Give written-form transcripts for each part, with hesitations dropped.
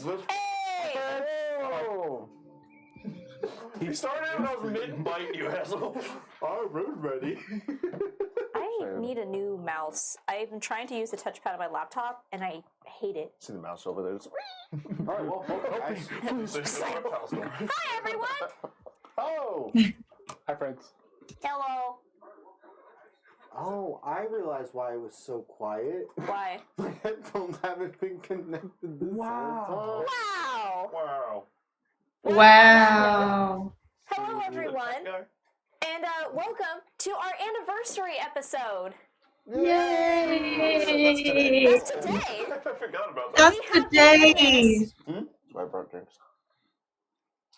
Hey! Oh! He started when I was mid-bite, you asshole. I'm ready. I need a new mouse. I've been trying to use the touchpad on my laptop, and I hate it. See the mouse over there. Alright, well, guys. Hi, everyone! Oh! Hi, friends. Hello. Oh, I realized why it was so quiet. Why? My headphones haven't been connected this whole time. Wow! Wow. Wow. Hello, everyone, and welcome to our anniversary episode. Yay! That's today. I forgot about that. That's We have the day. this. I brought drinks.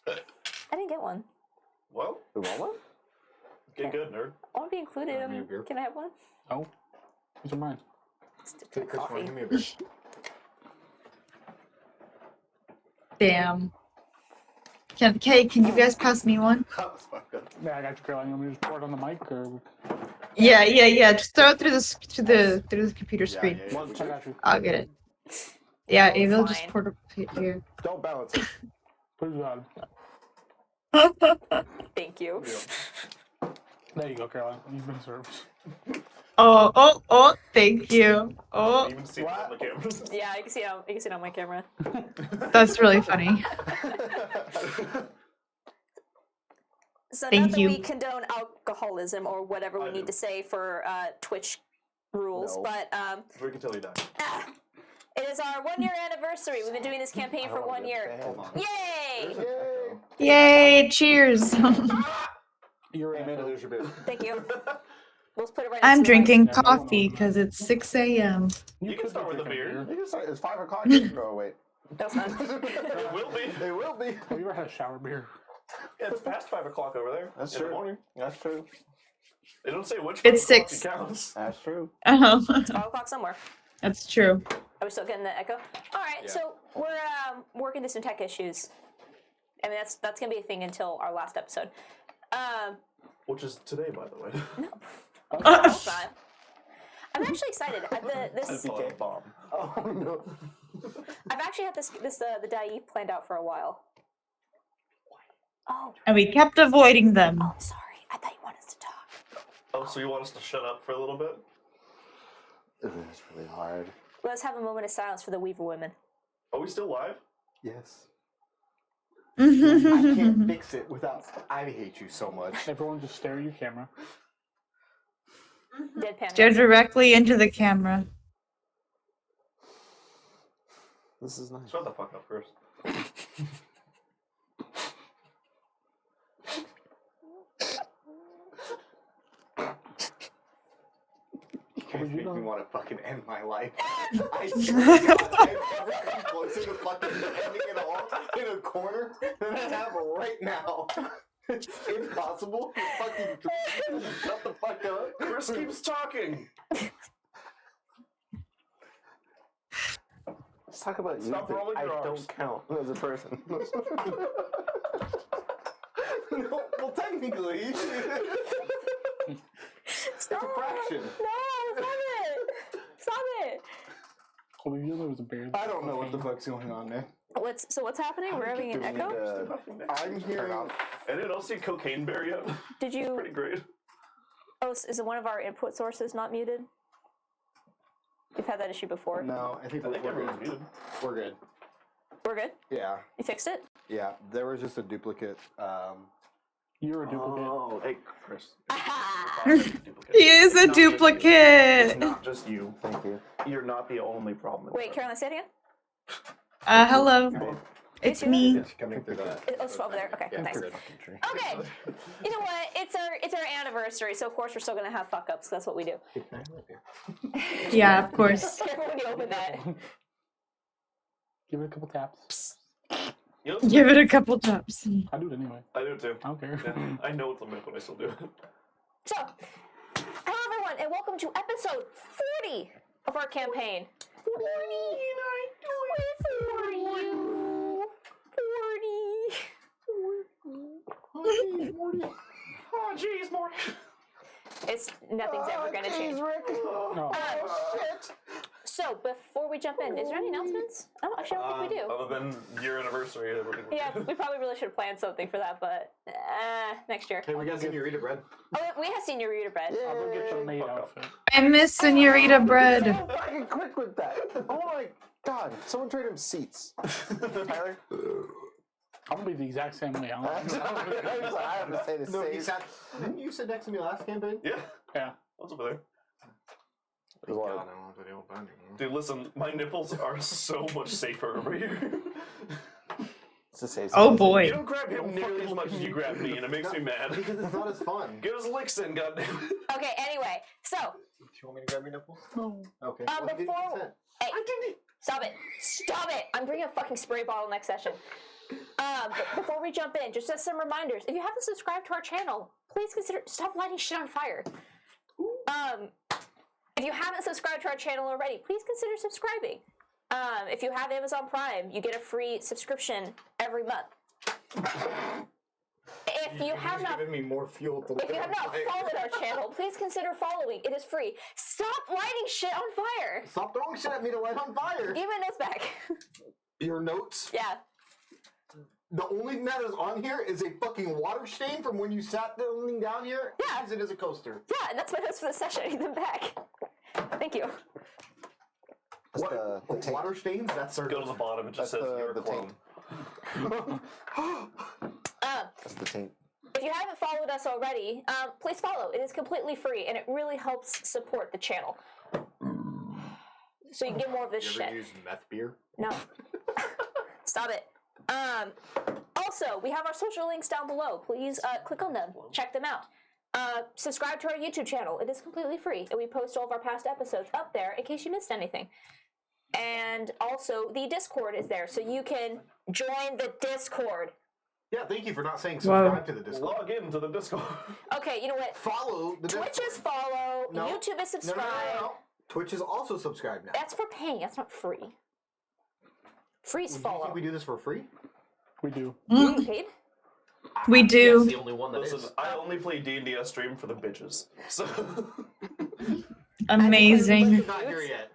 I didn't get one. Well, You want one? get good, nerd. I want to be included. Give me a beer. Can I have one? Oh, these are mine. Hey, Chris, Coffee. give me a beer. Damn. Can you guys pass me one? That was fucked up. Yeah, I got you, Caroline. You want me to just pour it on the mic, or Yeah. Just throw it through the computer screen. Yeah. I got you. I'll get it. Yeah, Oh, Ava will just fine. pour it here. Don't balance it. Put it on. Thank you. There you go, Caroline. You've been served. Oh, thank you. You Oh, even see it on the camera. Yeah, you can see it on my camera. that's really funny. So Thank not that you. we condone alcoholism or whatever we I need do. to say for Twitch rules, No. but Drink until you die. it is our 1 year anniversary. We've been doing this campaign for 1 year. Hold on. Yay! Yay! Cheers. You're Hey, Amanda, there's your beer. Thank you. We'll put it right I'm next to the mic. drinking Yeah, no one coffee knows because it's 6 a.m. You can start with a drink beer. You can start. It's 5 o'clock. You can go. Wait. That's not. It will be. They will be. Have you ever had a shower beer? Yeah, it's past 5 o'clock over there. That's in the true. morning. That's true. They don't say which. It's 5 o'clock 6. Counts. That's true. 5 o'clock somewhere. That's true. Are we still getting the echo? All right, Yeah. so we're working through some tech issues. I mean, that's gonna be a thing until our last episode. Which is today, by the way. It's not. I'm actually excited. This BK bomb. Oh no. I've actually had the DAI planned out for a while. Oh, And we kept avoiding them. oh, sorry. I thought you wanted us to talk. Oh, so you want us to shut up for a little bit? It's really hard. Let's have a moment of silence for the Weaver women. Are we still live? Yes. I They're can't fix it without. I hate you so much. Everyone just stare at your camera. Deadpan. directly into the camera. This is nice. Shut the fuck up first. You guys make me want to fucking end my life. I swear to God, I've never come closer to fucking ending it all in a corner than I have right now. It's impossible. You fucking shut the fuck up. Chris keeps talking. Let's talk about you. Stop rolling I your arms. don't count as a person. No, well, technically, it's a fraction. No, stop it! Stop it! Oh, you know there was a bear. I don't know what the fuck's going on there. What's happening? We're having an echo. I'm hearing. Anyone else see Cocaine Bear yet? Did you? Pretty great. Oh, is it one of our input sources not muted? We've had that issue before. No, I think I think we're everyone's good. muted. We're good. We're good. Yeah, You fixed it. yeah. There was just a duplicate. You're a duplicate. Oh, hey, Chris. Ah. You're not He is a It's not just you. It's duplicate. not just you. Thank you. You're not the only problem. Wait, Caroline, say it again. Hello. It's me. Coming through that. Oh, it's over there. Okay, Yeah, nice. we're good. Okay. You know what? It's our anniversary, so of course we're still gonna have fuck ups. That's what we do. Yeah, of course. Careful when you open that. Give it a couple taps. You know, Give it a couple taps. I do it anyway. I do too. I don't care. Yeah, I know it's a myth, but I still do it. So, hello everyone, and welcome to episode 40 of our campaign. 40, and I do it for you. 40. Oh, jeez, Morty. It's nothing's ever gonna change. No. Uh, So before we jump in, is there any announcements? Oh, actually, I don't think we do. Other than your anniversary. Yeah, we probably really should have planned something for that, but next year. Hey, we got Senorita bread. Oh, we have Senorita bread. I'll go get your maid Fuck up. outfit. I miss Senorita bread. So fucking quick with that. Oh my god. Someone trade him seats. Tyler? I'm gonna be the exact same way. I have to say the No, same. you sat. Didn't you sit next to me last campaign? Yeah, Yeah. I was over there. There's a lot God, of- I don't know if they don't find you. Dude, listen, my nipples are so much safer over here. It's the same. Oh boy. You don't grab him nearly as much as you grab me, and it makes me mad. Because it's not as fun. Get his licks in, goddammit. Okay, anyway, so, Do you want me to grab your nipples? No. Okay. Um, Well, give me before- consent. hey, stop it. Stop it. I'm bringing a fucking spray bottle next session. But before we jump in, just as some reminders, if you haven't subscribed to our channel, please consider stop lighting shit on fire. If you haven't subscribed to our channel already, please consider subscribing. If you have Amazon Prime, you get a free subscription every month. If you have not giving me more fuel to If you have not followed our channel, please consider following. It is free. Stop lighting shit on fire. Stop throwing shit at me to light on fire. Give my notes back. Your notes? Yeah. The only thing that is on here is a fucking water stain from when you sat down here. Yeah. Use it as a coaster. Yeah, and that's my notes for the session. I need them back. Thank you. That's the tape. Water stains? That's Go to the bottom, it just That's says the- you're a the clone. That's the taint. If you haven't followed us already, please follow. It is completely free, and it really helps support the channel. So you can get more of this You ever shit. use meth beer? No. Stop it. Also, we have our social links down below. Please click on them. Check them out. Subscribe to our YouTube channel. It is completely free, and we post all of our past episodes up there in case you missed anything. And also, the Discord is there, so you can join the Discord. Yeah, thank you for not saying Whoa. subscribe to the Discord. Log in to the Discord. Okay, you know what? Follow the Twitch Discord. is follow. No. YouTube is No, subscribe. no, no, no. Twitch is also subscribed now. That's for paying. That's not free. Free's Do you follow. think we do this for free? We do. You get paid? We do. That's the only one that Listen, is. I only play D&D on stream for the bitches. So, Amazing. Not here yet.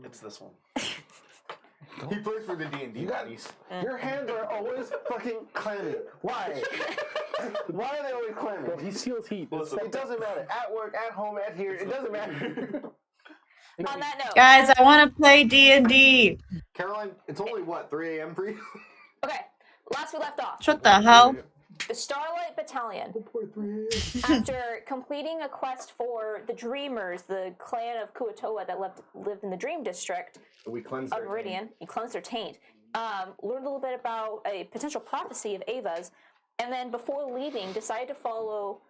it's this one. He plays for the D&D You got- buddies. Your hands are always fucking clammy. Why? Why are they always clammy? Well, he seals heat. Listen, It doesn't matter. At work, at home, at here, it doesn't matter. On that note. Guys, I want to play D&D. Caroline, it's only what, 3 a.m. for you? Okay, last we left off. What the hell? The Starlight Battalion, Poor 3 a.m. after completing a quest for the Dreamers, the clan of Kuatoa that lived in the Dream District We cleansed of their Meridian, you cleansed their taint, learned a little bit about a potential prophecy of Ava's, and then before leaving, decided to follow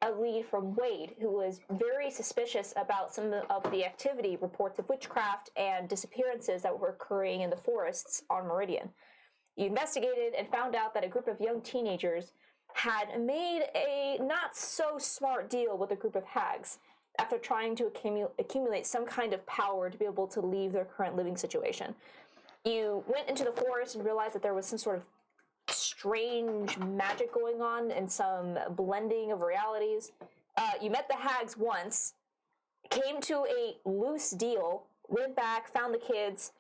a lead from Wade, who was very suspicious about some of the activity, reports of witchcraft and disappearances that were occurring in the forests on Meridian. You investigated and found out that a group of young teenagers had made a not so smart deal with a group of hags after trying to accumulate some kind of power to be able to leave their current living situation. You went into the forest and realized that there was some sort of strange magic going on and some blending of realities. You met the hags once, came to a loose deal, went back, found the kids,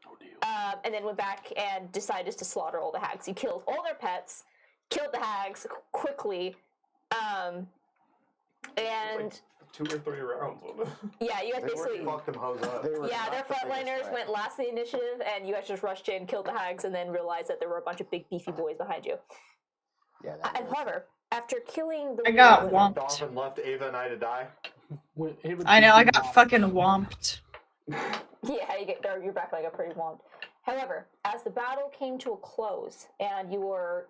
and then went back and decided to slaughter all the hags. You killed all their pets, killed the hags quickly, and Like 2 or 3 rounds. wasn't it? yeah, you guys They were basically. fucked them hoes up. They were Yeah, not their the biggest frontliners threat. went last in the initiative, and you guys just rushed in, killed the hags, and then realized that there were a bunch of big beefy boys behind you. Yeah, that And was- however, after killing the I got women- whomped. Dolphin left Ava and I to die. I know, I got fucking whomped. Yeah, you're back like a pretty womp. However, as the battle came to a close and you were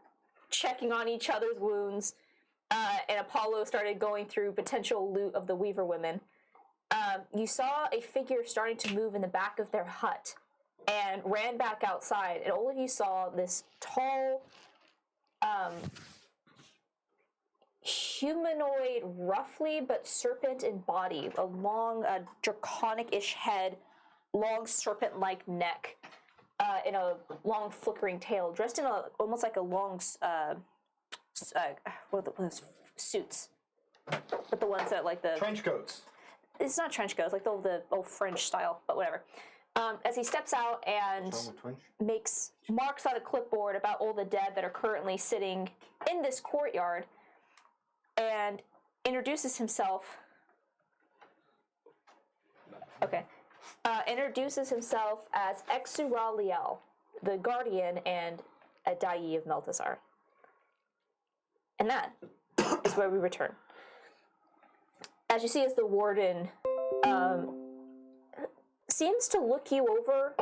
checking on each other's wounds, and Apollo started going through potential loot of the Weaver women, you saw a figure starting to move in the back of their hut and ran back outside, and all of you saw this tall, humanoid, roughly but serpent in body, a long, draconic-ish head, long serpent-like neck, in a long flickering tail, dressed in almost like a long, what are those suits? But the ones that like the Trench coats. it's not trench coats, like the old French style, but whatever. As he steps out and What's wrong with Twinge? makes marks on a clipboard about all the dead that are currently sitting in this courtyard, and introduces himself. Okay. Introduces himself as Exuraliel, the guardian and a Dai of Meltasar. And that is where we return. As you see, as the warden seems to look you over,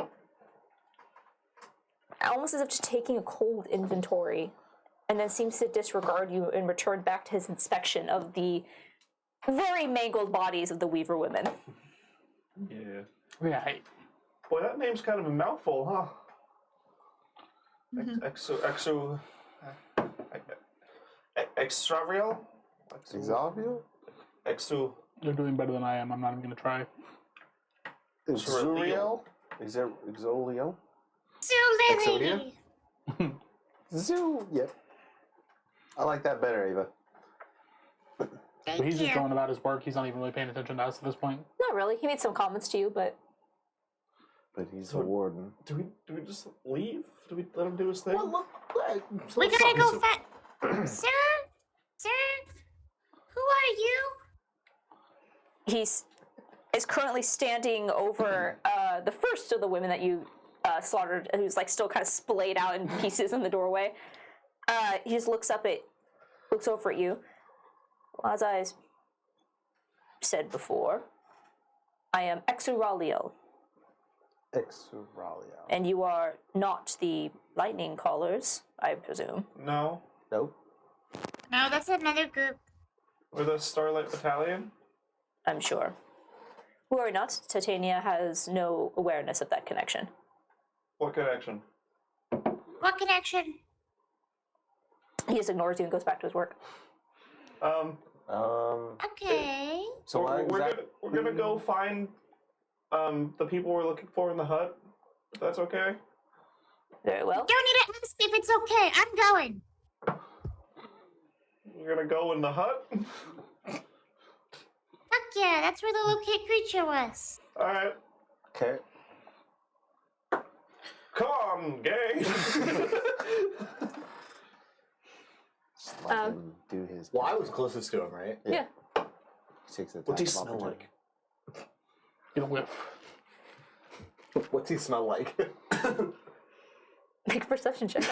almost as if just taking a cold inventory, and then seems to disregard you and return back to his inspection of the very mangled bodies of the Weaver women. Yeah. Right. Boy, that name's kind of a mouthful, huh? Mhm. Extravial? Exalvio? You're doing better than I am. I'm not even gonna try. Exuriel? Exolio? Exodia? Zoo. Yep. I like that better, Ava. But he's just going about his work. He's not even really paying attention to us at this point. Not really. He made some comments to you, but But he's So- the warden. Do we just leave? Do we let him do his thing? Well, look, We gotta go Sir? Sir? Who are you? he's is currently standing over the first of the women that you slaughtered, who's like still kind of splayed out in pieces in the doorway. He just looks over at you. Well, as I said before, I am Exuraliel, Exuralia. and you are not the lightning callers, I presume. No. Nope. No, that's another group. We're the Starlight Battalion? I'm sure. Worry not, Titania has no awareness of that connection. What connection? What connection? He just ignores you and goes back to his work. Okay. So why We're gonna go find the people we're looking for in the hut. If that's okay. Very well. Don't need to ask if it's okay. I'm going. We're gonna go in the hut. Fuck yeah, that's where the locate creature was. All right. Okay. Come on, gang. Just let him do his. Well, I was closest to him, right? Yeah. He takes the What's he attack of smell opportunity. like? Get a whiff. What's he smell like? Make a perception check.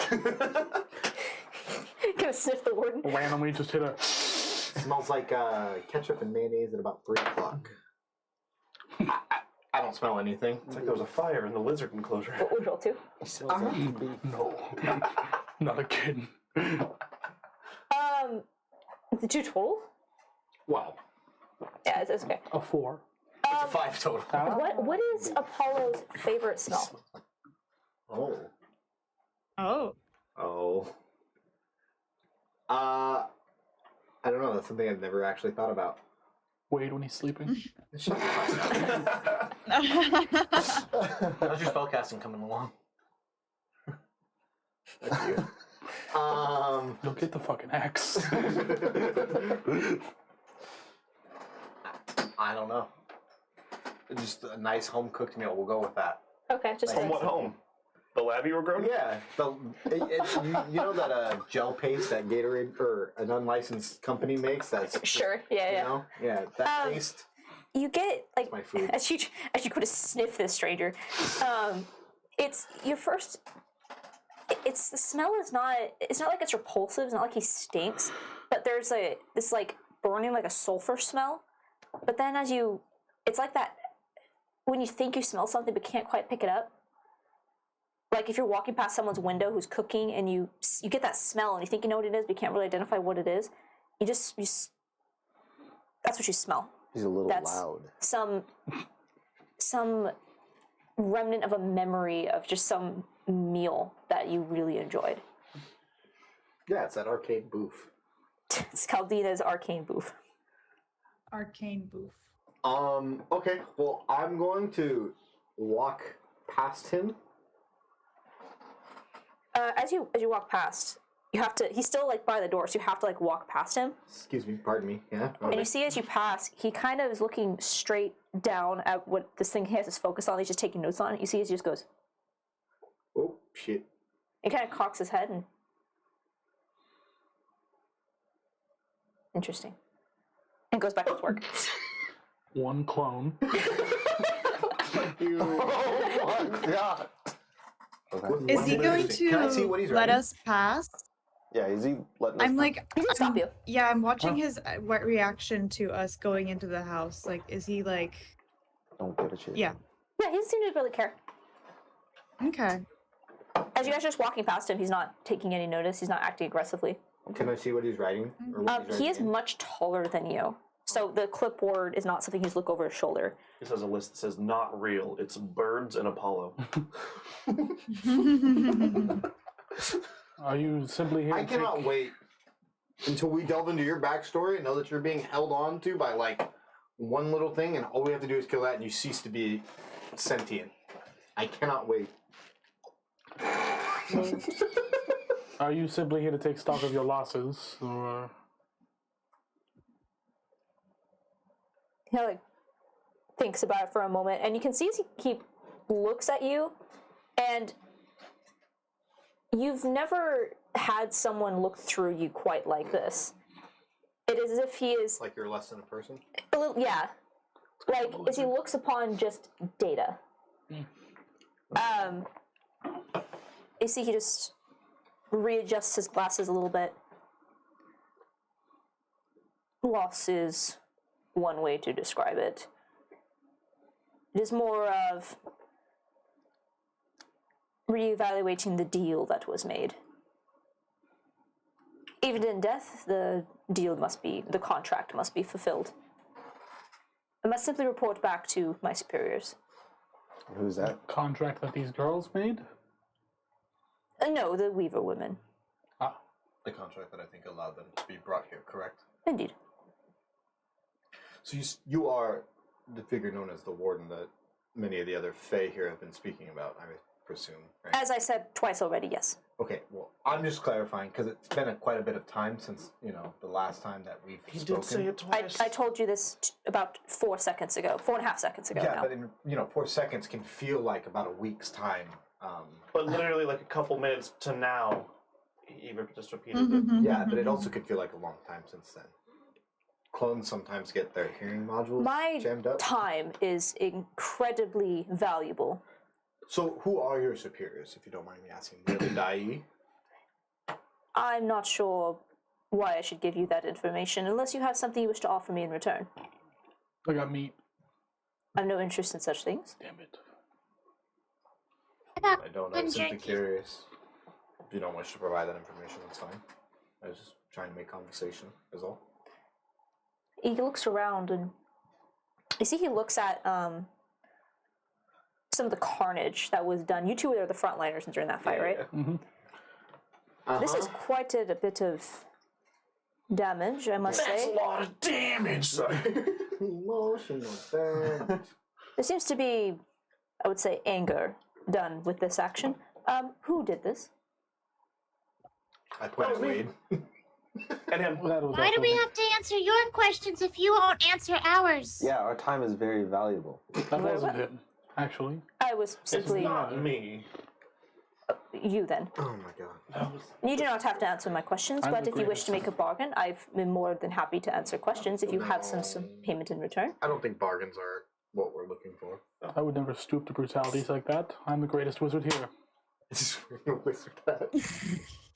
Gonna sniff the warden. Randomly just hit a. Smells like ketchup and mayonnaise at about 3 o'clock. I don't smell anything. It's like there was a fire in the lizard enclosure. What would roll to? He smells like beef. No. Not again. The 2 total? Wow. Yeah, it's okay. A 4. It's a 5 total. What is Apollo's favorite smell? Oh. Oh. Oh. I don't know. That's something I've never actually thought about. Wade when he's sleeping. How's your spellcasting coming along? That's you. You'll get the fucking axe. I don't know. Just a nice home cooked meal. We'll go with that. Okay, just From what home? The lab you were growing? Yeah, you know that gel paste that Gatorade or an unlicensed company makes. That's Sure, yeah, you yeah. know, yeah. That paste. You get like my food. as you go to sniff this stranger. It's your first. It's the smell is not. It's not like it's repulsive. It's not like he stinks. But there's this like burning like a sulfur smell. But then it's like that when you think you smell something but can't quite pick it up. Like if you're walking past someone's window who's cooking and you get that smell and you think you know what it is but you can't really identify what it is. You just that's what you smell. He's a little That's- loud. Some remnant of a memory of just some meal that you really enjoyed. Yeah, it's that arcade booth. It's Caldina's arcane booth. Arcane booth. Okay. Well, I'm going to walk past him. As you walk past, you have to. He's still like by the door, so you have to like walk past him. Excuse me, pardon me. Yeah. And you see as you pass, he kind of is looking straight down at what this thing he has his focus on. He's just taking notes on it. You see as he just goes. Oh shit. He kind of cocks his head and. Interesting. And goes back to his work. One clone. Oh my god. Okay. Is he going Can I see what he's to let writing? us pass? Yeah, is he letting us I'm know? like, He's gonna stop you. yeah, I'm watching his what reaction to us going into the house. Like, is he like, Don't give a shit. yeah, Yeah, he doesn't seem to really care. okay. As you guys are just walking past him, he's not taking any notice. He's not acting aggressively. Can I see what he's writing? Or what he's He is writing in? much taller than you, so the clipboard is not something he's look over his shoulder. He says a list that says not real. It's birds and Apollo. Are you simply here I to cannot take... wait until we delve into your backstory and know that you're being held on to by like one little thing, and all we have to do is kill that, and you cease to be sentient. I cannot wait. Are you simply here to take stock of your losses, or... He like thinks about it for a moment, and you can see as he looks at you, and you've never had someone look through you quite like this. It is as if he is Like you're less than a person. a little, yeah, like as he looks upon just data. You see, he just readjusts his glasses a little bit. Loss is one way to describe it. It is more of reevaluating the deal that was made. Even in death, the contract must be fulfilled. I must simply report back to my superiors. Who's that? contract that these girls made? No, the Weaver women. Ah, The contract that I think allowed them to be brought here, correct? Indeed. So you are the figure known as the warden that many of the other Fae here have been speaking about, I presume, right? As I said twice already, yes. Okay, well, I'm just clarifying because it's been quite a bit of time since, the last time that we've He spoken. did say it I twice. told you this about 4 seconds ago, 4.5 seconds ago Yeah, now. but in 4 seconds can feel like about a week's time. But literally like a couple minutes to now, he even just repeated it. Mm-hmm. Yeah, but it also could feel like a long time since then. Clones sometimes get their hearing modules My jammed up. time is incredibly valuable. So who are your superiors, if you don't mind me asking? Really, Dai? I'm not sure why I should give you that information unless you have something you wish to offer me in return. I got meat. I have no interest in such things. Damn it. I don't know, I'm simply curious. If you don't wish to provide that information, that's fine. I was just trying to make conversation, is all. He looks around and you see he looks at some of the carnage that was done. You two were the frontliners during that fight, right? Yeah. This is quite a bit of damage, I must That's say. a lot of damage. Sorry. Emotional damage. There seems to be, I would say, anger done with this action. Who did this? I point at Wade. And him. That was Why do we awful. have to answer your questions if you won't answer ours? Yeah, our time is very valuable. That wasn't him, actually. I was It's simply not me. you then. Oh my god. That was You do not have to answer my questions, I'm but the if you wish greatest. to make a bargain, I've been more than happy to answer questions if you have some payment in return. I don't think bargains are what we're looking for. I would never stoop to brutalities like that. I'm the greatest wizard here.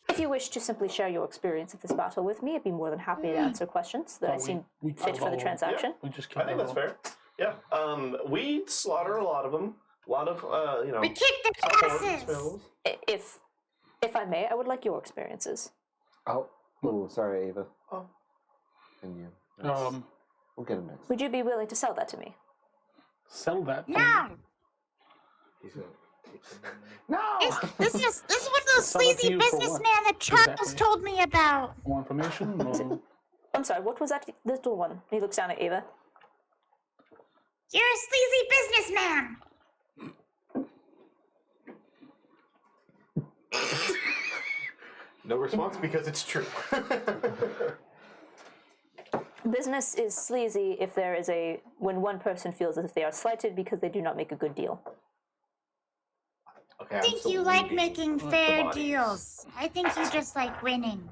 If you wish to simply share your experience of this battle with me, I'd be more than happy to answer questions that I Oh, seem we fit killed for the all- transaction. We just I killed think that's everyone. fair. Yeah. We slaughter a lot of them. A lot of We kicked their support asses! spells. If I may, I would like your experiences. Oh, sorry, Ava. Oh. And you. That's- we'll get him next. Would you be willing to sell that to me? Sell that. to me. No! He's gonna take them in No! This is one of those Sell it to sleazy you for what? businessmen that Charles Exactly. told me about. More information? Or... I'm sorry, what was that little one? He looks down at Ava. You're a sleazy businessman! No response because it's true. Business is sleazy if there is when one person feels as if they are slighted because they do not make a good deal. Okay, I think you like making fair deals. I think you just like winning.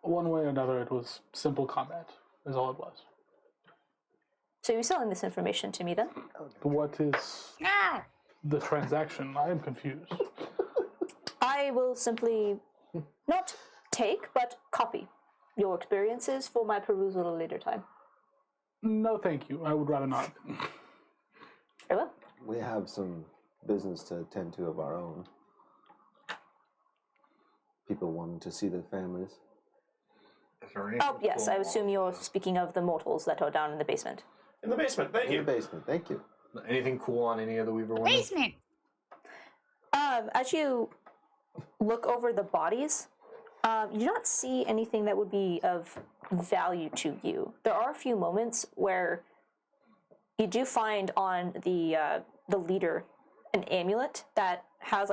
One way or another, it was simple combat, is all it was. So you're selling this information to me then? What is No. the transaction? I am confused. I will simply not take, but copy your experiences for my perusal at a later time. No, thank you. I would rather not. Very well. We have some business to attend to of our own. People wanting to see their families. Oh, yes, I assume you're speaking of the mortals that are down in the basement. In the basement, thank In you. the basement, thank you. Anything cool on any of the Weaver women? Basement. As you look over the bodies, you do not see anything that would be of value to you. There are a few moments where you do find on the leader an amulet that has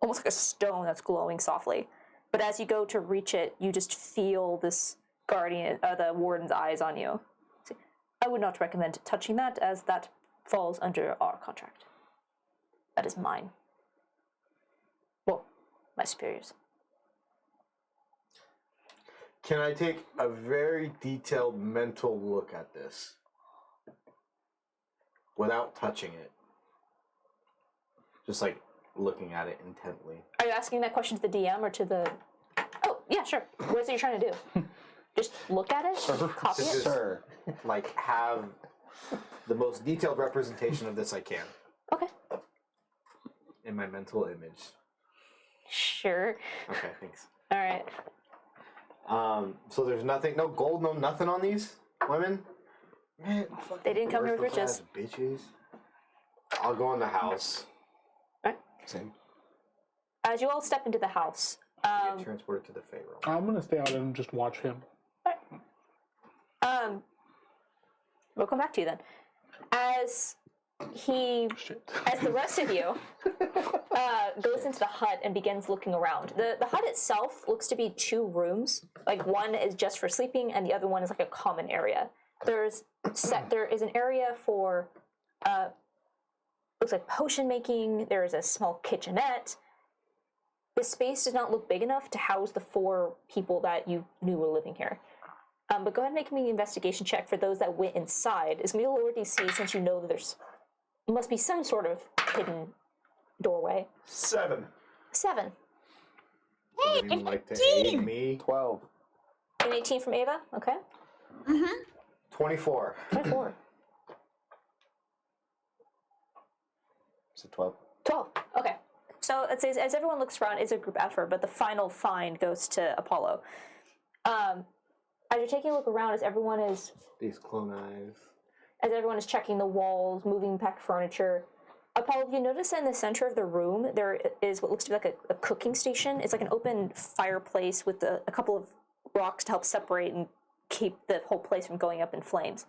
almost like a stone that's glowing softly. But as you go to reach it, you just feel this the warden's eyes on you. I would not recommend touching that, as that falls under our contract. That is mine. Well, my superiors. Can I take a very detailed mental look at this without touching it? Just like looking at it intently. Are you asking that question to the DM or to the... Oh, yeah, sure. What is it you're trying to do? Just look at it? Copy it? Sir. Like have the most detailed representation of this I can Okay. in my mental image. Sure. Okay, thanks. All right. So there's nothing, no gold, no nothing on these women? Man, They didn't come here with worthless ass bitches. I'll go in the house. Same. As you all step into the house, Get transported to the Pharaoh. I'm going to stay out and just watch him. we'll come back to you then. As the rest of you goes into the hut and begins looking around. The hut itself looks to be 2 rooms. Like one is just for sleeping, and the other one is like a common area. There is an area for looks like potion making. There is a small kitchenette. The space does not look big enough to house the 4 people that you knew were living here. But go ahead and make me an investigation check for those that went inside. It's going to be a lower DC since you know that there's must be some sort of hidden doorway. 7. 7. Hey, Would anyone like to 18. aid me? 12. An 18 from Ava? Okay. 24. 24. It's a 12. 12. Okay. So as everyone looks around, it's a group effort, but the final find goes to Apollo. As you're taking a look around, as everyone is These clone eyes. checking the walls, moving back furniture, Apollo, you notice that in the center of the room there is what looks to be like a cooking station. It's like an open fireplace with a couple of rocks to help separate and keep the whole place from going up in flames.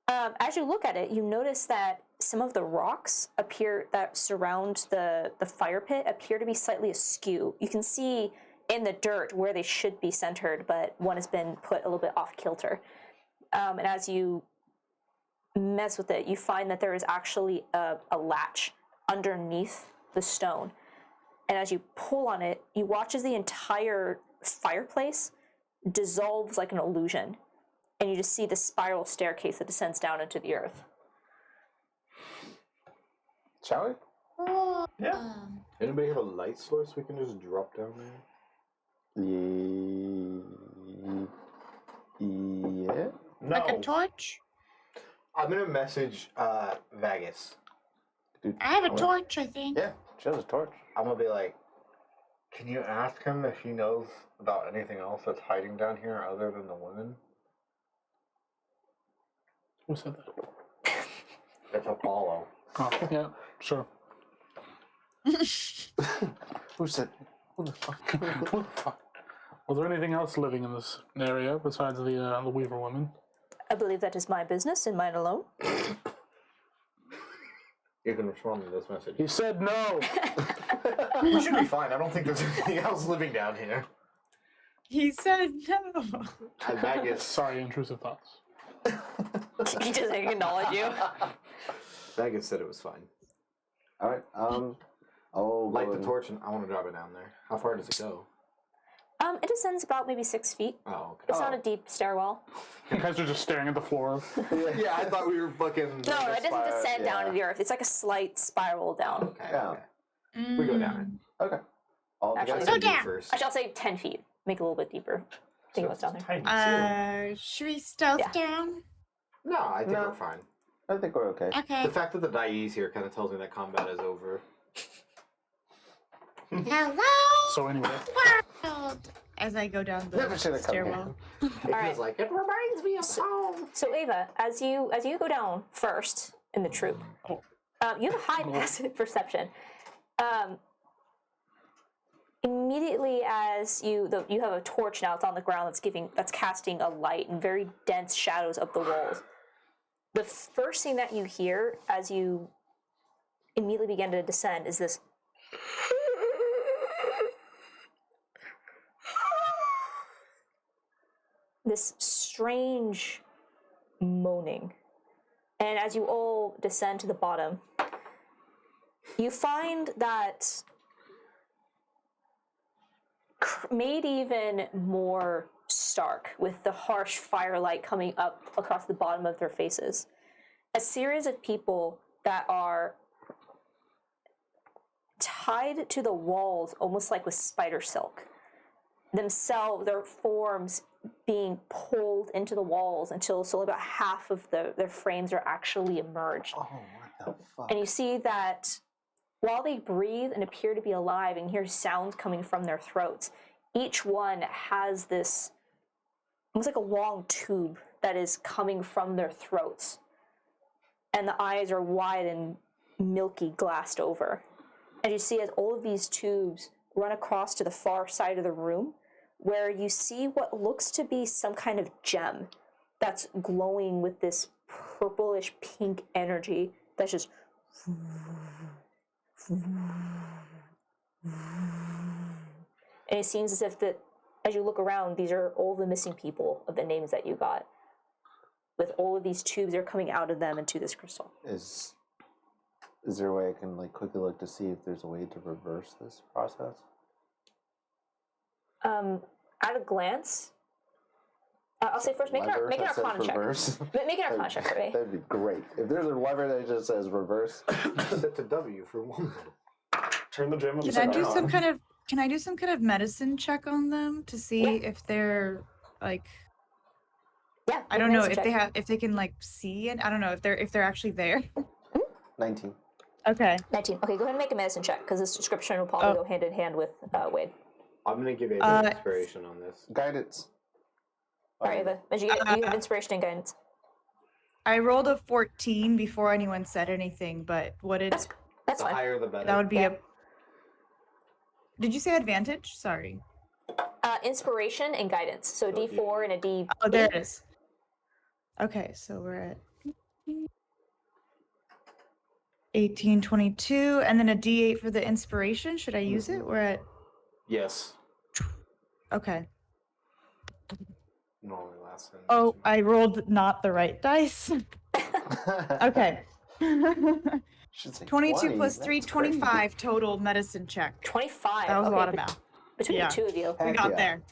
As you look at it, you notice that some of the rocks that surround the fire pit appear to be slightly askew. You can see in the dirt where they should be centered, but one has been put a little bit off kilter. And as you mess with it, you find that there is actually a latch underneath the stone. And as you pull on it, you watch as the entire fireplace dissolves like an illusion. And you just see the spiral staircase that descends down into the earth. Shall we? Oh, Yeah. Anybody have a light source we can just drop down there? Yeah. No. like a torch? I'm gonna message Vagus. Dude, I have a torch, I think. Yeah, she has a torch. I'm gonna be like, can you ask him if he knows about anything else that's hiding down here other than the women? Who said that? It's Apollo. Oh, yeah, sure. Who said? Who the fuck? What the fuck? Was there anything else living in this area besides the Weaver women? I believe that is my business and mine alone. You can respond to this message. He said no. We should be fine. I don't think there's anything else living down here. He said no. Bagus. Sorry, intrusive thoughts. He doesn't acknowledge you. Bagus said it was fine. All right. I'll Light go the and- torch and I want to drop it down there. How far does it go? It descends about maybe 6 feet. Oh, okay. It's not a deep stairwell. You guys are just staring at the floor. Yeah, I thought we were fucking. No, it doesn't descend down to yeah. the earth. It's like a slight spiral down. Okay. Yeah. Okay. We go down Okay. All Actually, together? Go down. first. I shall say 10 feet. Make it a little bit deeper. Think what's down there. Tiny ceiling. Should we stealth Yeah. down? No, I think No. we're fine. I think we're okay. Okay. The fact that the Dai's here kind of tells me that combat is over. Hello, So anyway, world. As I go down Never the should have come here. stairwell. It right. feels like it reminds me of home. So Ava, as you go down first in the troop, you have a high passive perception. Immediately as you have a torch now, it's on the ground that's casting a light and very dense shadows up the walls. The first thing that you hear as you immediately begin to descend is this strange moaning. And as you all descend to the bottom, you find that made even more stark with the harsh firelight coming up across the bottom of their faces. A series of people that are tied to the walls almost like with spider silk. Themselves, their forms being pulled into the walls until so about half of their frames are actually emerged. Oh, what the fuck? And you see that while they breathe and appear to be alive and hear sounds coming from their throats, each one has this almost like a long tube that is coming from their throats. And the eyes are wide and milky, glassed over. And you see as all of these tubes run across to the far side of the room, where you see what looks to be some kind of gem that's glowing with this purplish pink energy that's just and it seems as if that as you look around, these are all the missing people of the names that you got, with all of these tubes that are coming out of them into this crystal. Is there a way I can like quickly look to see if there's a way to reverse this process? At a glance, I'll say first, make an Lever that says Arcana check. reverse? Make an Arcana check for me. That'd be great. If there's a lever that just says reverse, Set to W for one. Turn the gem Can I do on. some kind of medicine check on them to see Yeah. if they're like Yeah, I make a don't know medicine check. if they can like see it. I don't know if they're actually there. 19. Okay. 19. Okay, go ahead and make a medicine check because this description will probably go hand in hand with Wade. I'm gonna give Ava Uh, inspiration on this. Guidance. All right, Ava, as you get, you have inspiration and guidance. I rolled a 14 before anyone said anything, but what did That's The fine. higher the better. that would be Yeah. a Did you say advantage? Sorry. Inspiration and guidance. So So D4 and a D. Oh, there it is. Okay, so we're at 18, 22, and then a D8 for the inspiration. Should I use it? We're at Yes. okay. Normally lasts. in- Oh, I rolled not the right dice. Okay. Should say 22 20. plus 3, That's crazy. 25 total medicine check. 25. That was okay, a lot of bet- math. Between Yeah. the two of you. We Heck got yeah. there.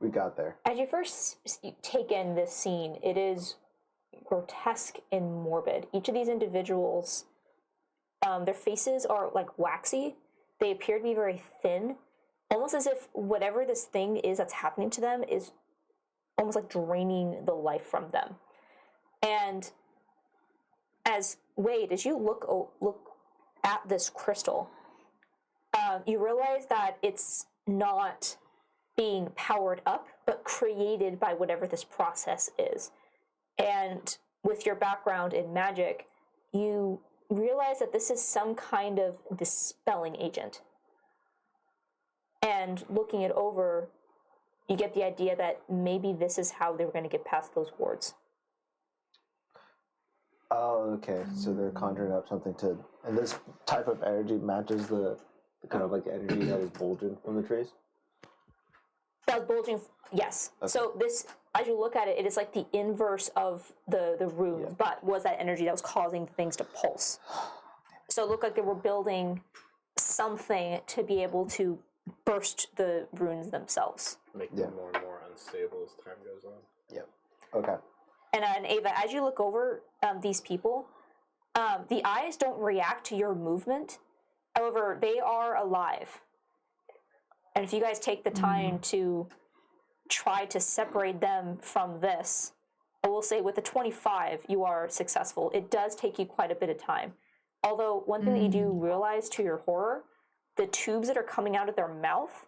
We got there. As you first take in this scene, it is grotesque and morbid. Each of these individuals, their faces are like waxy. They appear to be very thin, almost as if whatever this thing is that's happening to them is almost like draining the life from them. And as Wade, as you look at this crystal, you realize that it's not being powered up, but created by whatever this process is. And with your background in magic, you realize that this is some kind of dispelling agent. And looking it over, you get the idea that maybe this is how they were going to get past those wards. Oh, okay. So they're conjuring up something to, and this type of energy matches the kind of like energy that was bulging from the trees? That was bulging. Yes. Okay. So this, as you look at it, it is like the inverse of the runes, but was that energy that was causing things to pulse. So it looked like they were building something to be able to burst the runes themselves. Make them more and more unstable as time goes on. Okay. And Ava, as you look over these people, the eyes don't react to your movement. However, they are alive. And if you guys take the time to try to separate them from this, I will say with the 25, you are successful. It does take you quite a bit of time. Although, one thing that you do realize to your horror, the tubes that are coming out of their mouth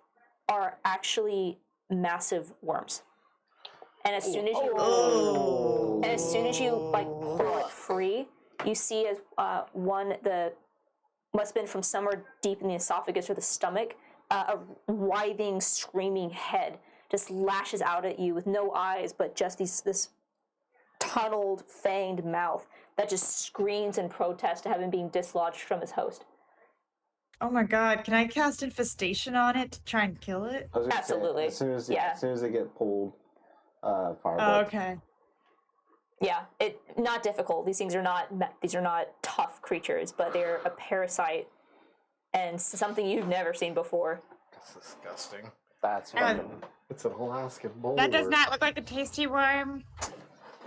are actually massive worms. And as soon as you like pull it free, you see as one the must have been from somewhere deep in the esophagus or the stomach, a writhing, screaming head just lashes out at you with no eyes, but just this tunneled, fanged mouth that just screams in protest to having being dislodged from his host. Oh my god, can I cast infestation on it to try and kill it? I was gonna Absolutely. Say, as Yeah. soon as they get pulled, fire. Oh, okay. Yeah, it not difficult. These things are not tough creatures, but they're a parasite and something you've never seen before. That's disgusting. That's fucking. It's an Alaskan boulder. That does not look like a tasty worm.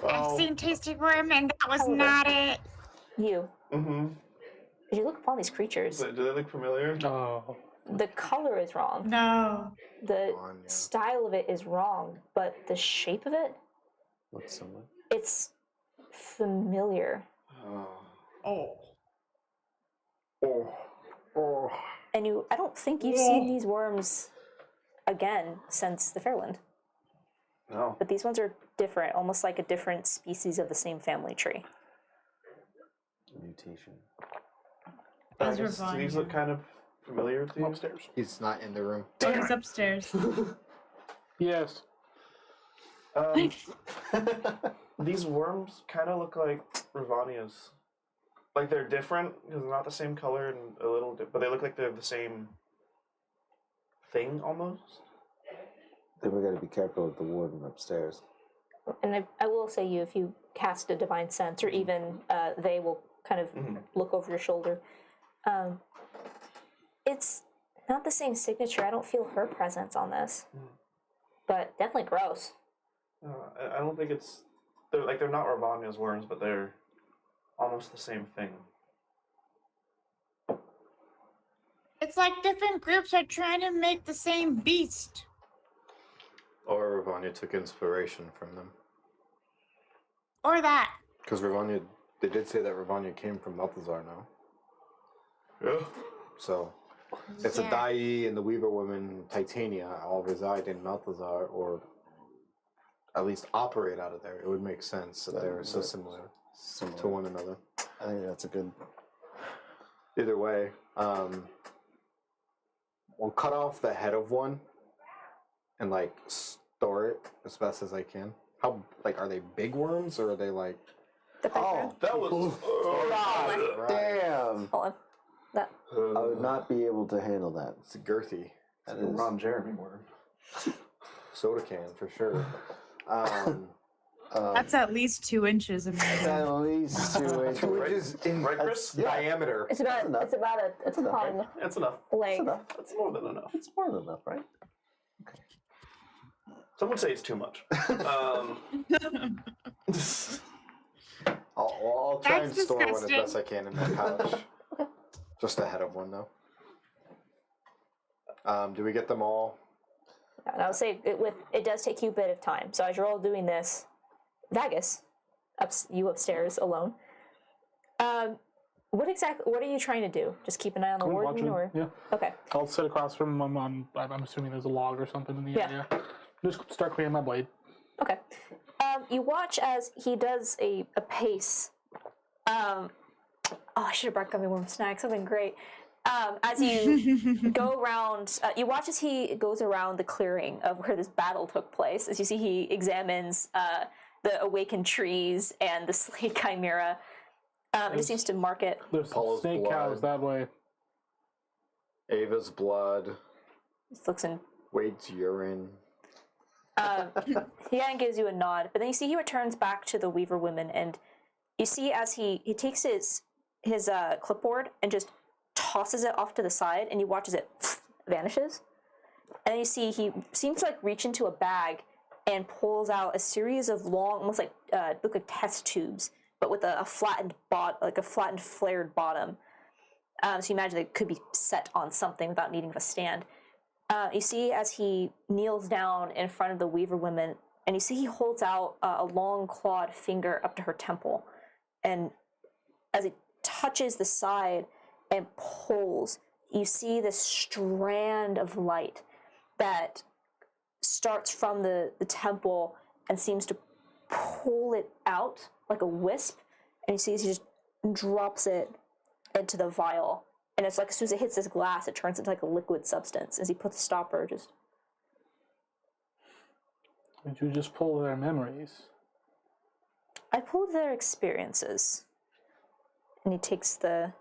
I've seen tasty worm, and that was However. not it. You, Mm-hmm. as you look upon these creatures, Do they look familiar? Oh, the color is wrong. No. The on, yeah. style of it is wrong, but the shape of it, Looks similar. it's familiar. Oh. Oh. And I don't think you've seen these worms again since the Fairland. No. But these ones are different, almost like a different species of the same family tree. Mutation. Those I were guess fine, these yeah. look kind of familiar to you. upstairs. He's not in the room. Oh, he's upstairs. Yes. These worms kind of look like Ravania's. Like they're different because they're not the same color and a little, but they look like they're the same thing almost. Then we gotta be careful with the warden upstairs. And I will say if you cast a divine sense, or even they will kind of look over your shoulder. It's not the same signature. I don't feel her presence on this, but definitely gross. I don't think it's they're not Ravania's worms, but they're almost the same thing. It's like different groups are trying to make the same beast. Or Ravania took inspiration from them. Or that. Because Ravania, they did say that Ravania came from Balthazar now. Yeah. So, if the Yeah. Dai and the Weaver woman, Titania, all reside in Balthazar, or at least operate out of there, it would make sense that they're so similar to one another. I think that's a good. Either way, we'll cut off the head of one and like store it as best as I can. How are they big worms or are they like? Oh, That was. Right. damn! Hold on. That I would not be able to handle that. It's girthy. That is. Ron Jeremy worm. Soda can for sure. That's at least 2 inches in my at least 2 inches. 2 inches in Right, Chris? diameter. it's about enough. a tongue That's enough. length. enough. That's more than enough. It's more than enough, right? Some would say it's too much. I'll try That's and store one as disgusting. best I can in my pouch. Just the head of one though. Do we get them all? And I'll say it does take you a bit of time. So as you're all doing this, Vagus, you upstairs alone. What are you trying to do? Just keep an eye on the I'm warden, watching. or Yeah. okay? I'll sit across from him on. I'm assuming there's a log or something in the Yeah. area. Just start cleaning my blade. Okay. You watch as he does a pace. Oh, I should have brought gummy worm snacks. Something great. As you go around, you watch as he goes around the clearing of where this battle took place. As you see, he examines the awakened trees and the slayed chimera. Just seems to mark it. There's Paul's snake blood. cows that way. Ava's blood. Just looks in. Wade's urine. He kind of gives you a nod, but then you see he returns back to the Weaver women, and you see as he takes his clipboard and just tosses it off to the side, and you watch as it vanishes. And you see he seems to like reach into a bag and pulls out a series of long, almost like look like test tubes, but with a flattened flared bottom. So you imagine they could be set on something without needing a stand. You see as he kneels down in front of the Weaver women, and you see he holds out a long clawed finger up to her temple, and as he touches the side and pulls, you see this strand of light that starts from the temple and seems to pull it out like a wisp, and you see as he just drops it into the vial. And it's like as soon as it hits this glass, it turns into like a liquid substance. As he puts a stopper, just... Did you just pull their memories? I pulled their experiences. And he takes the...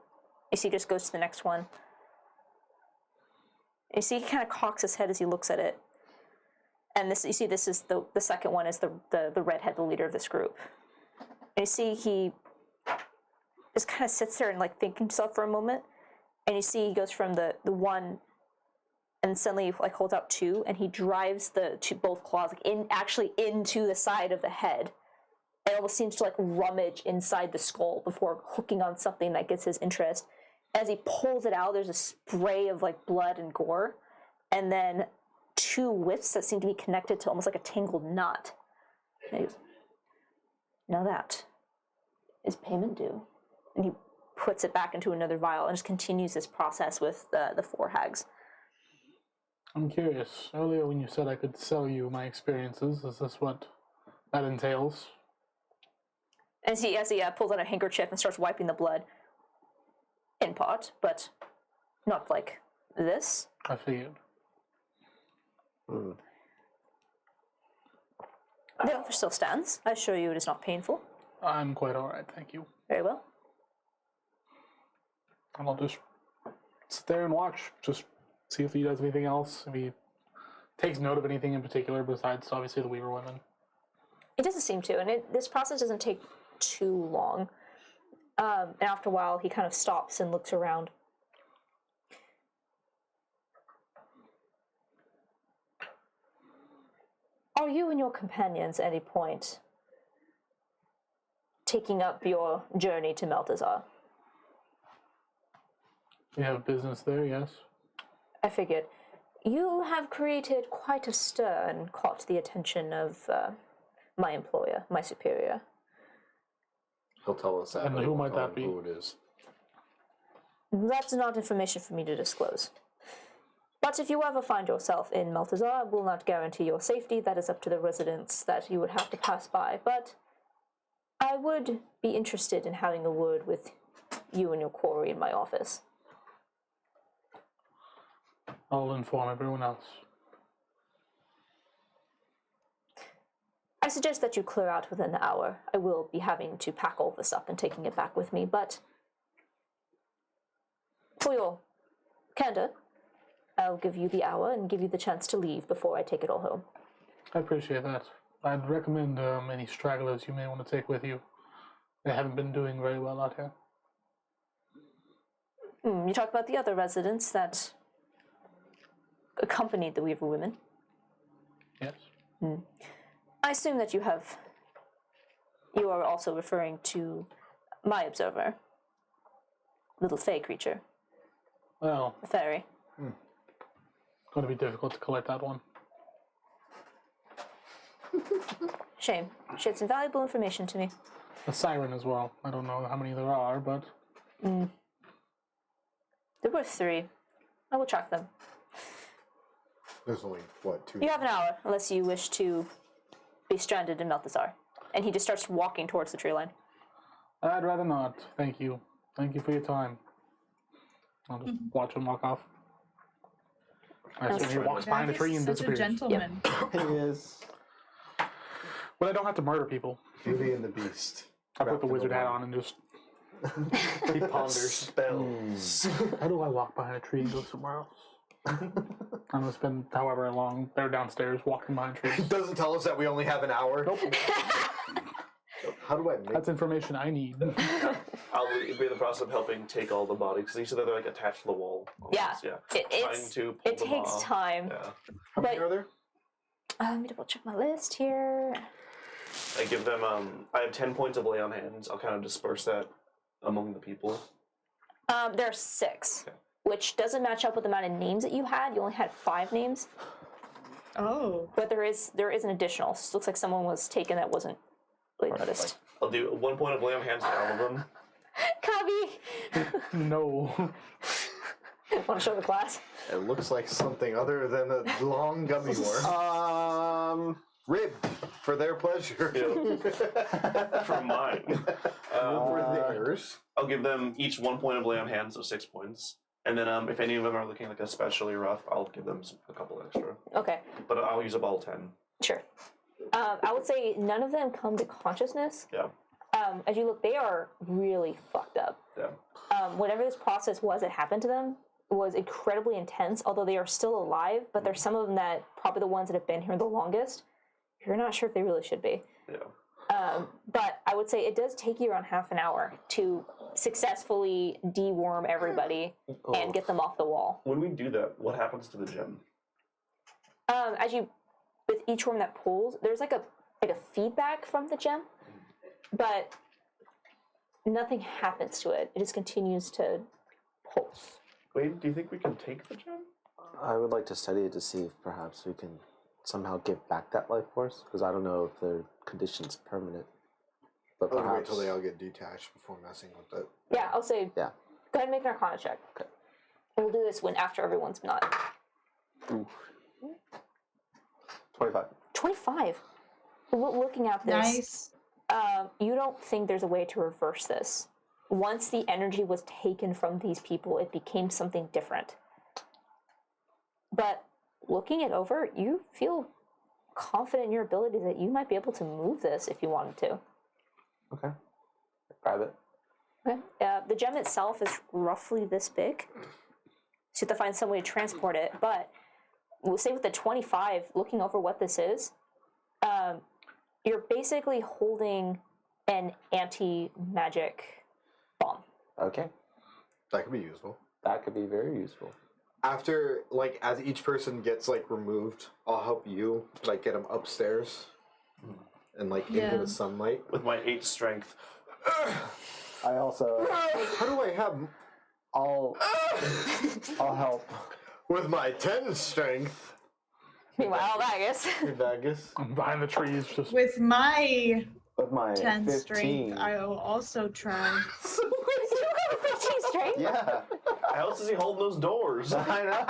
You see he just goes to the next one. You see he kind of cocks his head as he looks at it. And this, you see this is the second one is the redhead, the leader of this group. And you see he just kind of sits there and like thinking to himself for a moment. And you see he goes from the one and suddenly like holds out two, and he drives both claws like into the side of the head. It almost seems to like rummage inside the skull before hooking on something that gets his interest. As he pulls it out, there's a spray of like blood and gore, and then two whiffs that seem to be connected to almost like a tangled knot. And he goes, now that is payment due. And he puts it back into another vial and just continues this process with the four hags. I'm curious. Earlier when you said I could sell you my experiences, is this what that entails? As he pulls out a handkerchief and starts wiping the blood. In part, but not like this. I figured. The offer still stands. I assure you it is not painful. I'm quite alright, thank you. Very well. And I'll just sit there and watch. Just see if he does anything else. If he takes note of anything in particular besides obviously the Weaver women. It doesn't seem to, and this process doesn't take too long. And after a while, he kind of stops and looks around. Are you and your companions at any point taking up your journey to Meltazar? We have business there, yes. I figured. You have created quite a stir and caught the attention of my employer, my superior. He'll tell us that. And but he who won't might tell that him be? Who it is. That's not information for me to disclose. But if you ever find yourself in Meltazar, I will not guarantee your safety. That is up to the residents that you would have to pass by. But I would be interested in having a word with you and your quarry in my office. I'll inform everyone else. I suggest that you clear out within an hour. I will be having to pack all this up and taking it back with me, but for your candor, I'll give you the hour and give you the chance to leave before I take it all home. I appreciate that. I'd recommend any stragglers you may want to take with you. They haven't been doing very well out here. You talk about the other residents that accompanied the Weaver women. Yes. I assume that you are also referring to my observer, little fey creature, Well, the fairy. it's going to be difficult to collect that one. Shame. She had some valuable information to me. A siren as well. I don't know how many there are, but There were 3. I will track them. There's only, what, 2? You have an hour, unless you wish to be stranded in Meltazar. And he just starts walking towards the tree line. I'd rather not. Thank you. Thank you for your time. I'll just watch him walk off. I assume he walks behind a tree and Such a disappears. gentleman. He is. But I don't have to murder people. Beauty and the Beast. I put Wrapped the in wizard hat one. on and just He ponders spells. How do I walk behind a tree and go somewhere else? I'm gonna spend however long they're downstairs walking behind trees. It doesn't tell us that we only have an hour. Nope. How do I make That's information I need. I'll be in the process of helping take all the bodies because you said they're like attached to the wall. Yeah. almost, yeah. It Pull them takes off. time. Yeah. How many But- are there? Let me double check my list here. I give them. I have 10 points of lay on hands. I'll kind of disperse that among the people. There are 6, Okay. which doesn't match up with the amount of names that you had. You only had 5 names, Oh. but there is an additional. So it looks like someone was taken that wasn't really noticed. I'll do 1 point of lay on hands for all of them. Cubby, No. want to show the class? It looks like something other than a long gummy worm. Rib for their pleasure. For mine. For theirs. I'll give them each 1 point of lay on hands, so 6 points. And then if any of them are looking like especially rough, I'll give them a couple extra. Okay, But I'll use up all 10. sure. I would say none of them come to consciousness. Yeah. As you look, they are really fucked up. Yeah. Whatever this process was that happened to them was incredibly intense, although they are still alive, but there's some of them that probably the ones that have been here the longest. You're not sure if they really should be. Yeah. But I would say it does take you around half an hour to successfully deworm everybody and get them off the wall. When we do that, what happens to the gem? As you, with each worm that pulls, there's like a feedback from the gem, but nothing happens to it. It just continues to pulse. Wade, do you think we can take the gem? I would like to study it to see if perhaps we can somehow give back that life force, because I don't know if the condition's permanent. But I would wait perhaps till they all get detached before messing with it. Yeah, I'll say. Yeah. Go ahead and make an Arcana check. Okay. And we'll do this when after everyone's not. 25. 25. Looking at this, Nice. you don't think there's a way to reverse this. Once the energy was taken from these people, it became something different. But looking it over, you feel confident in your ability that you might be able to move this if you wanted to. Okay. Grab it. Okay. The gem itself is roughly this big. So you have to find some way to transport it. But we'll say with the 25, looking over what this is, you're basically holding an anti-magic bomb. Okay. That could be useful. That could be very useful. After, like, as each person gets, like, removed, I'll help you, like, get them upstairs and, like, into Yeah. the sunlight. With my 8 strength. I also, How do I have... I'll help. With my 10 strength, Meanwhile, Vegas. Vegas. I'm behind the trees, just With my With my 10 15. strength, I will also try. You have a 15 strength? Yeah. How else is he holding those doors? I know.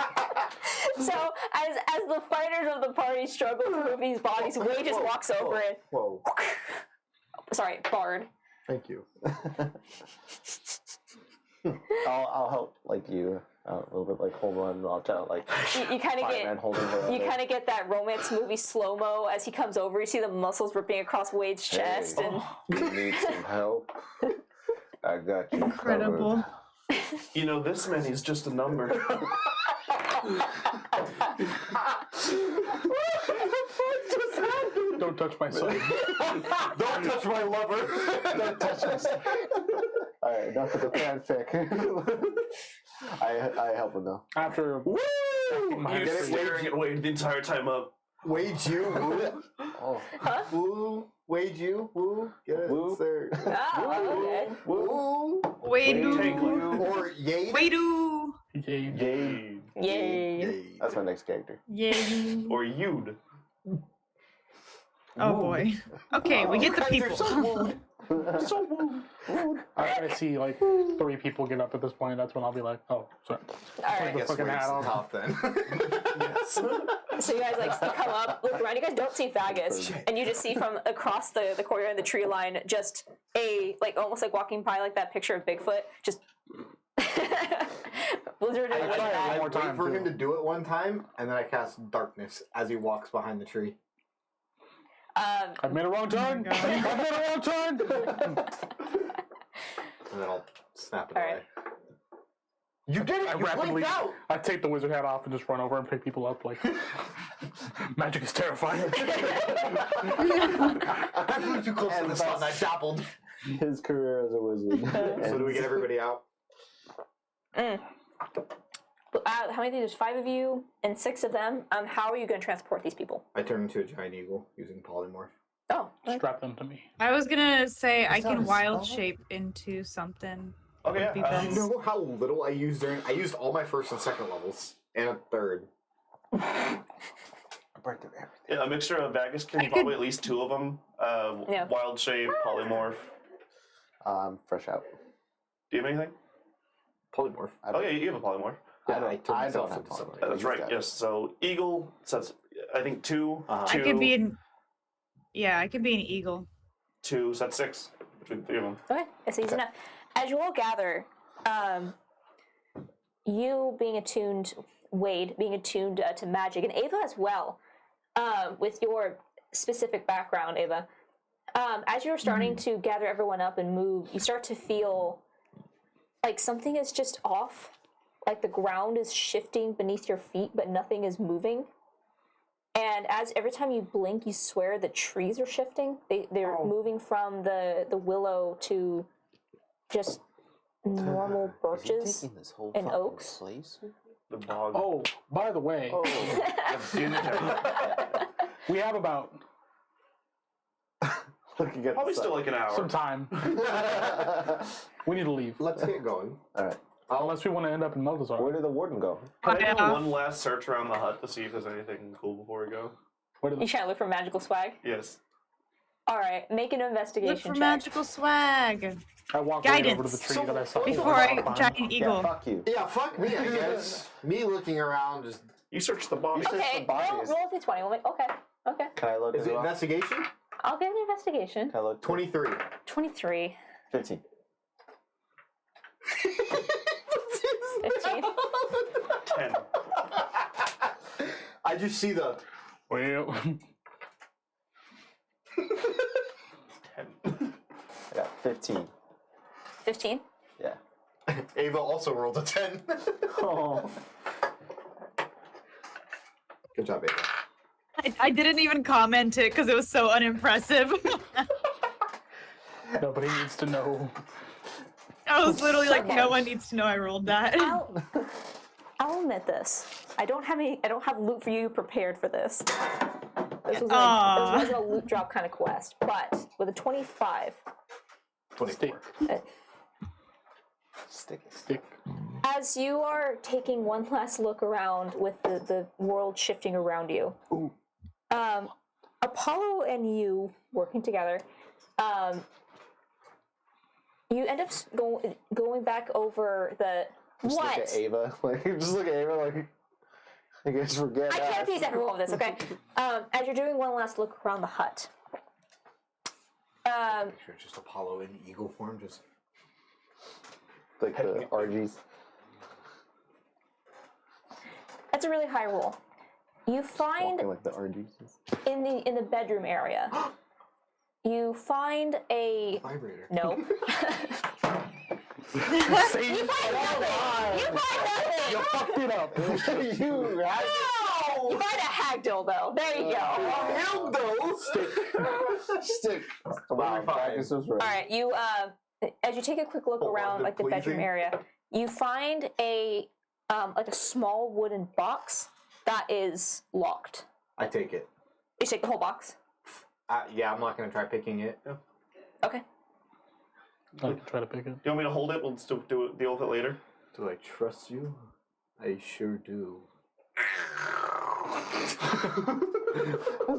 So as the fighters of the party struggle to move these bodies, Wade just walks over it. Whoa. Sorry, Bard. Thank you. I'll help, like, you a little bit, like, hold on. I'll try to, like, You kind of Spider-Man get holding her you up. kind of get that romance movie slow mo as he comes over. You see the muscles ripping across Wade's chest, Hey. and You need some help? I got you Incredible. You know, this many's just a number. don't touch my son. Don't touch my lover! Don't touch us. Alright, enough of the fanfic. I help him though. After You're staring at Wade the entire time up. Wade you, woo. Oh. Woo. Wade you, woo. Get it? Woo. Sir. oh, okay. Woo. Wadu. Or Yade. Wadu. Jade. Jade. Yay! Yade. That's my next character. Yay. Or you'd. Oh boy. Okay, we get the people. I see like 3 people get up at this point. That's when I'll be like, oh, sorry. All right. The Guess fucking Wade's hat the on. top then. Yes. So you guys like you come up, look around. You guys don't see Vagus, and you just see from across the courtyard and the tree line just a like almost like walking by like that picture of Bigfoot. Just Blizzard and I like try it that. one more wait time, for too. him to do it one time, and then I cast darkness as he walks behind the tree. I've made a wrong turn. God. I've made a wrong turn. and then I'll snap it All away. right. You did it! I You rapidly, blinked out! I take the wizard hat off and just run over and pick people up. Like, magic is terrifying. I flew too close to the sun. I dappled. His career as a wizard. So do we get everybody out? How many? There's 5 of you and 6 of them. How are you going to transport these people? I turn into a giant eagle using polymorph. Oh, Strap them to me. I was gonna say I Is that can a wild spell? shape into something. Okay, Would be yeah. You know how little I used during? I used all my first and second levels and a third. I burned through everything. Yeah, a mixture of Vaguskin, I could- probably at least 2 of them. Yeah. Wild shape, polymorph. Fresh out. Do you have anything? Polymorph. I Oh don't, yeah, you have a polymorph. Yeah, I turned I myself don't have into something. polymorph. That's You right. got Yes. So eagle. So that's I think 2. Uh-huh. I 2. could be an. Yeah, I could be an eagle. 2. So that's 6 between the 3 of them. okay. That's easy enough. As you all gather, you being attuned, Wade being attuned to magic, and Ava as well, with your specific background, Ava. As you're starting to gather everyone up and move, you start to feel like something is just off. Like the ground is shifting beneath your feet, but nothing is moving. And as every time you blink, you swear the trees are shifting. They're moving from the willow to just normal Is he birches. taking this whole and fucking oaks? place? The bog. Oh, by the way, we have about Looking at Probably the still like an hour. some time. We need to leave. Let's get going. All right. Unless we want to end up in Meltazar. Where did the warden go? Can I do Yeah. one last search around the hut to see if there's anything cool before we go? Where did You trying to look for magical swag? Yes. All right, make an investigation Look for check. magical swag I walk right over to the Guidance. tree that I saw. before I giant eagle. Yeah, fuck you. Yeah, fuck me, I guess. Me looking around just. You search the bog. Okay, the bodies. roll a d20. We'll make, okay. Can I look Is as it well? investigation? I'll give an investigation. Can I look? 23. 23. 15. 15. 10. I just see the. Well, 10. I got 15. 15. Yeah. Ava also rolled a 10. Oh. Good job, Ava. I didn't even comment it because it was so unimpressive. nobody needs to know. I was literally like, no one needs to know I rolled that. I'll admit this. I don't have loot for you prepared for this. This was Aw. this wasn't a loot drop kind of quest, but with a 25, 24. Stick. Stick. as you are taking one last look around with the world shifting around you, Apollo and you working together, you end up going back over the Just what? look at Ava. Like, just look at Ava like, I guess forget I that. can't tease everyone with this, okay? As you're doing one last look around the hut, Sure, just Apollo in eagle form, just. Like the RGs. that's a really high roll. You find Walking like the RGs. in the bedroom area, you find a Vibrator. no. See? You find nothing. You find nothing. You fucked it up. You had You find a hag dildo. There you go. stick. Wow, fine. Bacchus was right. All right, you as you take a quick look Oh, around the like the bedroom pleasing. area, you find a like a small wooden box that is locked. I take it. You take the whole box. Yeah, I'm not gonna try picking it. Okay. I can try to pick it. You want me to hold it? We'll still deal with it later. Do I trust you? I sure do.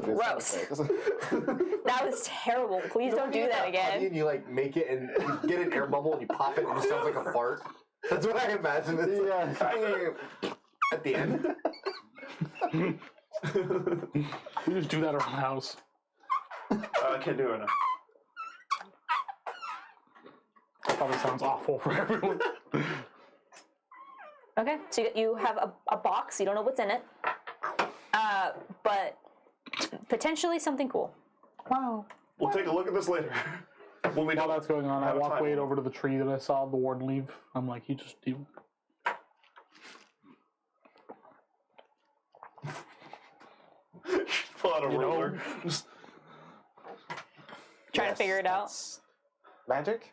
Gross. That was terrible. Please don't do that again. And you like make it and you get an air bubble and you pop it and it just sounds like a fart. That's what I imagine. It's like, at the end. We just do that around the house. I can't do it now. Probably sounds awful for everyone. Okay, so you have a box. You don't know what's in it, but potentially something cool. Wow. We'll take a look at this later. Well, we While don't that's going on, I have a walk time Wade limit. over to the tree that I saw the warden leave. I'm like, he pull out a You know? ruler. Just- Trying Yes, to figure it out. that's Magic?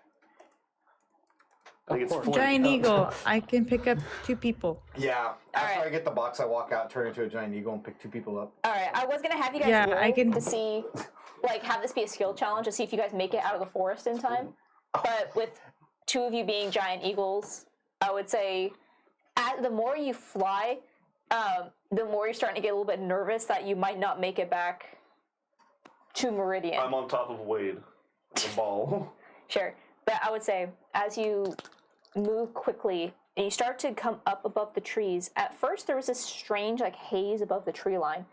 I think it's course. 40 Giant pounds. eagle. I can pick up 2 people. Yeah. After Alright. I get the box, I walk out, turn into a giant eagle, and pick 2 people up. All right, I was gonna have you guys Yeah, roll I can- to see, like, have this be a skill challenge to see if you guys make it out of the forest in time. But with 2 of you being giant eagles, I would say, the more you fly, the more you're starting to get a little bit nervous that you might not make it back to Meridian. I'm on top of Wade. The ball. Sure. But I would say, as you move quickly and you start to come up above the trees, at first there was this strange, like, haze above the tree line.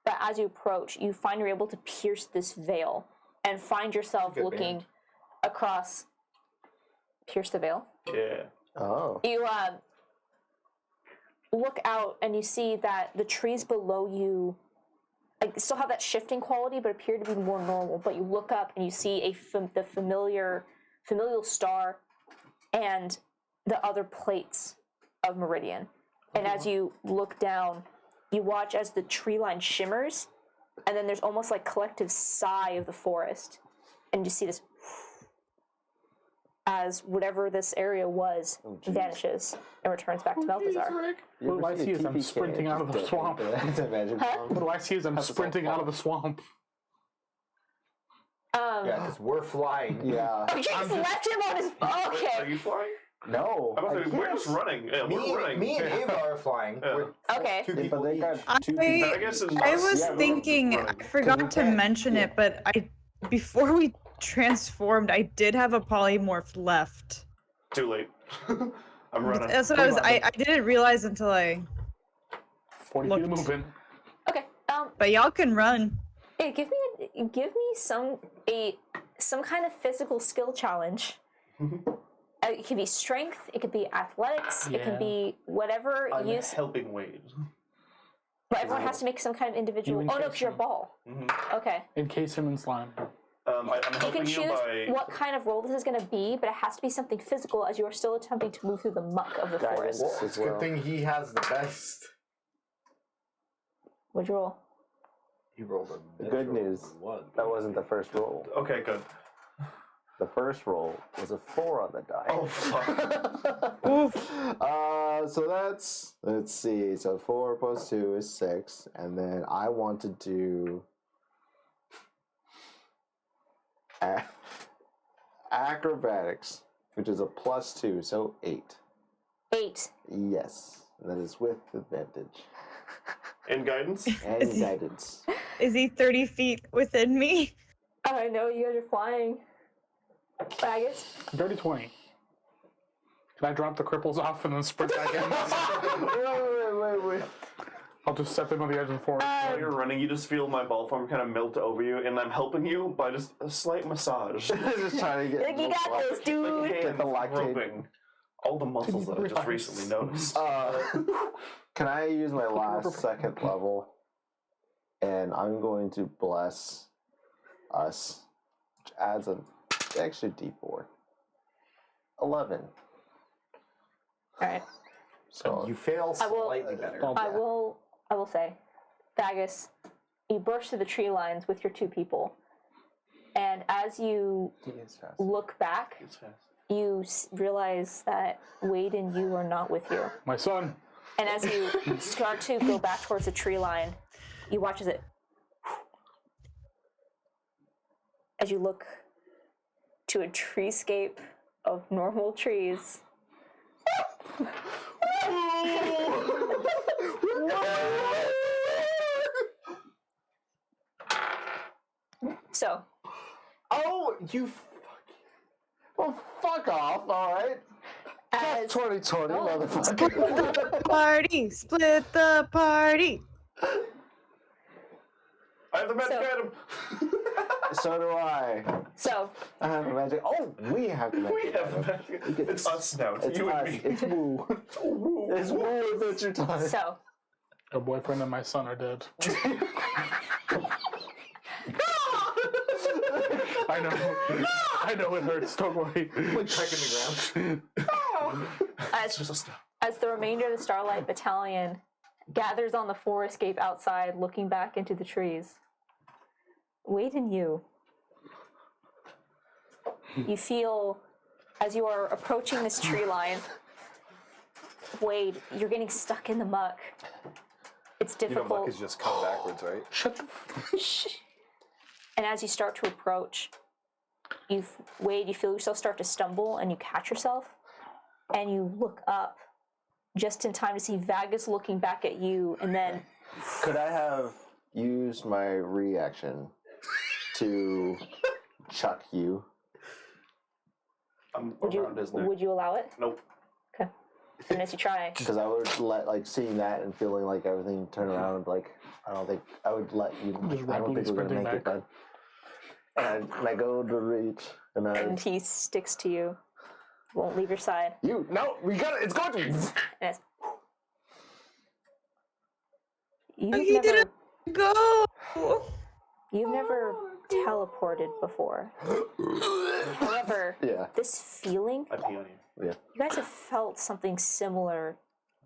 But as you approach, you find you're able to pierce this veil and find yourself Good looking band. across. Pierce the veil? Yeah. Oh. You look out and you see that the trees below you like still have that shifting quality, but appear to be more normal. But you look up and you see the familial star and the other plates of Meridian. And as you look down, you watch as the tree line shimmers, and then there's almost like collective sigh of the forest, and you see this as whatever this area was vanishes and returns back to Melthazar. You What do ever I see a see as I'm TPK sprinting out of the just swamp? into the Magic Huh? Bomb? What do I see as I'm How's this all sprinting out of fall? the swamp? Yeah, because we're flying. Yeah. You just left him on his. Are Okay. you flying? No. I was like, we're can't. just running. Yeah, we're running. Me and Ava are flying. Yeah. We're Okay. 2 Yeah, people but they each. got 2 people. I guess it's I us. was Yeah, we're thinking, I running. forgot we to can't- mention yeah. it, but before we transformed, I did have a polymorph left. Too late. I'm running. That's what I didn't realize until 40 feet of Looked. movement. Okay. but y'all can run. Hey, give me some kind of physical skill challenge. It could be strength. It could be athletics. It Yeah. could be whatever I'm you. helping Wade. But everyone has to make some kind of individual. You Oh no, because you're a encase ball. Okay. Encase him in slime. I'm You helping can you choose by. what kind of role this is going to be, but it has to be something physical, as you are still attempting to move through the muck of the Guidance. forest. Well, it's as a good well. thing he has the best. Would you roll? You rolled a The good news, one. that wasn't the first roll. Okay, good. The first roll was a 4 on the die. Oh fuck. So that's, let's see, so 4 plus 2 is 6, and then I want to do acrobatics, which is a plus 2, so 8. 8. Yes, that is with advantage In guidance? and Is he- guidance. Is he 30 feet within me? I know you guys are flying. Faggots. Dirty 20. Can I drop the cripples off and then sprint back in? Wait. I'll just set them on the edge of the forest. While you're running, you just feel my ball form kind of melt over you, and I'm helping you by just a slight massage. Just trying to get. Like, you got this, dude. Get the lactate. Rubbing all the muscles that I just recently noticed. Can I use my last second level? And I'm going to bless us, which adds an extra d4. 11. All right. So You fail I will- slightly better. I will say, Thaggus, you burst through the tree lines with your 2 people, and as you look back, It's fast. you realize that Wade and you are not with you. My son. And as you start to go back towards the tree line, you watch as it. As you look to a treescape of normal trees. So, Oh, you. Well, fuck off, alright? as 2020, Oh. motherfucker. Party, split the party. I have the magic So- item! So do I. so I have a magic. Oh, we have the magic. We have the item. magic. It's us now. It's, It's you us. and me. It's Woo. It's Woo Adventure Time. so Your boyfriend and my son are dead. I know. I know it hurts. Don't worry. Like checking the ground. It's just a step. As the remainder of the Starlight Battalion gathers on the forescape outside, looking back into the trees, Wade and you feel, as you are approaching this tree line, Wade, you're getting stuck in the muck. It's You know, difficult. muck is just come backwards, right? Shut the. And as you start to approach, Wade, you feel yourself start to stumble and you catch yourself and you look up just in time to see Vagus looking back at you, and then Could I have used my reaction to chuck you? I'm would around his neck. you allow it? Nope. Okay. And as you try, Because I would let, like, seeing that and feeling like everything turn around, like, I don't think I would let you. Just I don't rapidly think we're gonna sprinting make it, back. bud. And I go to reach, and and he sticks to you, won't leave your side. no, we got it. It's going to. And it's, you've He never, didn't go. you've never teleported before. However, Yeah. this feeling, I pee on you. you guys have felt something similar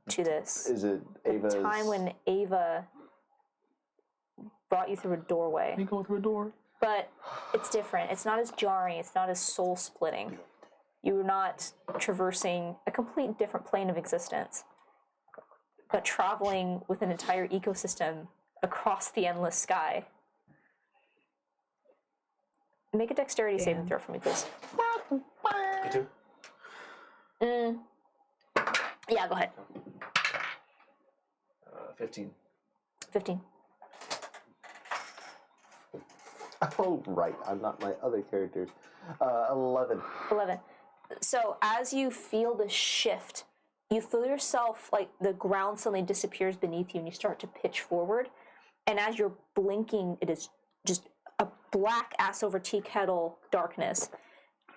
to this. Is it Ava's? Time when Ava brought you through a doorway. You go through a door. But it's different. It's not as jarring. It's not as soul splitting. You're not traversing a complete different plane of existence, but traveling with an entire ecosystem across the endless sky. Make a dexterity saving throw for me, please. You too? Yeah, go ahead. 15. 15. Oh, right. I'm not my other characters. 11. 11. So as you feel the shift, you feel yourself, like the ground suddenly disappears beneath you and you start to pitch forward. And as you're blinking, it is just a black ass over tea kettle darkness.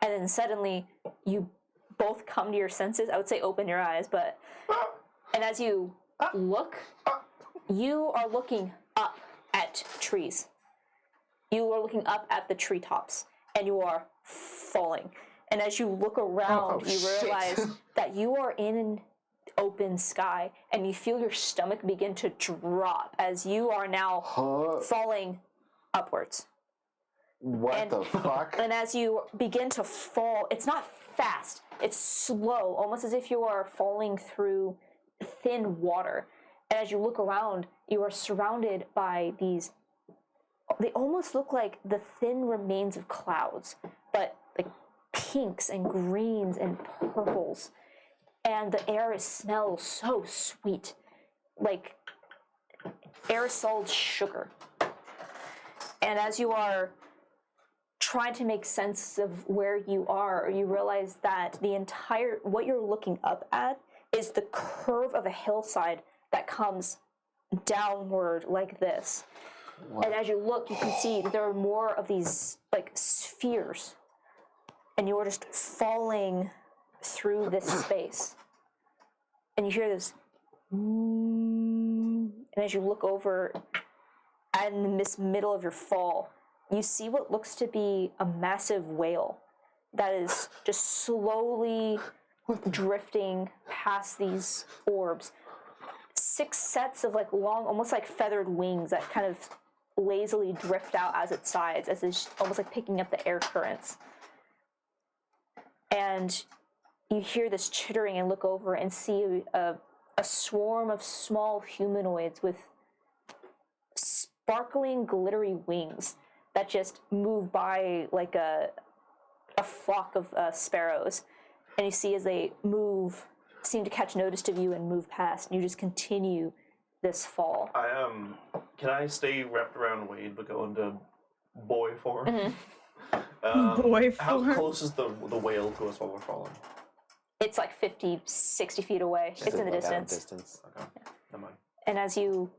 And then suddenly you both come to your senses. I would say open your eyes, but... And as you look, you are looking up at trees. You are looking up at the treetops, and you are falling. And as you look around, you realize that you are in an open sky, and you feel your stomach begin to drop as you are now falling upwards. What the fuck? And as you begin to fall, it's not fast, it's slow, almost as if you are falling through thin water. And as you look around, you are surrounded by these, they almost look like the thin remains of clouds, but like pinks and greens and purples. And the air smells so sweet, like aerosoled sugar. And as you are trying to make sense of where you are, you realize that the entire, what you're looking up at is the curve of a hillside that comes downward like this. And as you look, you can see that there are more of these like spheres, and you are just falling through this space. And you hear this, and as you look over, and in this middle of your fall, you see what looks to be a massive whale that is just slowly drifting past these orbs. 6 sets of like long, almost like feathered wings that kind of lazily drift out as it sides, as it's almost like picking up the air currents. And you hear this chittering and look over and see a swarm of small humanoids with sparkling, glittery wings that just move by like a flock of sparrows. And you see as they move, seem to catch notice of you and move past, and you just continue this fall. Can I stay wrapped around Wade but go into boy form? Boy How form. close is the whale to us while we're falling? It's like 50, 60 feet away. It's in the Like, out of distance. Okay, never mind. And as you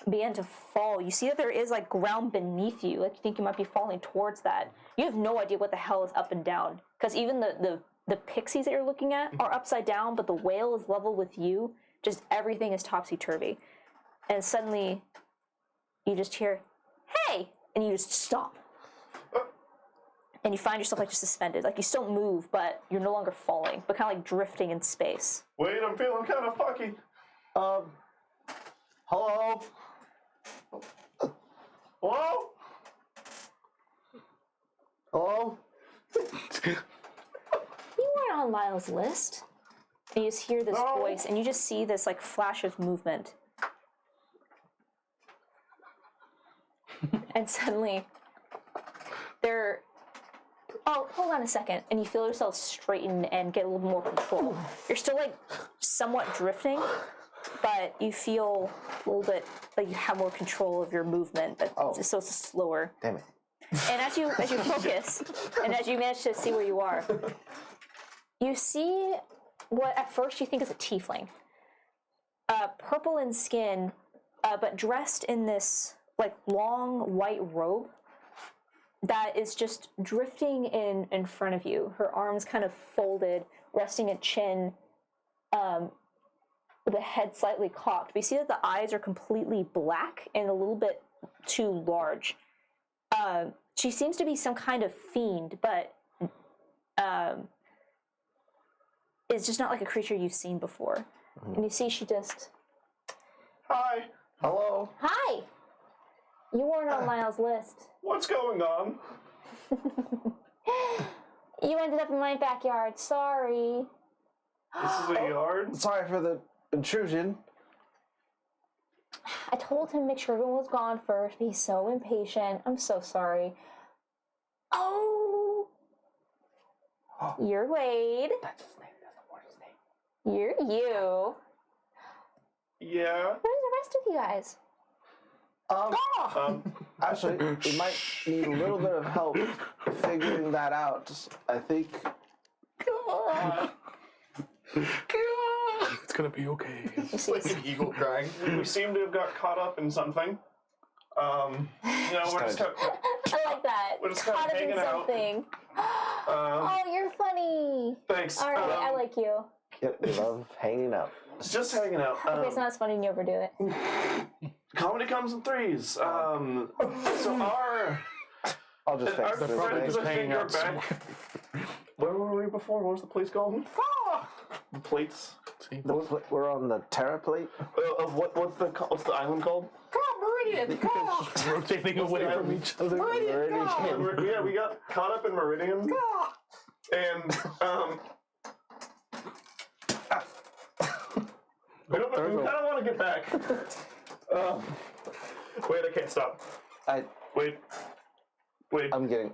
begin to fall, you see that there is like ground beneath you. Like you think you might be falling towards that. You have no idea what the hell is up and down. Because even the pixies that you're looking at are upside down, but the whale is level with you. Just everything is topsy-turvy. And suddenly, you just hear, hey! And you just stop. and you find yourself like just suspended. Like you still move, but you're no longer falling, but kind of like drifting in space. Wait, I'm feeling kind of fucky. Hello? Hello? Hello? You weren't on Lyle's list. And you just hear this No. voice, and you just see this like flash of movement. And suddenly, they're. Oh, hold on a second. And you feel yourself straighten and get a little more control. You're still like somewhat drifting, but you feel a little bit like you have more control of your movement, but so it's slower. Damn it. And as you focus, and as you manage to see where you are, you see what at first you think is a tiefling, purple in skin, but dressed in this like long white robe that is just drifting in front of you. Her arms kind of folded, resting at chin, with the head slightly cocked. But you see that the eyes are completely black and a little bit too large. She seems to be some kind of fiend, but is just not like a creature you've seen before. And you see she just... Hi. Hello? Hi! You weren't on Lyle's list. What's going on? You ended up in my backyard. Sorry. This is a yard. Sorry for the intrusion. I told him to make sure everyone was gone first, but he's so impatient. I'm so sorry. Oh! You're Wade. That's his name. That's the word's name. You're you. Yeah. Where's the rest of you guys? Actually, we might need a little bit of help figuring that out. I think. It's gonna be okay. It's like an eagle crying. We seem to have got caught up in something. We're just kind of, I like that. We're just kinda Caught up in hanging out. something. Oh, you're funny. thanks. All right, I like you. Yep, we love hanging out. Just hanging out. Okay, it's not as funny when you overdo it. Comedy comes in threes. So our I'll just fix this friends thing. I think are back. Where were we before? What was the place called? The plates. We're on the Terra plate. What's the island called? Meridian, Rotating away from each other. Yeah, we got caught up in Meridian. And we kind of want to get back. Wait, I can't stop. Wait. I'm getting.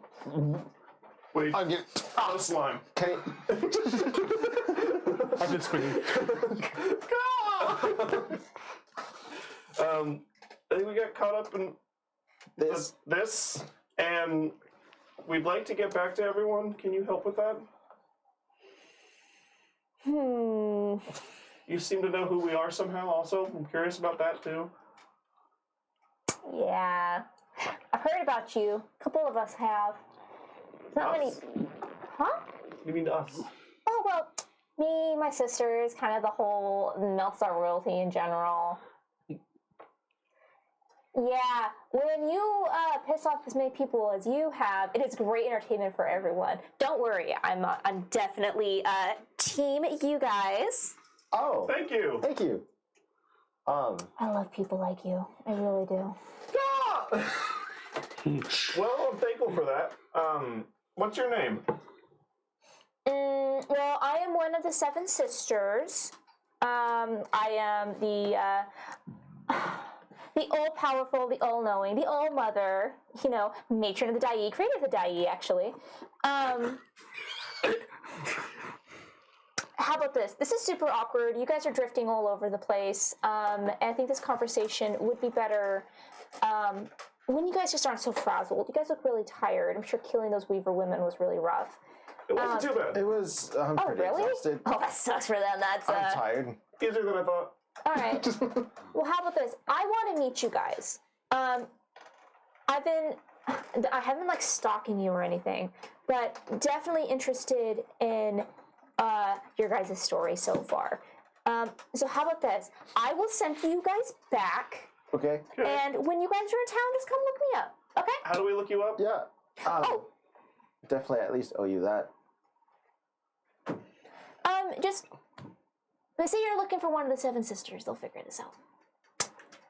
Wait. I'm getting. Out of slime. Can you, I've been screaming. I think we got caught up in this? and we'd like to get back to everyone. Can you help with that? You seem to know who we are somehow also. I'm curious about that too. Yeah. I've heard about you. A couple of us have. Not many. Us? Huh? You mean us? Oh, well, me, my sisters, kind of the whole Meltstar royalty in general. Yeah, when you piss off as many people as you have, it is great entertainment for everyone. Don't worry, I'm definitely team you guys. Oh, Thank you. thank you. I love people like you. I really do. Well, I'm thankful for that. What's your name? Well, I am one of the 7 sisters. I am the all-powerful, the all-knowing, the all-mother, matron of the Dai, creator of the Dai, actually. How about this? This is super awkward. You guys are drifting all over the place. And I think this conversation would be better when you guys just aren't so frazzled. You guys look really tired. I'm sure killing those Weaver women was really rough. It wasn't too bad. It was. I'm pretty really? exhausted. Oh, that sucks for them. That's I'm tired. Easier than I thought. all right. Well, how about this? I want to meet you guys. I haven't been like stalking you or anything, but definitely interested in your guys' story so far. So how about this? I will send you guys back, Okay. and when you guys are in town, just come look me up. Okay? How do we look you up? Yeah. definitely at least owe you that. Just let's say you're looking for one of the seven sisters. They'll figure this out.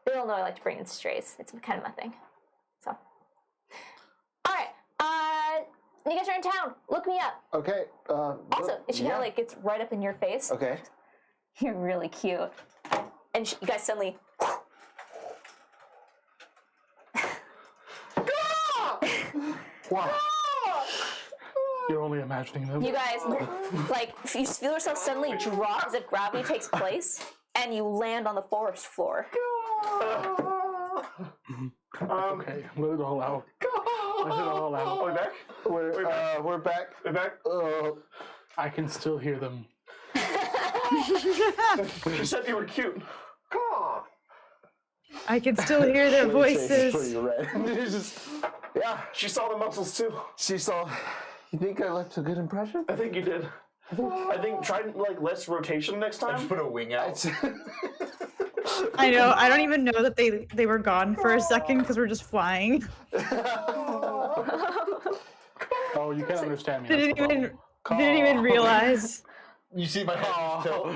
They don't know I like to bring in strays. It's kind of my thing. So, all right. You guys are in town. Look me up. Okay. Also, she kind of like gets right up in your face. Okay. You're really cute. And you guys suddenly. Wow. You're only imagining them. You guys, like, you feel yourself suddenly drop as if gravity takes place, and you land on the forest floor. Okay, let it all out. Let it all out. Are we back? We're back. We're back. I can still hear them. You said you were cute. I can still hear their Wayne's face is voices. pretty red. It's just, yeah. She saw the muscles too. She saw. You think I left a good impression? I think you did. I think try like less rotation next I time. just put a wing out. I know. I don't even know that they were gone for a second because we're just flying. Oh, you can't understand me. Didn't that's the even problem. didn't even realize. You see my head tilt.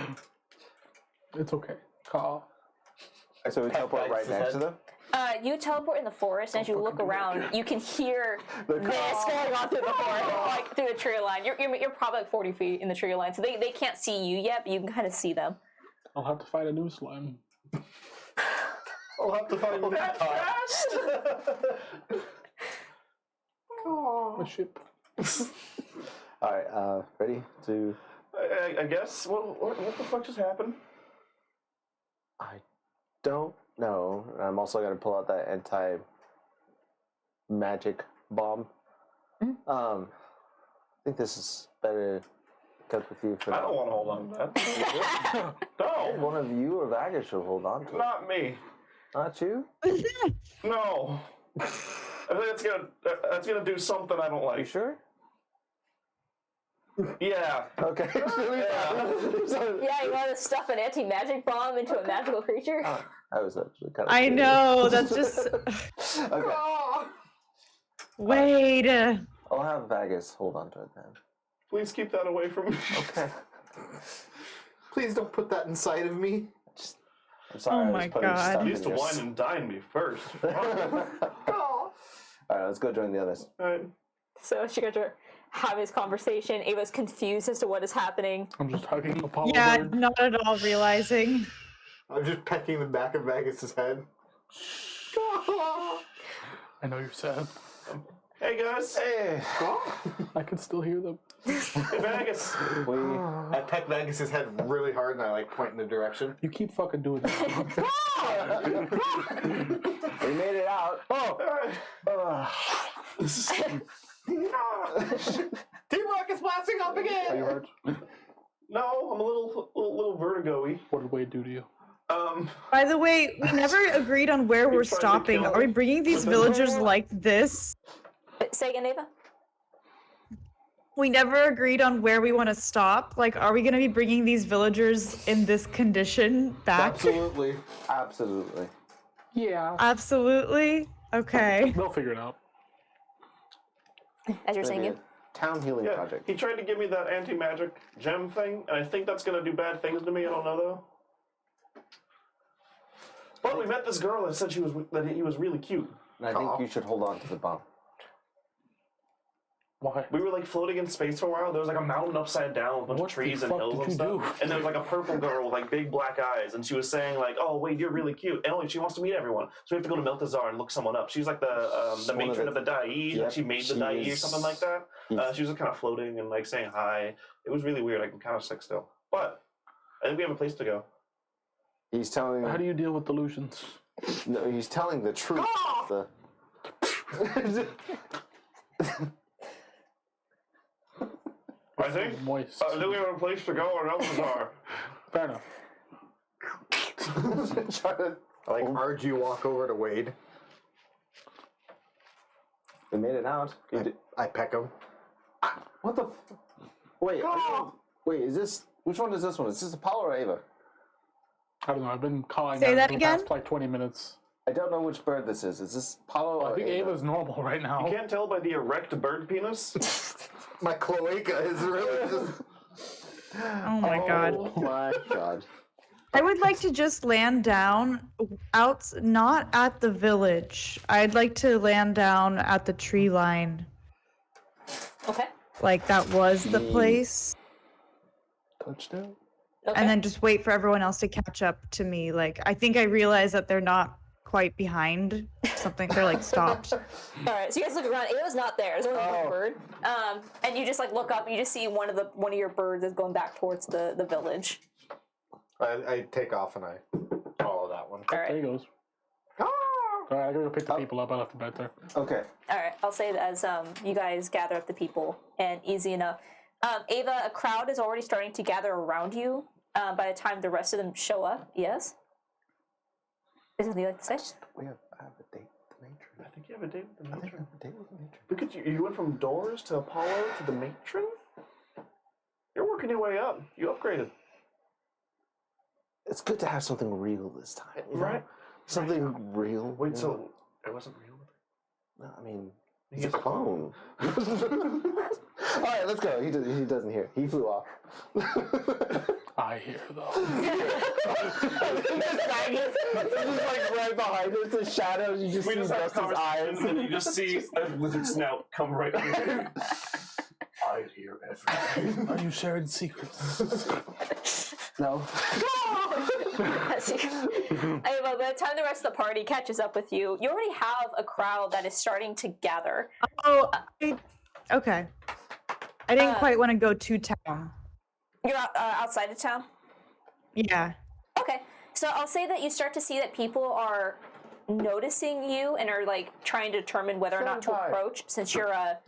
It's okay. Call. So we teleport right next to them? You teleport in the forest, and as you look around, you can hear this going on through the forest, like through the tree line. You're probably like 40 feet in the tree line, so they can't see you yet, but you can kind of see them. I'll have to fight a new slime. I'll have to find that fast. My ship. Alright, ready to. I guess. What the fuck just happened? I don't know. I'm also going to pull out that anti-magic bomb. I think this is better kept with you for I now. don't want to hold on to that. No, One of you or Vagus should hold on to it. not me. Not you? No. I think that's gonna do something I don't You like. sure? Yeah. Okay. Yeah, you want to stuff an anti-magic bomb into a magical creature? That was actually kind of. I know. That's just. Okay. Wait. I'll have Vagus hold on to it then. Please keep that away from me. Okay. Please don't put that inside of me. I'm sorry. Oh I my was putting God. stuff You in used to your wine and dine me first. Alright, let's go join the others. Alright. So she got to have his conversation. Ava's confused as to what is happening. I'm just hugging Apollo Yeah, bird. not at all realizing. I'm just pecking the back of Vagus's head. I know you're sad. Hey guys. Hey! I can still hear them. Hey Vegas. We. I peck Vagus's head really hard and I like point in the direction. You keep fucking doing that. We made it out. Oh. Teamwork is blasting up Are you again! hurt? No, I'm a little vertigo-y. What did Wade do to you? By the way, we never agreed on where we're tried to stopping. kill Are we bringing these the villagers girl? like this? Say again, Ava? We never agreed on where we want to stop. Like, are we going to be bringing these villagers in this condition back? Absolutely. Absolutely. Yeah. Absolutely. Okay. They'll figure it out. As you're saying, Maybe you. a town healing Yeah, project. he tried to give me that anti-magic gem thing, and I think that's gonna do bad things to me. I don't know though. But we met this girl that said he was really cute. And I think you should hold on to the bomb. Why? We were like floating in space for a while. There was like a mountain upside down with a bunch What of trees the and fuck hills did and you stuff. do? And there was like a purple girl with like big black eyes, and she was saying like, "Oh wait, you're really cute." And she wants to meet everyone, so we have to go to Meltazar and look someone up. She's like the One of matron of the- the Dai. Yep, She made the she Dai or is- something like that. She was just kind of floating and like saying hi. It was really weird. Like, I'm kind of sick still, but I think we have a place to go. He's telling. How do you deal with delusions? No, he's telling the truth. The... I think. Moist. I think we have a place to go or Meltazar. Fair enough. Try to- I like argue walk over to Wade. We made it out. You did- I peck him. What the? Wait. Wait. Is this? Which one is this one? Is this Apollo or Ava? I don't know. I've been calling Say them that for the again? past like 20 minutes. I don't know which bird this is. Is this Apollo? I or think Ava? Ava's normal right now. You can't tell by the erect bird penis. My cloaca is really just. Oh my god. Oh my god. I would like to just land down not at the village. I'd like to land down at the tree line. Okay. Like that was the place. Touchdown. Okay. And then just wait for everyone else to catch up to me. Like I think I realize that they're not quite behind something. They're like stopped. All right, so you guys look around. Ava's not there. There's only one bird. And you just like look up. And you just see one of your birds is going back towards the village. I take off and I follow that one. All There right. he goes. Alright, I gotta go pick the people up. I left the bed there. Okay. All right. I'll say that as you guys gather up the people, and easy enough. Ava, a crowd is already starting to gather around you. By the time the rest of them show up, yes. Is there something you'd like to say? I have a date with the matron. I think you have a date with the I think I matron. have a date with the matron. Look at you. You went from doors to Apollo to the matron? You're working your way up. You upgraded. It's good to have something real this time. you know? Right? Something real. Wait, you know? so it wasn't real? No, I mean, He he's a is a clone. All right, let's go. He doesn't hear. He flew off. I hear though. It's just like right behind us, the shadows. You just We see just have a Dustin's conversation eyes. and you just see a lizard snout come right here. I hear everything. Are you sharing secrets? No. Ava, by the time the rest of the party catches up with you, you already have a crowd that is starting to gather. Oh, okay. I didn't Uh, quite want to go to town. You're outside of town? Yeah. Okay. So I'll say that you start to see that people are noticing you and are like trying to determine whether or not to Senpai. approach, since you're a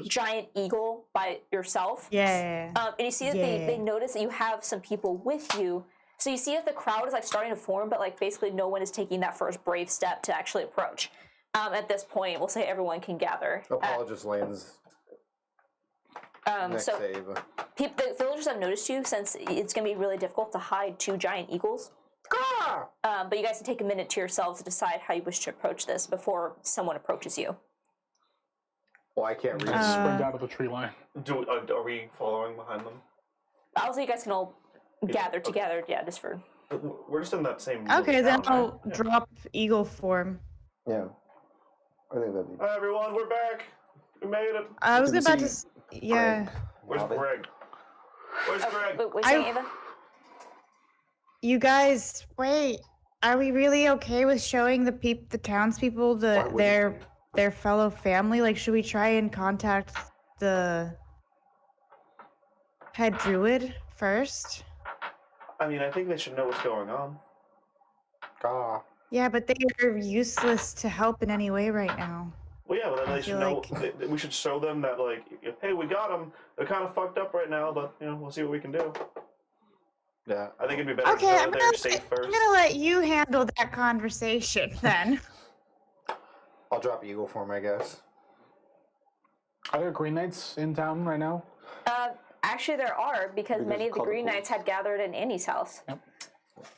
giant eagle by yourself. Yeah. And you see that they notice that you have some people with you. So you see if the crowd is like starting to form, but like basically no one is taking that first brave step to actually approach. At this point, we'll say everyone can gather. Apollo just lands next So to Ava. the villagers have noticed you, since it's going to be really difficult to hide two giant eagles. But you guys can take a minute to yourselves to decide how you wish to approach this before someone approaches you. Well, I can't read. Sprint out of the tree line. Are we following behind them? Also, you guys can all gather together, yeah, just for... We're just in that same. Okay, then town, right? I'll drop eagle form. Yeah. I think that'd be. Hi everyone, we're back. We made it. I was Good to about to. see Yeah. Where's Bobby. Greg? Where's Greg? Wait, what are you saying, Ava? You guys, Wait, are we really okay with showing the townspeople wouldn't their fellow family? Like, should we try and contact the head druid first? I mean, I think they should know what's going on. Yeah, but they are useless to help in any way right now. Well, yeah, but then I they should feel know. We should show them that, like, hey, we got them. They're kind of fucked up right now, but we'll see what we can do. Yeah. I think it'd be better Okay, if they're safe I'm first. gonna let you handle that conversation then. I'll drop eagle form, I guess. Are there Green Knights in town right now? Actually, there are, because many of the call the Green police. Knights had gathered in Annie's house. Yep.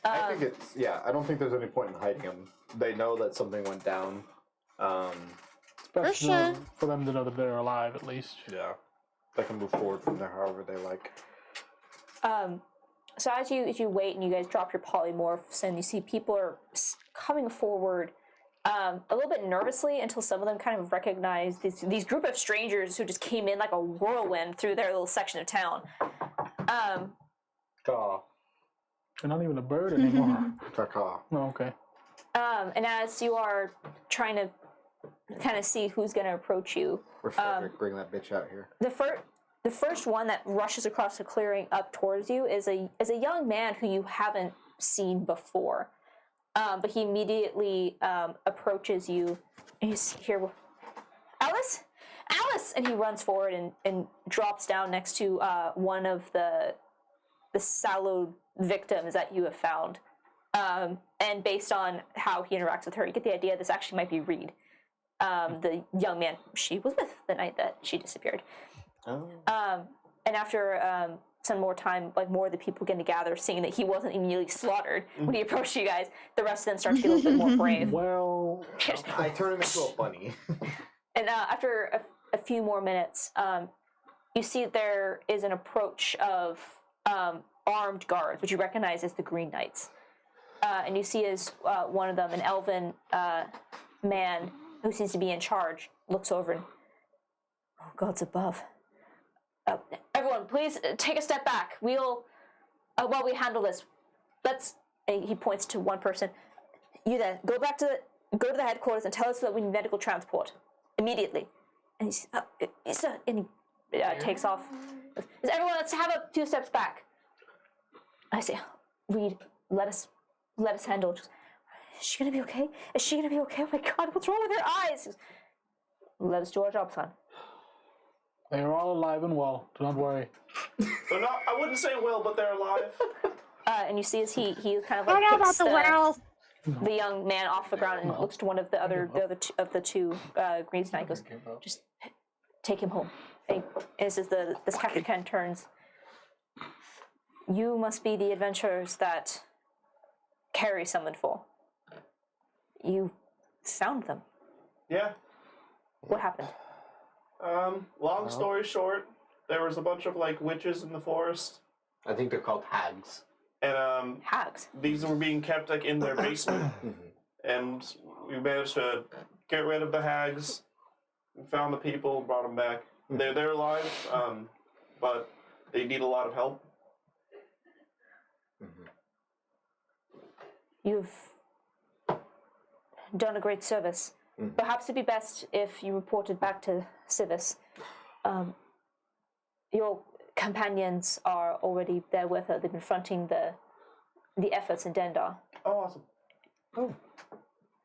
I think it's I don't think there's any point in hiding them. They know that something went down. It's best For to know- sure. for them to know that they're alive at least. Yeah. They can move forward from there however they like. So as you wait and you guys drop your polymorphs and you see people are coming forward a little bit nervously until some of them kind of recognize these group of strangers who just came in like a whirlwind through their little section of town. Caw. You're not even a bird anymore. Caw. No, okay. And as you are trying to kind of see who's going to approach you, Where's Frederick? Bring that bitch out here. the first one that rushes across the clearing up towards you is a young man who you haven't seen before. But he immediately approaches you. And he's here. Alice? Alice! And he runs forward and drops down next to one of the sallowed victims that you have found. And based on how he interacts with her, you get the idea this actually might be Reed, the young man she was with the night that she disappeared. Oh. And after some more time, like more of the people getting to gather, seeing that he wasn't immediately slaughtered when he approached you guys. The rest of them start to get a little bit more brave. Well, I turn him into a bunny. And after a few more minutes, you see there is an approach of armed guards, which you recognize as the Green Knights. And you see as one of them, an elven man who seems to be in charge, looks over and, oh, gods above. Everyone, please take a step back. We'll, while we handle this, let's, and he points to one person, you there, go to the headquarters and tell us that we need medical transport immediately. And he's, sir, and he takes off. Everyone, let's have a few steps back. I say, Reed, let us handle. Just, is she gonna be okay? Is she gonna be okay? Oh my God, what's wrong with her eyes? Let us do our job, son. they are all alive and well. Do not worry. They're not. I wouldn't say well, but they're alive. And you see as he kind of I like don't know about picks the world. the young man off the ground and looks to one of the two Green Knights, goes, just take him home. And as this Captain Ken turns, you must be the adventurers that Carrie summoned for. You found them. Yeah. What happened? Long story short, there was a bunch of like witches in the forest, I think they're called hags. and Hags. these were being kept like in their basement, and we managed to get rid of the hags. We found the people, brought them back. They're alive, but they need a lot of help. You've done a great service. Perhaps it'd be best if you reported back to Civis. Your companions are already there with her. They've been fronting the efforts in Dendar. Oh, awesome.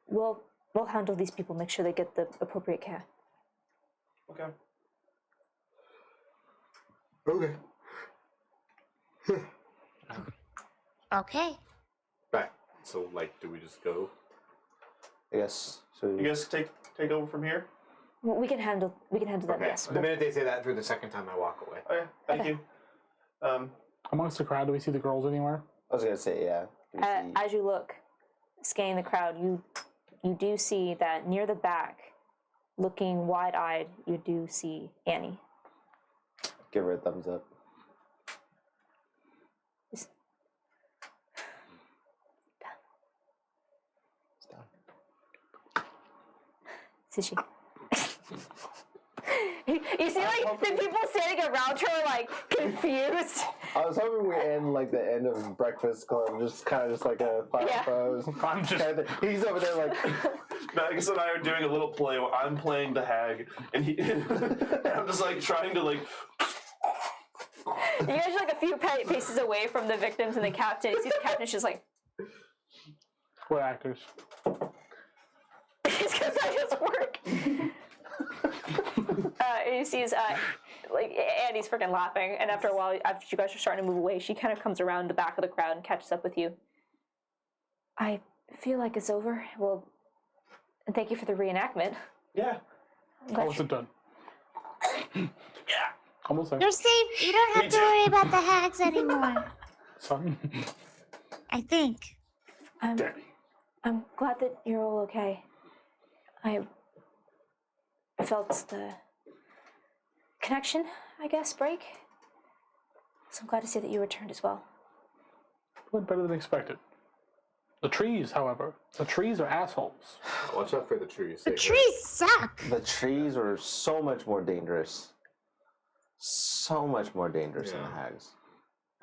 We'll handle these people, make sure they get the appropriate care. Okay. Okay. Okay. Right. So, like, do we just go? Yes. So You guys take over from here. We can handle that. Okay. Yes. The minute they say that, through the second time I walk away. Okay. Thank you. Amongst the crowd, do we see the girls anywhere? I was gonna say, yeah. Do we see- As you look, scanning the crowd, you do see that near the back, looking wide-eyed, you do see Annie. give her a thumbs up. Is she? You see, like, the people standing around her are, like, confused. I was hoping we end like the end of Breakfast Club, just kind of just like a fire Yeah. pose. I'm just. He's over there like, Magus and I are doing a little play where I'm playing the hag, and I'm just like trying to like. You guys are, like, a few paces away from the victims and the captain. You see the captain's just like, We're actors. it's because I just work. And you see, like, Annie's freaking laughing, and after a while, after you guys are starting to move away, she kind of comes around the back of the crowd and catches up with you. I feel like it's over. Well, and thank you for the reenactment. Yeah. I'm glad Almost done. Almost there. You're safe. You don't have to worry about the hags anymore. Son. I think. I'm glad that you're all okay. I felt the connection, I guess, break. So I'm glad to see that you returned as well. Went better than expected. The trees, however, the trees are assholes. Watch out for the trees. The trees suck. the trees were so much more dangerous. So much more dangerous than the Yeah. hags.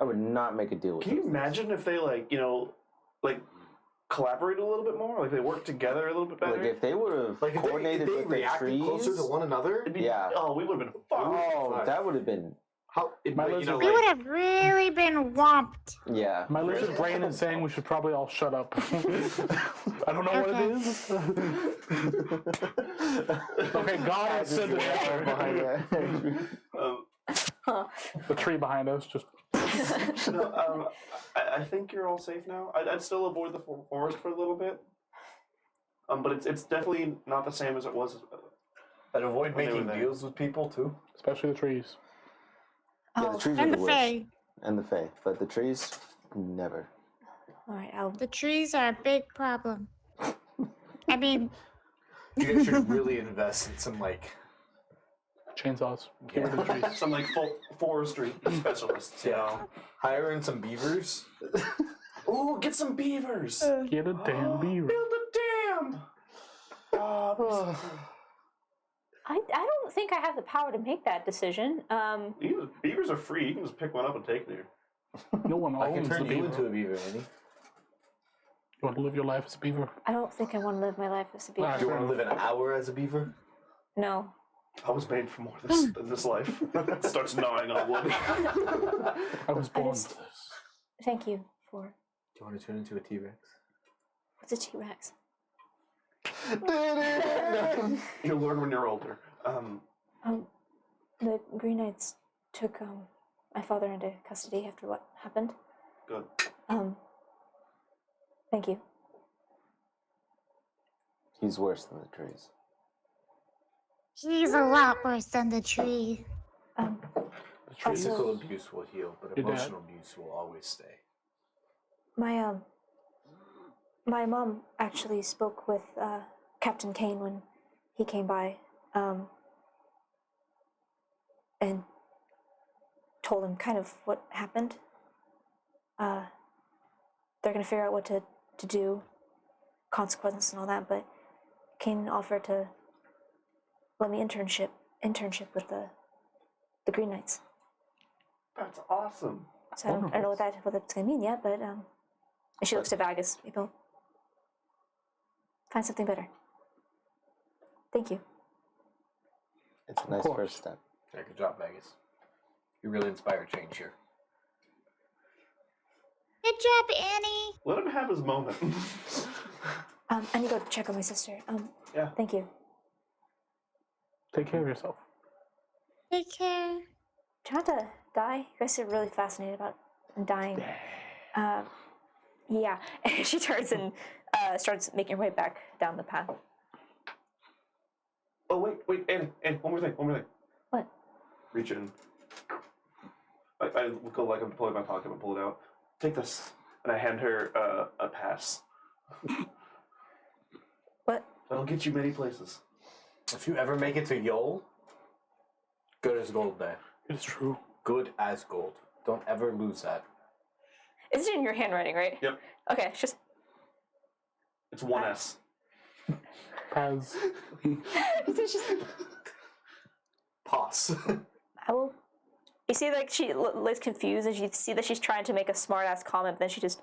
I would not make a deal with Can you those imagine if they like like collaborate a little bit more, like they work together a little bit things. better? Like if they would have Like, coordinated if they with the reacted trees. closer to one another. It'd be- Yeah. Oh, we would have been fucked. Oh, that would have been. How? It, My but, you lizard know, We like, would have really been whomped. Yeah. My lizard brain is saying we should probably all shut up. I don't know what it is. Okay, God has said it. The tree behind us just. No, I think you're all safe now. I'd still avoid the forest for a little bit. But it's definitely not the same as it was. And avoid When they were making there. deals with people too. Especially the trees. Yeah, the trees are And the the worst. fae. and the Fae, but the trees, never. All right, I'll. The trees are a big problem. I mean, You guys should really invest in some like Chainsaws. Get rid of the trees. Some like forestry specialists. You know. hire in some beavers. Ooh, get some beavers. Get a damn beaver. Build a dam. I don't think I have the power to make that decision. Beavers are free. You can just pick one up and take it here. No one I can owns the turn you beaver. into a beaver, Andy. You want to live your life as a beaver? I don't think I want to live my life as a beaver. Alright. Do you want to live an hour as a beaver? No. I was made for more than this life. Starts gnawing on wood. I was born just- for this. Thank you for. Do you want to turn into a T-Rex? What's a T-Rex? You'll learn when you're older. The Green Knights took my father into custody after what happened. Good. Thank you. He's worse than the trees. he's a lot worse than the tree. Physical abuse will heal, but Your dad. emotional abuse will always stay. My mom actually spoke with Captain Kane when he came by, and told him kind of what happened. They're gonna figure out what to do, consequences and all that, but Kane offered to let me internship with the Green Knights. That's awesome. So I don't know what that's gonna mean yet, but and she looks to Vagus. Maybe I'll find something better. Thank you. It's a nice course. first step. Yeah, good job, Vegas. You really inspire change here. Good job, Annie. Let him have his moment. I need to go check on my sister. Yeah. Thank you. Take care of yourself. Take care. Try not to die. You guys are really fascinated about dying. Yeah. And she turns and starts making her way back down the path. Oh wait, and one more thing. What? Reach in. I go like I'm pulling my pocket and pull it out. Take this, and I hand her a pass. What? That'll get you many places. If you ever make it to Yol, good as gold there. It's true. Good as gold. Don't ever lose that. It's in your handwriting, right? Yep. Okay, it's just. It's 1S. Paz. It's just. Pause. I will. You see, like, she looks confused, and you see that she's trying to make a smart-ass comment, but then she just...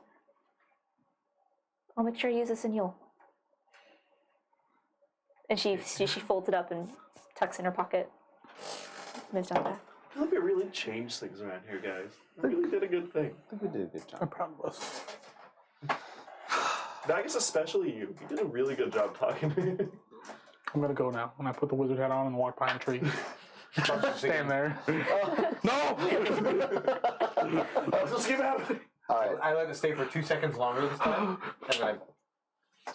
I'll make sure I use this in Yule. And she folds it up and tucks in her pocket. Moves down the path. I feel like we really changed things around here, guys. We really did a good thing. I think we did a good I'm job. proud of us. Vegas, especially you. You did a really good job talking. I'm gonna go now. And I put the wizard hat on and walk behind a tree. Stand there. No! Let's keep happening. All right, I let it stay for 2 seconds longer this time, and then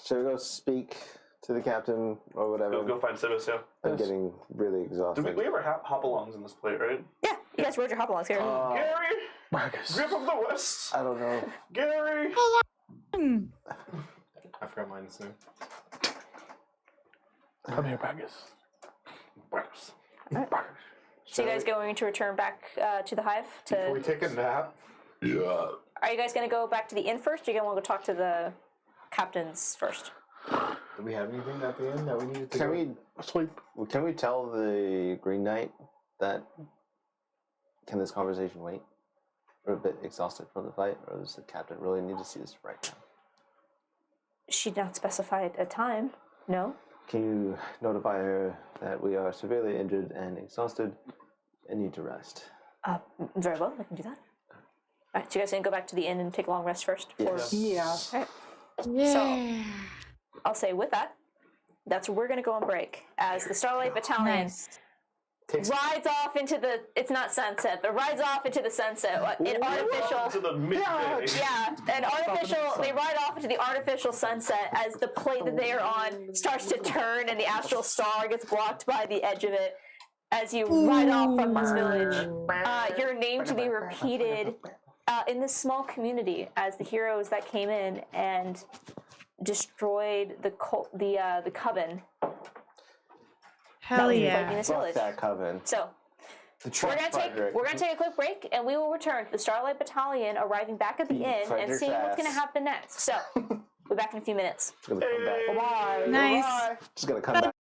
shall we go speak to the captain or whatever? Go find Sibis, yeah. I'm getting really exhausted. Did we ever have hop-alongs in this play, right? Yeah, you guys rode your hop-alongs here. Gary! Marcus. Grip of the West! I don't know. Gary! Hmm. I forgot mine soon. Come here, Marcus. So you guys going to return back to the hive? Can we take a nap? Yeah. Are you guys going to go back to the inn first, or you going to want to go talk to the captains first? Do we have anything at the end that we needed to Can go? can we tell the Green Knight that can this conversation wait? We're a bit exhausted from the fight, or does the captain really need to see this right now? She'd not specified a time. No? Can you notify her that we are severely injured and exhausted and need to rest? Very well, I can do that. Alright, so you guys going to go back to the inn and take a long rest first? Yes. Yeah. Alright, Yeah. I'll say with that, that's where we're going to go on break as the Starlight Battalion Nice. rides off into the, it's not sunset, but rides off into the sunset. An artificial, To the midday. yeah, an artificial, they ride off into the artificial sunset as the plate that they are on starts to turn and the astral star gets blocked by the edge of it. as you ride off from this village. Your name to be repeated in this small community as the heroes that came in and destroyed the coven. Hell that was yeah. plaguing this Fuck village. that coven. So we're gonna take a quick break, and we will return to the Starlight Battalion arriving back at the inn and Frederick's seeing what's gonna ass. happen next. So we'll be back in a few minutes. Gonna come back. Bye. Nice. Just gonna come back.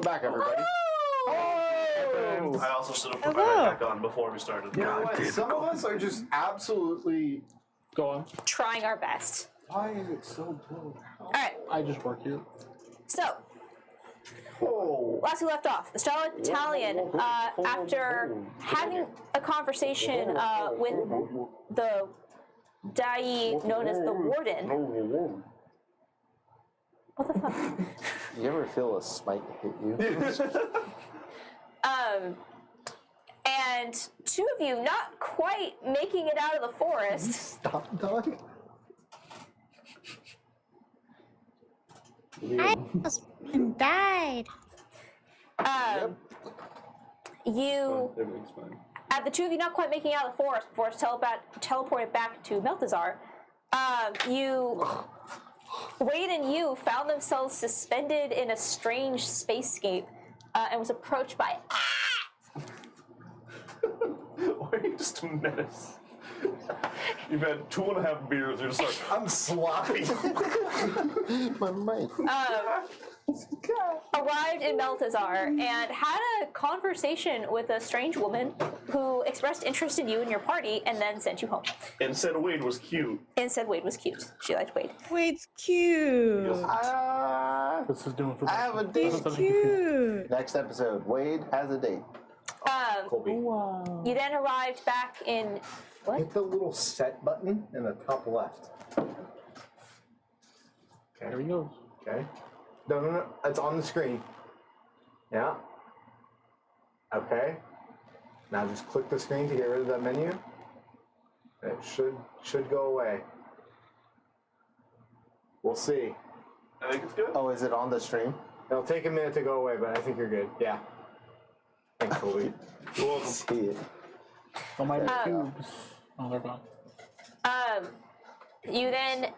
back, everybody. I also should have put my Hello. back on before we started. You know what? Some of us are just absolutely. Go on. Trying our best. Why is it so blue? All right. I just work here. So, last we left off, the Starlight Battalion, after having a conversation with the Dai known as the Warden. What the fuck? You ever feel a smite hit you? And two of you not quite making it out of the forest. Stop, dog. I almost fucking died. You, Everything's fine. the two of you not quite making it out of the forest before it's teleported back to Meltazar, Wade and you found themselves suspended in a strange spacescape and was approached by Why are you just a menace? You've had 2.5 beers, you're just like, I'm sloppy. My mic. arrived in Meltazar and had a conversation with a strange woman who expressed interest in you and your party and then sent you home. and said Wade was cute. And said Wade was cute. She liked Wade. Wade's cute. This is doing for I have a He's date. cute. Next episode, Wade has a date. Colby. You then arrived back in what? Hit the little set button in the top left. There he goes. Okay. No. It's on the screen. Yeah. Okay. Now just click the screen to get rid of that menu. It should go away. We'll see. I think it's good. Oh, is it on the stream? It'll take a minute to go away, but I think you're good. Yeah. Thanks, Colby. You're welcome. See it. Oh, my tubes. Oh, they're gone. You then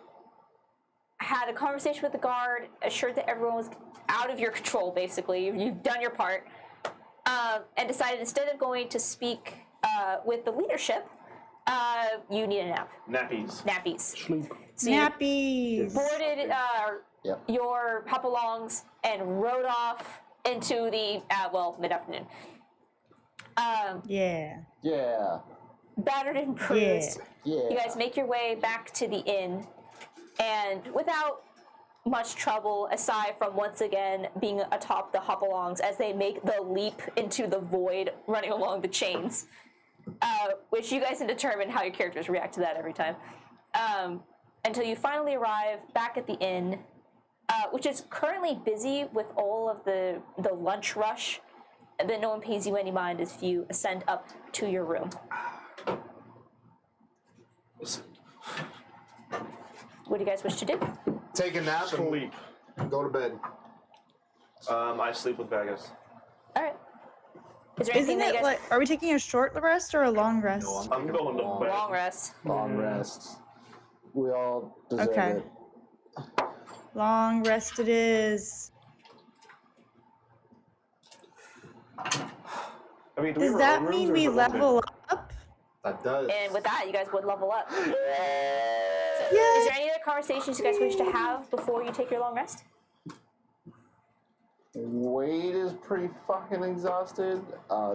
had a conversation with the guard, assured that everyone was out of your control, basically. You've done your part. And decided instead of going to speak with the leadership, you need a nap. Nappies. Nappies. Sleep. So you Nappies. boarded Yep. your hopalongs and rode off into the, mid-afternoon. Yeah. Yeah. Battered and bruised. Yeah. You guys make your way back to the inn, and without much trouble, aside from once again being atop the hopalongs as they make the leap into the void running along the chains, which you guys can determine how your characters react to that every time, until you finally arrive back at the inn, which is currently busy with all of the lunch rush that no one pays you any mind as you ascend up to your room. What do you guys wish to do? Take a nap and Sleep. go to bed. I sleep with Vegas. All right. Is there anything Isn't that it you guys like, are we taking a short rest or a long rest? I'm going to bed. long rest? Long rest. We all deserve Okay. it. Long rest it is. I mean, do we Does have our that own mean rooms or we is it limited? level up? That does. And with that, you guys would level up. So, is Yay. there any other conversations you guys wish to have before you take your long rest? Wade is pretty fucking exhausted.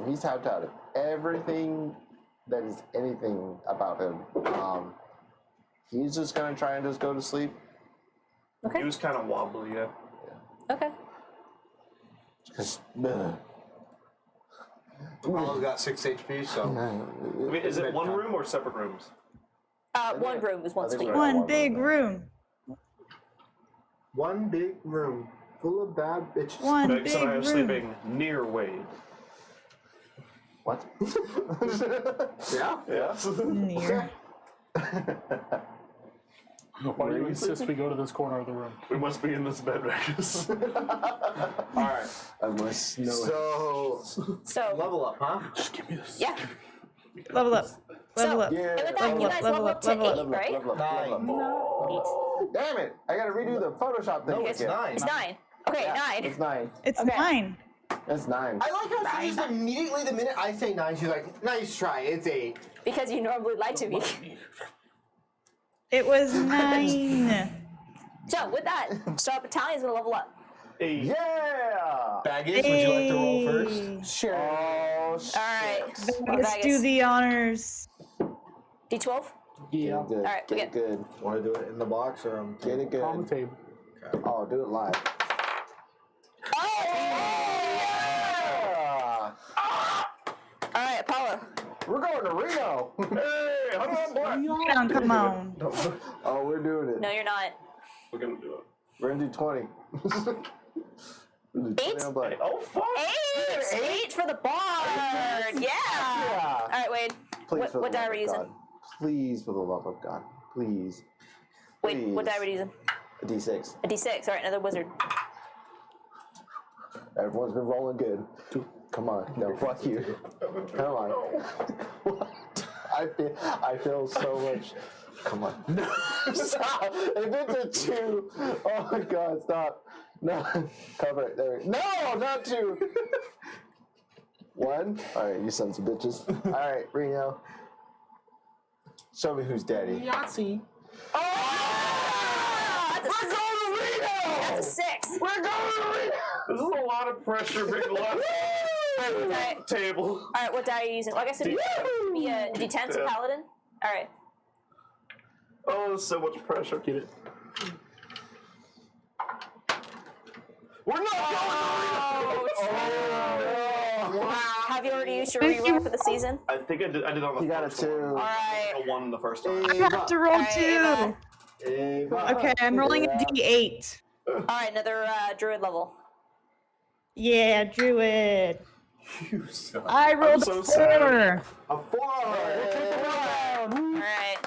He's tapped out of everything that is anything about him. He's just gonna try and just go to sleep. Okay. He was kind of wobbly, yeah. Okay. Cause, Apollo's got 6 HP, so. I mean, is it one room or separate rooms? One room is one I think suite. we're at One big room. One big room full of bad bitches. One Vegas big and I are room. sleeping near Wade. what? Yeah? Yes. Near. Why do you insist we go to this corner of the room? We must be in this bed, Vegas. Alright. I must know. So, So, level up, huh? Just give me this. yeah. Level up. Level So, up. Yeah. And with that, Level you up, guys level level up, up to level up. 8, right? Level up, level up. Eight. Damn it! I gotta redo the Photoshop thing. No, it's again. 9. It's 9. Okay, Yeah, 9. It's 9. It's Okay. 9. It's 9. I like how she just immediately, the minute I say 9, she's like, nice try, it's 8. Because you normally lie to me. It was 9. So, with that, Star Battalion's gonna level up. Hey. Yeah! Baggage, would you like to roll first? Hey. Sure. Oh, shit. All right. Let's do the honors. D12. Yeah. Get it good. All right, we Get it good. Want to do it in the box or Get it good. On the table. Oh, do it live. Oh! Yeah! All right, Apollo. We're going to Reno. Hey, hold on, boy. Come on. Oh, we're doing it. No, you're not. We're gonna do it. We're gonna do 20. We're gonna do 20 on black. Oh fuck! 8 for the bard. Yeah. All right, Wade. Please, for the What die love are we of using? God. Please, for the love of God. Please. Wait, what die Please. are we using? A D6. A D6. All right, another wizard. Everyone's been rolling good. Come on. No, fuck you. Come on. What? I feel so much. Come on. Stop. If it's a 2, oh my God, stop. No. Cover it. There. No, not 2. 1. All right, you sons of bitches. All right, Reno. Show me who's daddy. Yahtzee. Oh! That's a 6. That's a 6. We're going to Reno. This is a lot of pressure being left on Alright. the table. All right, what die are you using? Well, I guess it'd be a D10, so paladin. All right. Oh, there's so much pressure. Get it. We're not Oh, Have you already used your Thank you. reroll for the season? I think I did on the You got a first 2. one. All right. I won the first time. I have to roll Alright, 2. Ava. Okay, I'm rolling a D8. All right, another druid level. Yeah, druid. You suck. I rolled so a 4. sad. A 4! All right.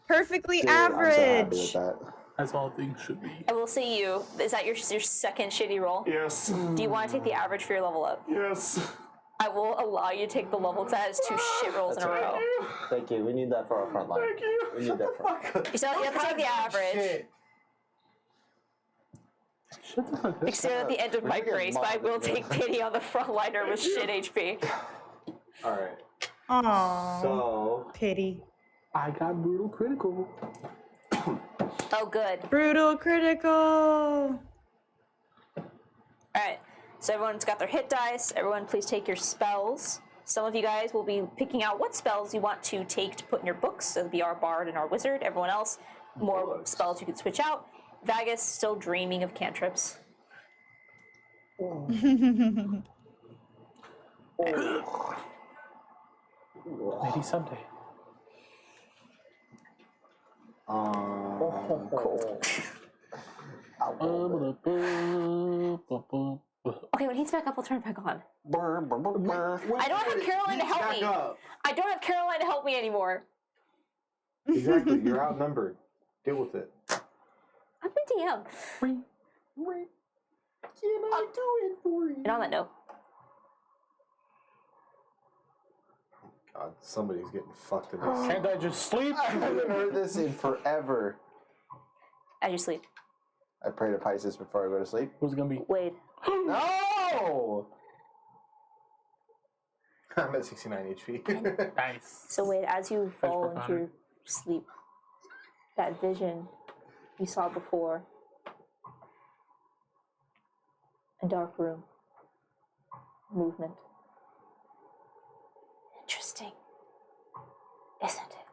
Perfectly Dude, I'm so happy average. with that. As all things should be. I will see you. Is that your second shitty roll? Yes. Do you want to take the average for your level up? Yes. I will allow you to take the level because that is 2 shit rolls in a row. Thank you. We need that for our front line. Thank you. We need that for You have to take the average. Shit. Shut the fuck up. Except at the end of We my should get grace, but I will mobbed, take pity on the frontliner with shit HP. Alright. Aww. So, Pity. I got brutal critical. Oh, good. Brutal critical. All right. So everyone's got their hit dice. Everyone, please take your spells. Some of you guys will be picking out what spells you want to take to put in your books. So it'll be our bard and our wizard. Everyone else, more spells you can switch out. Vagus still dreaming of cantrips. Maybe someday. cool. Okay, when he's back up, I'll turn it back on. I don't have Caroline to help me. I don't have Caroline to help me anymore. Exactly, you're outnumbered. Deal with it. I'm the DM. Can I do it for you? And on that note, God, somebody's getting fucked in this. Can't I just sleep? I haven't heard this in forever. as you sleep, I pray to Pisces before I go to sleep. Who's it gonna be? Wade. No! I'm at 69 HP. Nice. So Wade, as you fall for into fun. your sleep, that vision you saw before, a dark room, movement. Interesting, isn't it?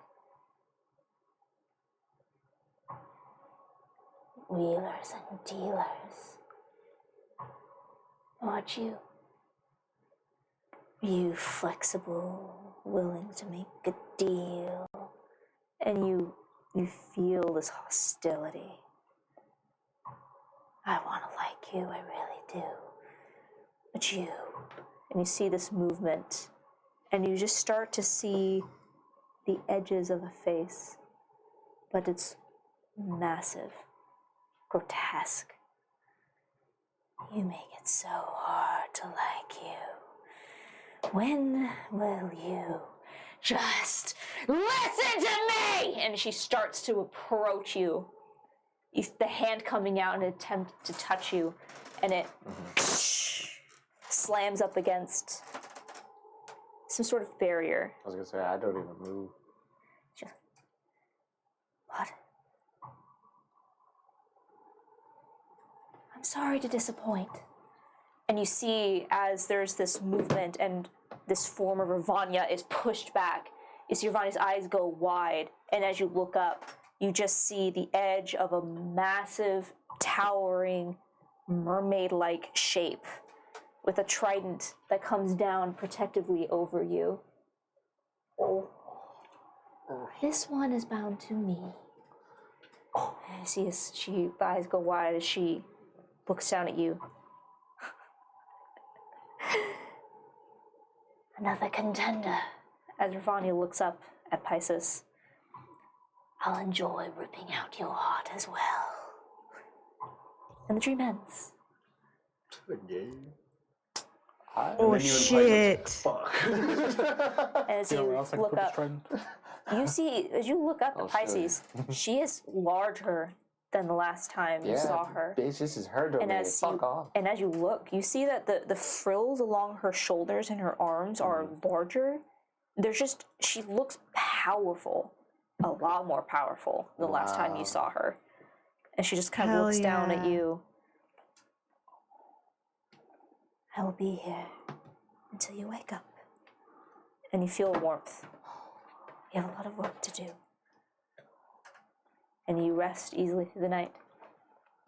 Wheelers and dealers. Watch you. You flexible, willing to make a deal, and you feel this hostility. I want to like you, I really do. But you, and you see this movement, and you just start to see the edges of a face, but it's massive, grotesque. You make it so hard to like you. When will you just listen to me? And she starts to approach you. The hand coming out in an attempt to touch you, and it slams up against some sort of barrier. I was gonna say, I don't even move. Just, what? I'm sorry to disappoint. And you see, as there's this movement and this form of Ravanya is pushed back, you see Ravania's eyes go wide, and as you look up, you just see the edge of a massive, towering, mermaid-like shape with a trident that comes down protectively over you. Oh. This one is bound to me. And you see as the eyes go wide as she looks down at you. Another contender. As Ravania looks up at Pisces, I'll enjoy ripping out your heart as well. And the dream ends. Oh shit! Fuck. As Yeah, you or else I could look put this up, trident. you see, as you look up I'll at show you. Pisces, she is larger than the last time you saw her. Bitch, this is her domain. as Fuck you, off. And as you look, you see that the frills along her shoulders and her arms are larger. There's just, she looks powerful, a lot more powerful than the last time Wow. you saw her. And she just kind of Hell looks down at yeah. you. I will be here until you wake up. And you feel warmth. You have a lot of work to do. And you rest easily through the night.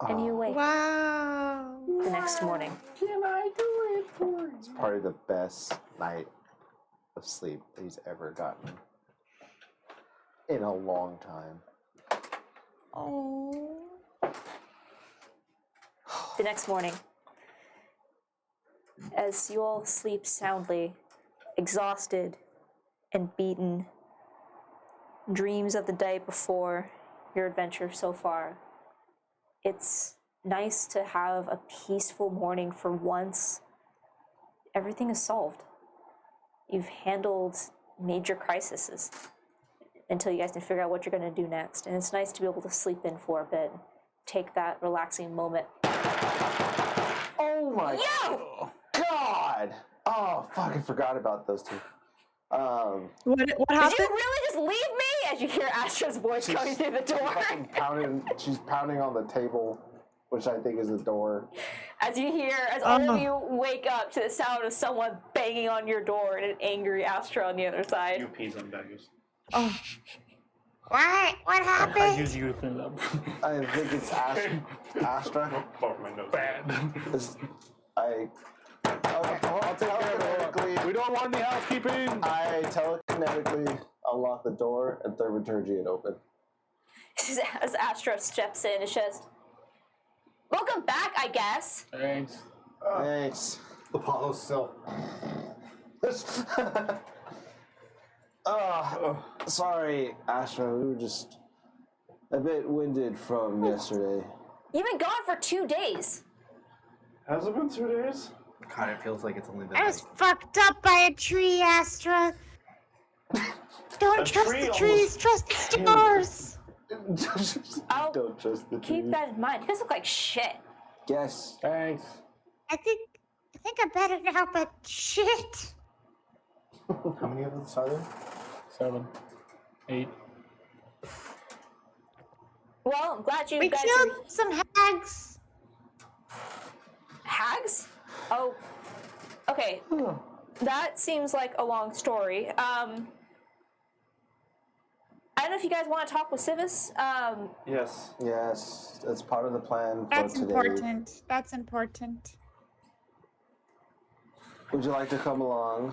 And you wake Wow. the next morning. It's probably the best night of sleep that he's ever gotten in a long time. Oh. The next morning, as you all sleep soundly, exhausted and beaten, dreams of the day before your adventure so far, it's nice to have a peaceful morning for once. Everything is solved. You've handled major crises until you guys can figure out what you're going to do next. And it's nice to be able to sleep in for a bit, take that relaxing moment. Oh my Yo! god! Oh, fuck, I forgot about those two. What Did happened? you really just leave me? As you hear Astra's voice coming through the door. Fucking pounding, she's pounding on the table, which I think is the door. As you hear, as all of you wake up to the sound of someone banging on your door and an angry Astra on the other side. You peas on daggers. Oh. What? What I happened? use you to clean it up. I think it's Astra. Fuck my nose. Bad. Okay, well, I'll take care of it. We don't want any housekeeping. I telekinetically unlock the door and thaumaturgy it open. As Astra steps in, it's just, welcome back, I guess. Thanks. Thanks. Apollo's still. Sorry, Astra. We were just a bit winded from yesterday. You've been gone for 2 days. Has it been 2 days? God, it feels like it's only been. I was fucked up by a tree, Astra. Don't A trust tree the trees, trust the stars. I'll Don't trust the keep trees. that in mind. You guys look like shit. Yes. Thanks. I think I'm better now, but shit. How many of us are there? 7, 8. Well, I'm glad you We guys killed are some hags. hags. Oh, okay. That seems like a long story. I don't know if you guys want to talk with Civis. Yes. Yes, that's part of the plan for That's today. important. That's important. Would you like to come along?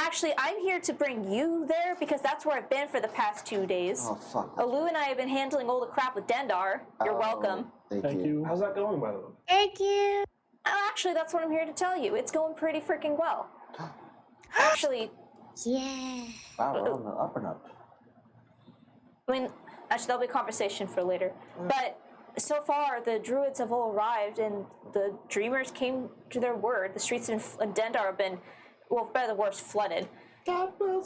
Actually, I'm here to bring you there because that's where I've been for the past 2 days. Oh, fuck. Alu and I have been handling all the crap with Dendar. You're Oh, welcome. Thank you. How's that going, by the way? Thank you. Actually, that's what I'm here to tell you. It's going pretty freaking well. Actually, Yeah. Wow, we're on the up and up. I mean, actually, that'll be a conversation for later. But so far, the druids have all arrived, and the dreamers came to their word. The streets in Dendar have been, well, for better than worse, flooded. Whoever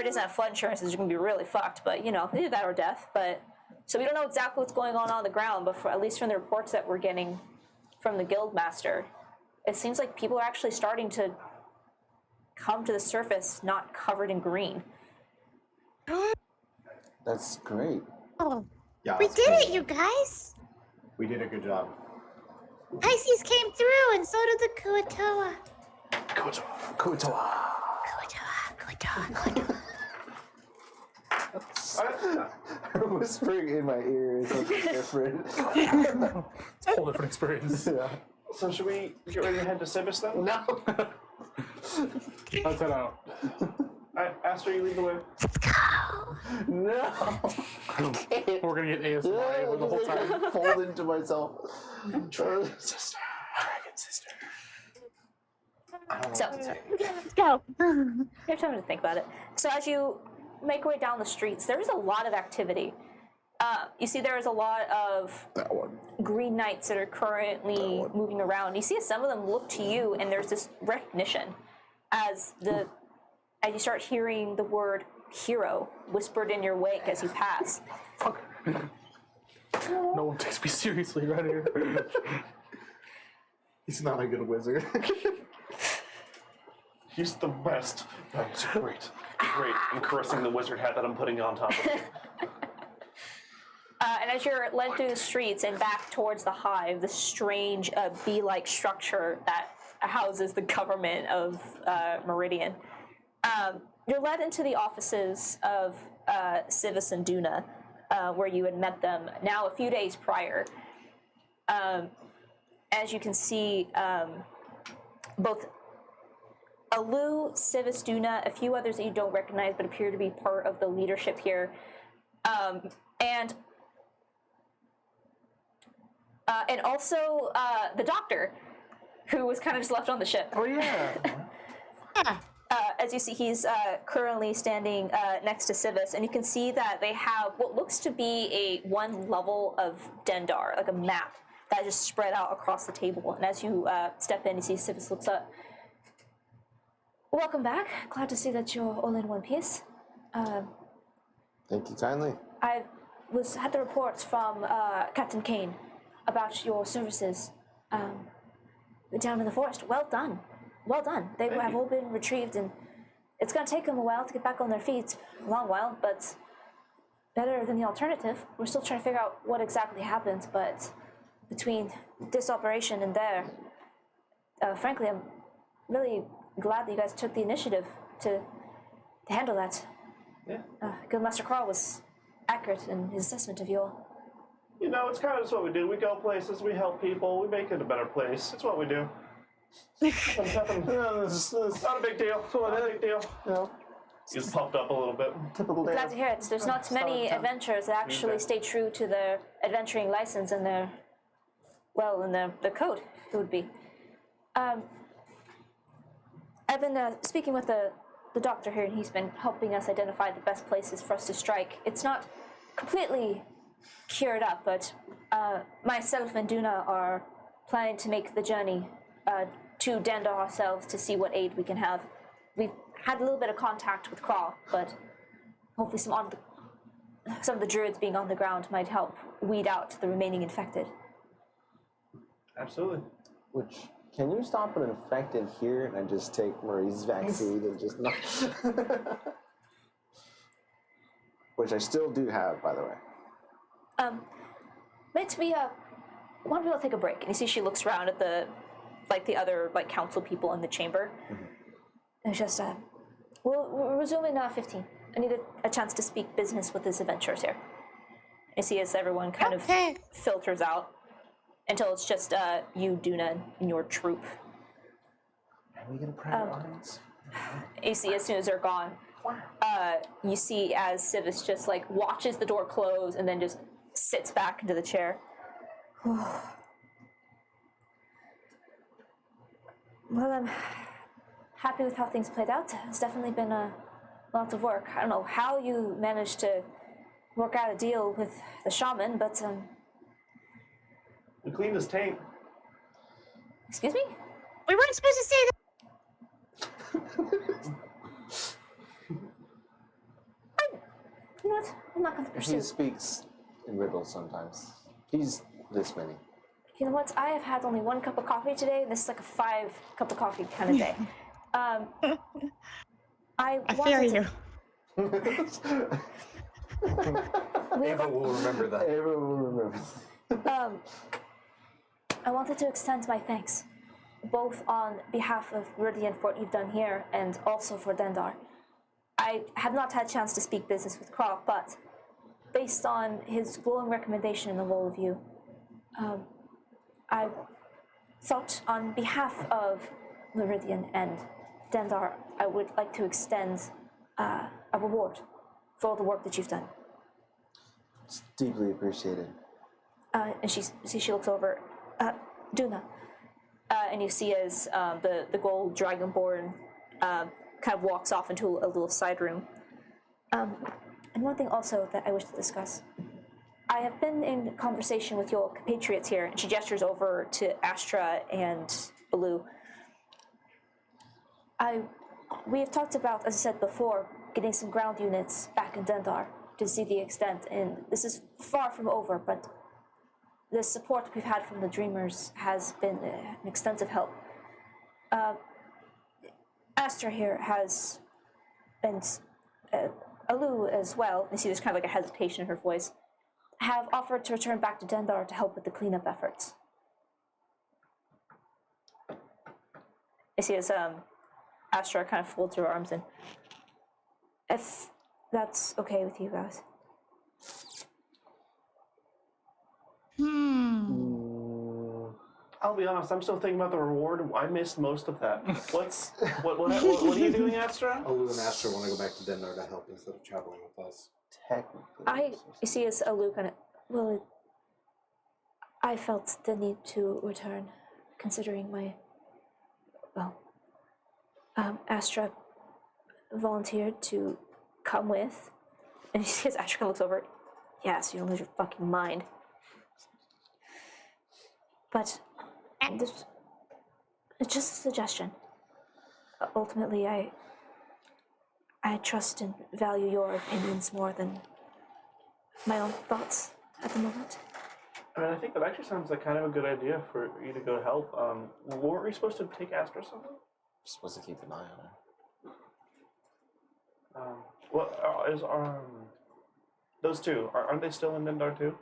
doesn't have flood insurance is going to be really fucked, but, you know, either that or death. But so we don't know exactly what's going on the ground, but at least from the reports that we're getting from the guild master, it seems like people are actually starting to come to the surface not covered in green. That's great. Oh, Yeah, We that's did cool. it, you guys. We did a good job. Pisces came through, and so did the Kuatoa. Kutoa. Kuatoa. Whispering in my ear is something different. It's a whole different experience. Yeah. So should we get ready to head to Civis then? No. Let's head out. Aster, you lead the way. No. We're gonna get ASMR the whole time. Fold into myself. Sister. Dragon sister. So, Let's go. you have time to think about it. So as you make your way down the streets, there is a lot of activity. You see there is a lot of That one. green knights that are currently moving around. You see some of them look to you, and there's this recognition as you start hearing the word hero whispered in your wake as you pass. Fuck. No one takes me seriously right here. He's not a good wizard. He's the best. Oh, he's great. Great. I'm caressing the wizard hat that I'm putting on top of me. And as you're led through the streets and back towards the hive, the strange bee-like structure that houses the government of Meridian, you're led into the offices of Civis and Duna, where you had met them now a few days prior. As you can see, both Alu, Civis, Duna, a few others that you don't recognize but appear to be part of the leadership here, and also the doctor, who was kind of just left on the ship. Oh yeah. Yeah. As you see, he's currently standing next to Civis, and you can see that they have what looks to be a one level of Dendar, like a map that just spread out across the table. And as you step in, you see Civis looks up. Welcome back. Glad to see that you're all in one piece. Thank you kindly. I had the reports from Captain Kane about your services down in the forest. Well done. Well done. They have all been retrieved, and it's going to take them a while to get back on their feet. A long while, but better than the alternative. We're still trying to figure out what exactly happened, but between this operation and there, frankly, I'm really glad that you guys took the initiative to handle that. Yeah. Guildmaster Carl was accurate in his assessment of you all. You know, it's kind of just what we do. We go places, we help people, we make it a better place. It's what we do. Nothing. It's not a big deal. Not a big deal. No. He's puffed up a little bit. Typical day. Glad to hear it. There's not many adventurers that actually stay true to their adventuring license and their code, it would be. I've been speaking with the doctor here, and he's been helping us identify the best places for us to strike. It's not completely cured up, but myself and Duna are planning to make the journey to Dendar ourselves to see what aid we can have. We've had a little bit of contact with Craw, but hopefully some of the druids being on the ground might help weed out the remaining infected. Absolutely. Which, can you stop an infected here and just take Marie's vaccine and just not... Which I still do have, by the way. Meant we want to be able to take a break. And you see she looks around at the other council people in the chamber. Mm-hmm. And it's just we'll resume in 15. I need a chance to speak business with this adventurers here. You see as everyone kind Okay. of filters out until it's just you, Duna, and your troop. Can we get a private audience? You see as soon as they're gone, you see as Civis just watches the door close and then just sits back into the chair. Well, I'm happy with how things played out. It's definitely been a lot of work. I don't know how you managed to work out a deal with the shaman, but We cleaned his taint. excuse me? We weren't supposed to say that. You know what? I'm not going to He pursue. speaks in riddles sometimes. He's this many. You know what? I have had only 1 cup of coffee today. This is like a 5 cup of coffee kind of day. I I wanted feel to, you. Ava will remember that. Everyone will remember. I wanted to extend my thanks, both on behalf of Meridian for what you've done here and also for Dendar. I have not had a chance to speak business with Krog, but based on his glowing recommendation in the role of you, I thought on behalf of Meridian and Dendar, I would like to extend a reward for all the work that you've done. It's deeply appreciated. And she looks over, Duna, and you see as the gold dragonborn kind of walks off into a little side room. And one thing also that I wish to discuss. I have been in conversation with your compatriots here, and she gestures over to Astra and Baloo. We have talked about, as I said before, getting some ground units back in Dendar to see the extent, and this is far from over, but the support we've had from the Dreamers has been an extensive help. Astra here has, and Alu as well, you see there's kind of like a hesitation in her voice, have offered to return back to Dendar to help with the cleanup efforts. You see as Astra kind of folds her arms in. If that's okay with you guys. I'll be honest, I'm still thinking about the reward. I missed most of that. What are you doing, Astra? Alu and Astra want to go back to Dendar to help instead of traveling with us. Technically. You see as Alu kind of, I felt the need to return, considering my, Astra volunteered to come with, and you see as Astra looks over, yeah, so you don't lose your fucking mind. But this, it's just a suggestion. Ultimately, I trust and value your opinions more than my own thoughts at the moment. I mean, I think that actually sounds like kind of a good idea for you to go help. Weren't we supposed to take Astra somewhere? Supposed to keep an eye on her. What is those two? Aren't they still in Dendar too?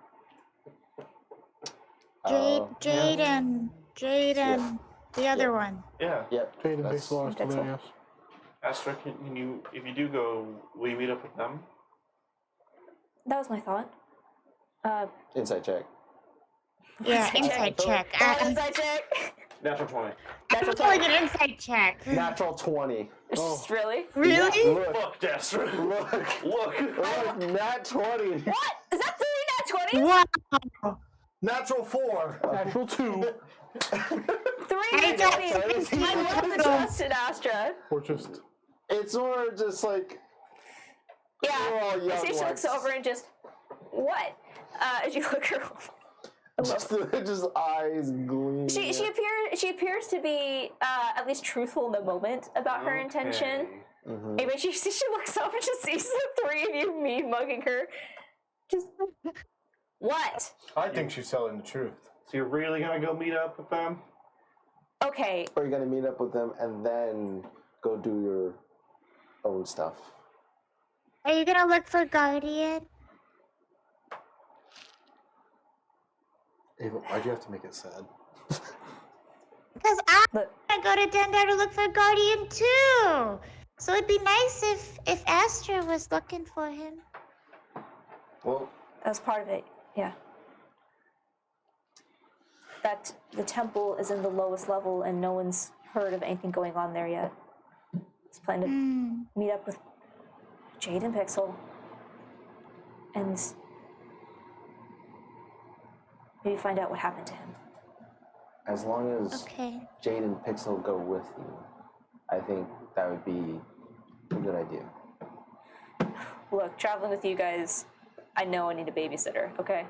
Jade and the other one. Yeah. Yep. Jade and that's- Pixel are still there, yes. Astra, can you, if you do go, will you meet up with them? That was my thought. Insight check. Yeah, insight check. Inside check. Natural 20. I'm calling an insight check. Natural 20. Really? Really? Look, Fuck, Astra. look, Look. nat 20. What? Is that 3 nat 20s? Wow. Natural 4. Natural 2. 3 I nat got 20s. I love the trust in Astra. Or just It's more just like, we're all Yeah. young See, she looks ones. over and just, what? As you look her over. just eyes gleaming. She appears to be at least truthful in the moment about her intention. Mhm. Maybe she looks up and just sees the three of you mean mugging her. Just what? I think she's telling the truth. So you're really gonna go meet up with them? Okay, Or you're gonna meet up with them and then go do your own stuff. Are you gonna look for Guardian? Ava, why'd you have to make it sad? Because I look. want to go to Dendar to look for Guardian too. So it'd be nice if Astra was looking for him. Well, That's part of it, yeah. That the temple is in the lowest level and no one's heard of anything going on there yet. He's planning to meet up with Jade and Pixel and maybe find out what happened to him. As long as Okay. Jade and Pixel go with you, I think that would be a good idea. Look, traveling with you guys, I know I need a babysitter, okay?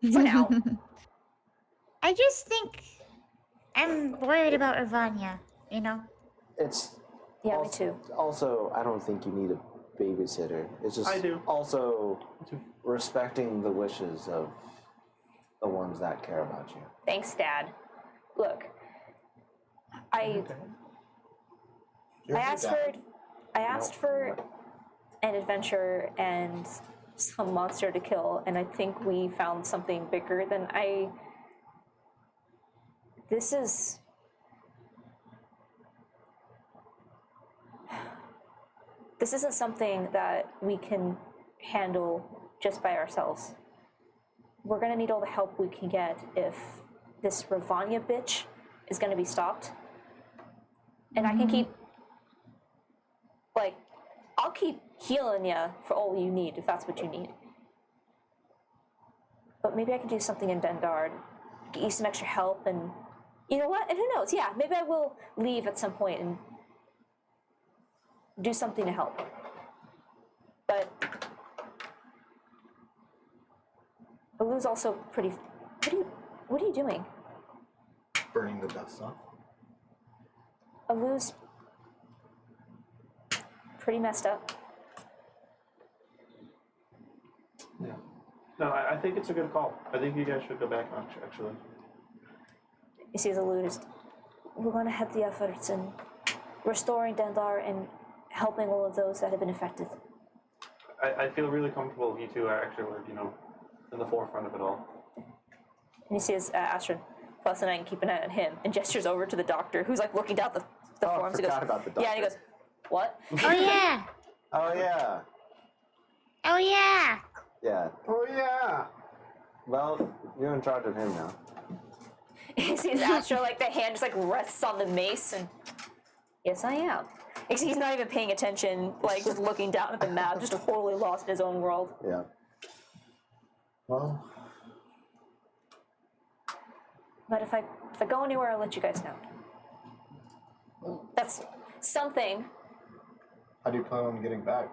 For now. I just think I'm worried about Ravanya, you know? It's Yeah, me also, too. Also, I don't think you need a babysitter. It's just I do. also respecting the wishes of the ones that care about you. Thanks, Dad. Look, I you're asked dad. for an adventure and some monster to kill, and I think we found something bigger than I. This is. This isn't something that we can handle just by ourselves. We're gonna need all the help we can get if this Ravania bitch is gonna be stopped. And I can keep, like, I'll keep healing you for all you need if that's what you need. But maybe I can do something in Dendar, get you some extra help, and you know what? And who knows? Yeah, maybe I will leave at some point and do something to help. But Alu's also pretty. What are you doing? Burning the dust off. Alu's pretty messed up. Yeah. No, I think it's a good call. I think you guys should go back on, actually. You see, as Alu just, we're going to head the efforts in restoring Dendar and helping all of those that have been affected. I feel really comfortable if you two are actually, in the forefront of it all. And you see as Astrid plus an eye and keep an eye on him and gestures over to the doctor who's like looking down the I forms. He goes, forgot about the doctor. yeah, and he goes, what? Oh yeah. Oh yeah. Oh yeah. Yeah. Oh yeah. Well, you're in charge of him now. He sees Astro, like the hand just like rests on the mace, and yes, I am. Except he's not even paying attention, like just looking down at the map, just totally lost in his own world. Yeah. Well, But if I go anywhere, I'll let you guys know. That's something. How do you plan on getting back?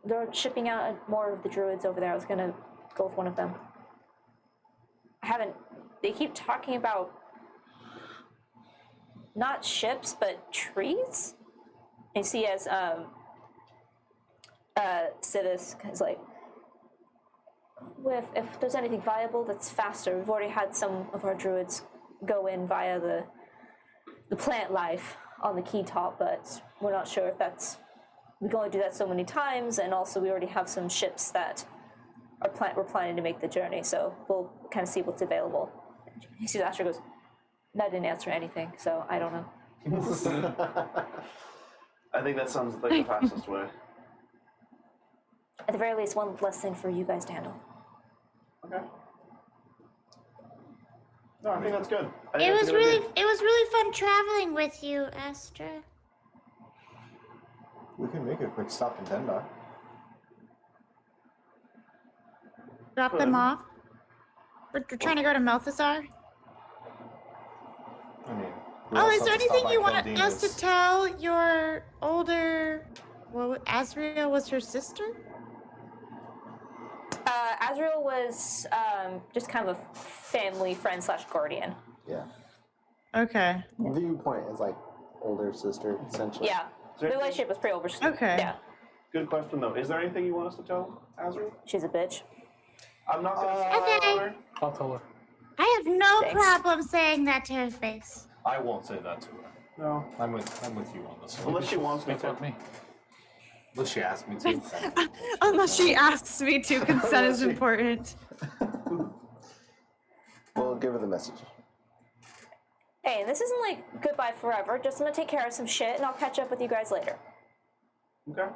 They're shipping out more of the druids over there. I was gonna go with one of them. I haven't. They keep talking about not ships, but trees. And you see, as Civis is like, if there's anything viable that's faster, we've already had some of our druids go in via the plant life on the key top, but we're not sure if that's. We can only do that so many times, and also we already have some ships that we're planning to make the journey, so we'll kind of see what's available. He sees Asher goes, that didn't answer anything, so I don't know. I think that sounds like the fastest way. At the very least, one less thing for you guys to handle. Okay. No, I think that's good. I think It that's was a good really idea. it was really fun traveling with you, Astra. We can make a quick stop in Dendar. Drop them off. We're trying to go to Malthazar. I mean. Oh, is there anything you want us to tell your older? Well, Azriel was her sister. Azrael was just kind of a family friend / guardian. yeah. Okay. Viewpoint is like older sister, essentially. Yeah, the relationship was pretty over. Okay. Yeah, Good question, though. Is there anything you want us to tell Azrael? she's a bitch. I'm not going to Okay. say her. I'll tell her. I have no Thanks. problem saying that to her face. I won't say that to her. No. I'm with you on this one. Unless she wants me Speak to. with me. Unless she asked me to. Unless she asks me to, consent is important. We'll give her the message. Hey, and this isn't like goodbye forever. Just I'm gonna take care of some shit, and I'll catch up with you guys later. Okay.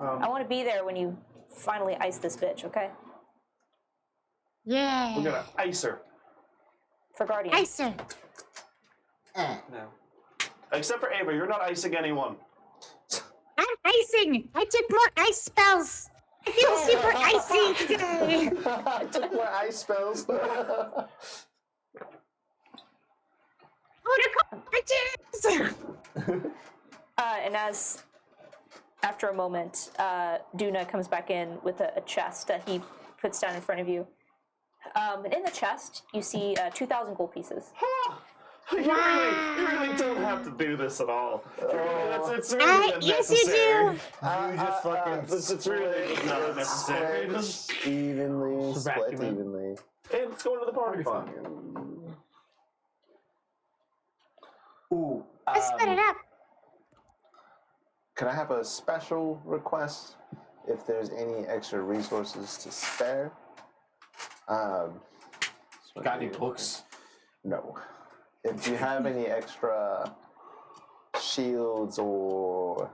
I want to be there when you finally ice this bitch. Okay? Yeah. We're going to ice her. For guardian. Nicer. No. Except for Ava, you're not icing anyone. I'm icing. I took more ice spells. I feel super icy today. I took more ice spells. Bitches. And as after a moment, Duna comes back in with a chest that he puts down in front of you. And in the chest, you see 2,000 gold pieces. You really don't have to do this at all. It's really Yes, you unnecessary. do. You just fucking. It's really not unnecessary. Split evenly, Just split vacuum it. evenly. Hey, let's go into the party fun. Ooh. Let's split it up. can I have a special request? If there's any extra resources to spare. Got any books? No. If you have any extra shields or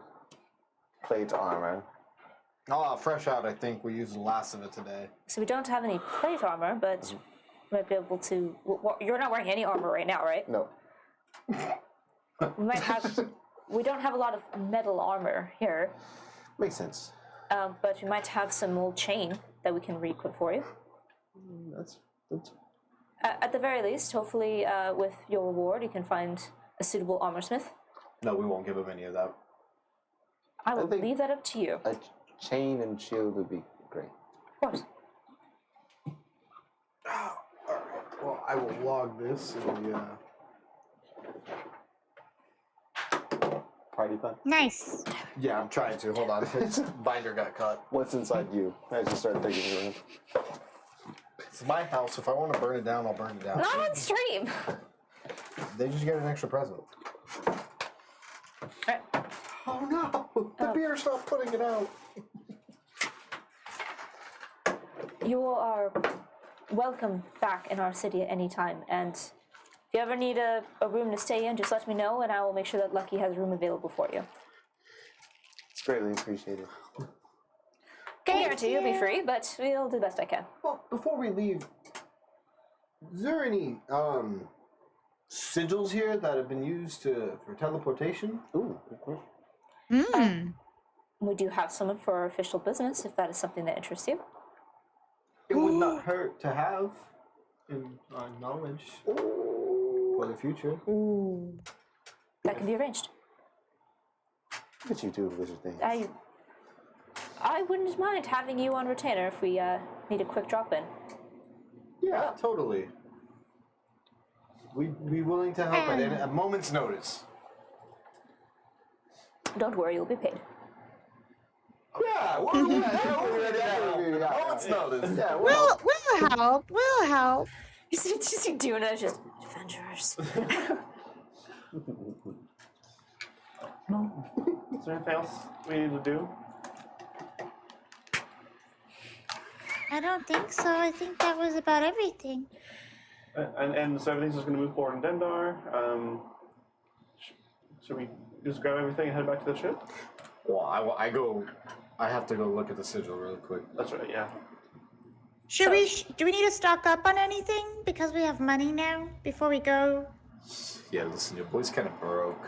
plate armor. Oh, fresh out. I think we used the last of it today. So we don't have any plate armor, but we might be able to. You're not wearing any armor right now, right? No. We might have. We don't have a lot of metal armor here, Makes sense. but we might have some old chain that we can re-equip for you. That's At the very least, hopefully, with your reward, you can find a suitable armor smith. No, we won't give him any of that. I will think- leave that up to you. a chain and shield would be great. Of course. Alright, well, I will log this. It'll be, Party fun. Nice. Yeah, I'm trying to. Hold on. His binder got cut. What's inside you? I just started digging around. It's my house. If I want to burn it down, I'll burn it down. Not on stream! They just get an extra present. Alright. Oh no! The beer's not putting it out. You all are welcome back in our city at any time, and if you ever need a room to stay in, just let me know, and I will make sure that Lucky has a room available for you. It's greatly appreciated. Can't guarantee you'll be free, but we'll do the best I can. Well, before we leave, is there any sigils here that have been used for teleportation? Ooh, good question. Hmm. We do have someone for our official business, if that is something that interests you. It would not hurt to have in our knowledge for the future. Ooh. That can be arranged. Look at you do wizard things. I wouldn't mind having you on retainer if we need a quick drop-in. Yeah, totally. We'd be willing to help at A moment's notice. Don't worry, you'll be paid. Yeah, we're moment's notice. Yeah, We'll help. We'll help. You see Duna just adventurers. No. Is there anything else we need to do? I don't think so. I think that was about everything. And so everything's just going to move forward in Dendar. Should we just grab everything and head back to the ship? Well, I have to go look at the sigil really quick. That's right, yeah. Should we? Do we need to stock up on anything because we have money now before we go? Yeah, listen, your boy's kind of broke.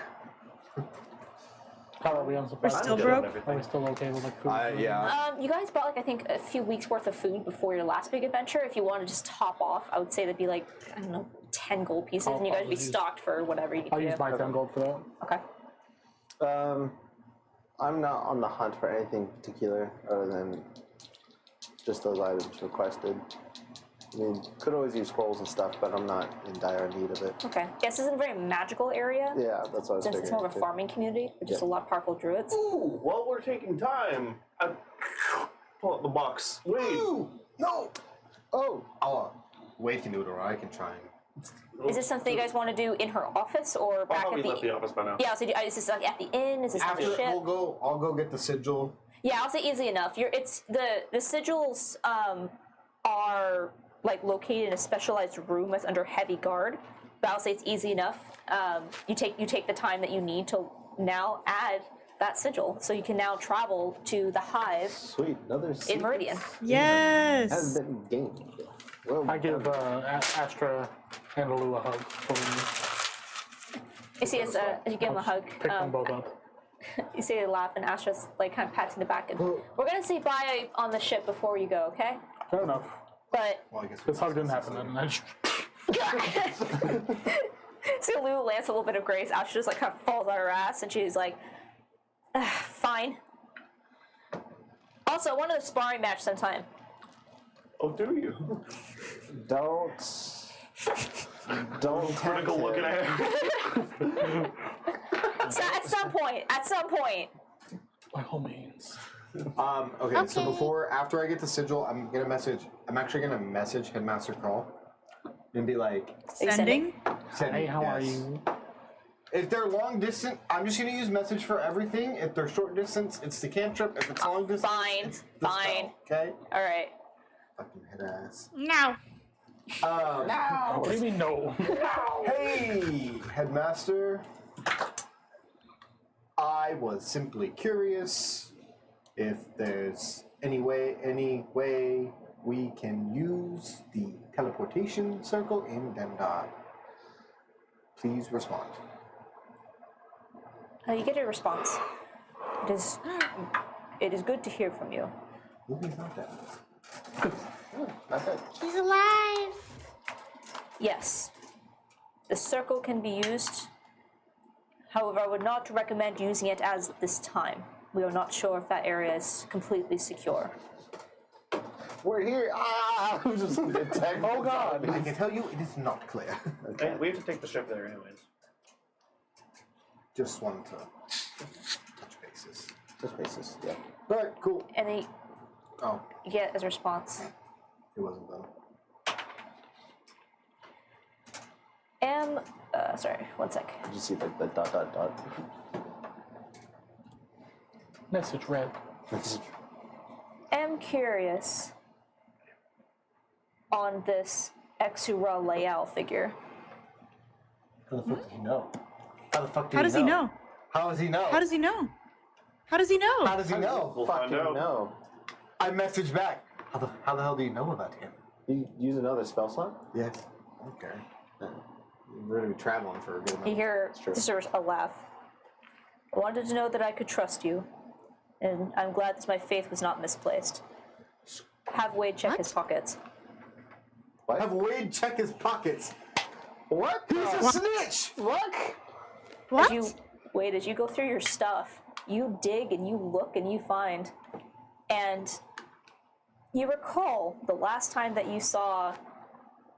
How are we on supply? We're still I'm good on broke? everything. Are we still okay with like food? Yeah. You guys bought I think a few weeks worth of food before your last big adventure. If you want to just top off, I would say that'd be like, I don't know, 10 gold pieces, and you guys would be stocked for whatever you need I'll to use do. my 10 gold for that. Okay. I'm not on the hunt for anything particular other than just those items requested. I mean, could always use scrolls and stuff, but I'm not in dire need of it. Okay. Yes, this isn't a very magical area, Yeah, that's what I was since figuring. it's more of a too. farming community, with just a lot of powerful druids. Ooh, while we're taking time, I pull out the box. Wait. No! Oh, Wade can do it, or I can try and. Is this something you guys want to do in her office or I back thought at we the? left the office by now. Yeah, so is this like at the inn? Is this on After the ship? I'll go get the sigil. Yeah, I'll say easy enough. It's the sigils are like located in a specialized room that's under heavy guard. But I'll say it's easy enough. You take the time that you need to now add that sigil, so you can now travel to the hive sweet, another in Meridian. Yes. has been gained. Well, I give Astra and Alu a hug for me. You see, as you give him a hug, Pick them both up. you see they laugh, and Astra's like kind of pats in the back, and we're gonna say bye on the ship before you go, okay? Fair enough. But Well, I guess This hug didn't happen, and I just so Lou lands a little bit of grace. Astra just like kind of falls on her ass, and she's like, "Fine." Also, I want a sparring match sometime. Oh, do you? don't Critical tempt looking it. at him. So at some point. by all means. Okay, so Okay. after I get the sigil, I'm actually gonna message Headmaster Carl and be like, Are you Sending? send Hey, me, how are yes. you? If they're long distance, I'm just gonna use message for everything. If they're short distance, it's the cantrip. If it's long distance, Fine, it's the fine. spell, okay? All right. Fucking head ass. No. What do you mean no? Hey, headmaster. I was simply curious if there's any way we can use the teleportation circle in Dendar. Please respond. You get a response. It is good to hear from you. Ruby's not dead. Not bad. He's alive. Yes. The circle can be used. However, I would not recommend using it as this time. We are not sure if that area is completely secure. We're here. Ah! Just attack. Oh God. I can tell you it is not clear. Hey, we have to take the ship there anyways. Just wanted to touch bases. Just bases. Yeah. Alright, cool. And then Oh, you get as a response. it wasn't done. Sorry, one sec. Did you see the dot dot dot? Message read. Am curious on this Exura Leal figure. How the fuck does he know? How the fuck How does he know? How does he know? How does he know? How does he know? How does he know? We'll find Fucking out. no. I messaged back. How the hell do you know about him? You use another spell slot? Yes. Okay. We're gonna be traveling for a good You amount. hear true. just a laugh. I wanted to know that I could trust you, and I'm glad that my faith was not misplaced. Have Wade check his pockets. What? Have Wade check his pockets. What? He's a snitch. What? What? Wade, as you go through your stuff, you dig and you look and you find, and you recall the last time that you saw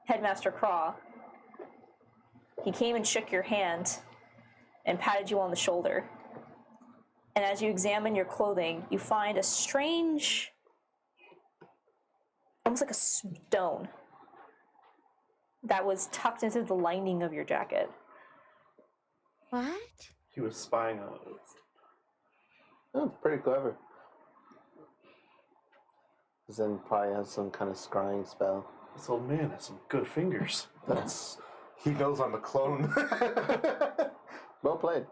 Headmaster Craw. He came and shook your hand and patted you on the shoulder. And as you examine your clothing, you find a strange, almost like a stone that was tucked into the lining of your jacket. What? He was spying on us. Oh, pretty clever. Zen probably has some kind of scrying spell. This old man has some good fingers. That's He knows I'm a clone. well played.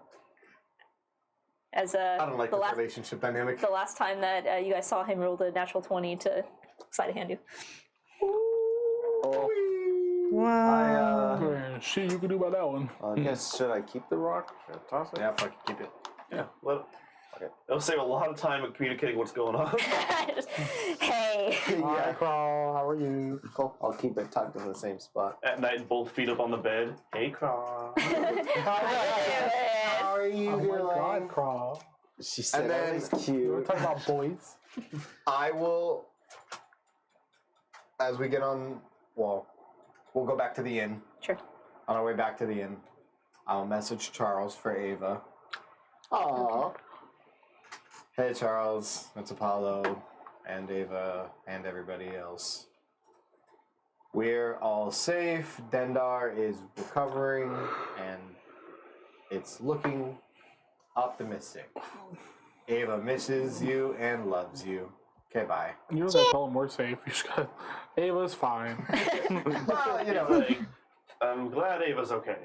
As I don't like the this last relationship dynamic. the last time that you guys saw him roll the natural 20 to sleight of hand you. Oh, Wow. Shit, you can do about that one. I guess should I keep the rock? Should I toss it? Yeah, fuck it, keep it. Yeah, let it. Okay. It'll save a lot of time in communicating what's going on. Hey. Yeah. Carl, how are you? Cool. I'll keep it tucked in the same spot. At night, both feet up on the bed. Hey, Craw. How are you Oh my doing? God, Carl. She said then- that was You were cute. talking about boys. I will, as we get on, well, we'll go back to the inn. Sure. On our way back to the inn, I'll message Charles for Ava. Aww. Hey Charles, it's Apollo and Ava and everybody else. We're all safe. Dendar is recovering and it's looking optimistic. Ava misses you and loves you. Okay, bye. You don't gotta tell them we're safe. You just gotta. Ava's fine. Well, you know, Like, I'm glad Ava's okay.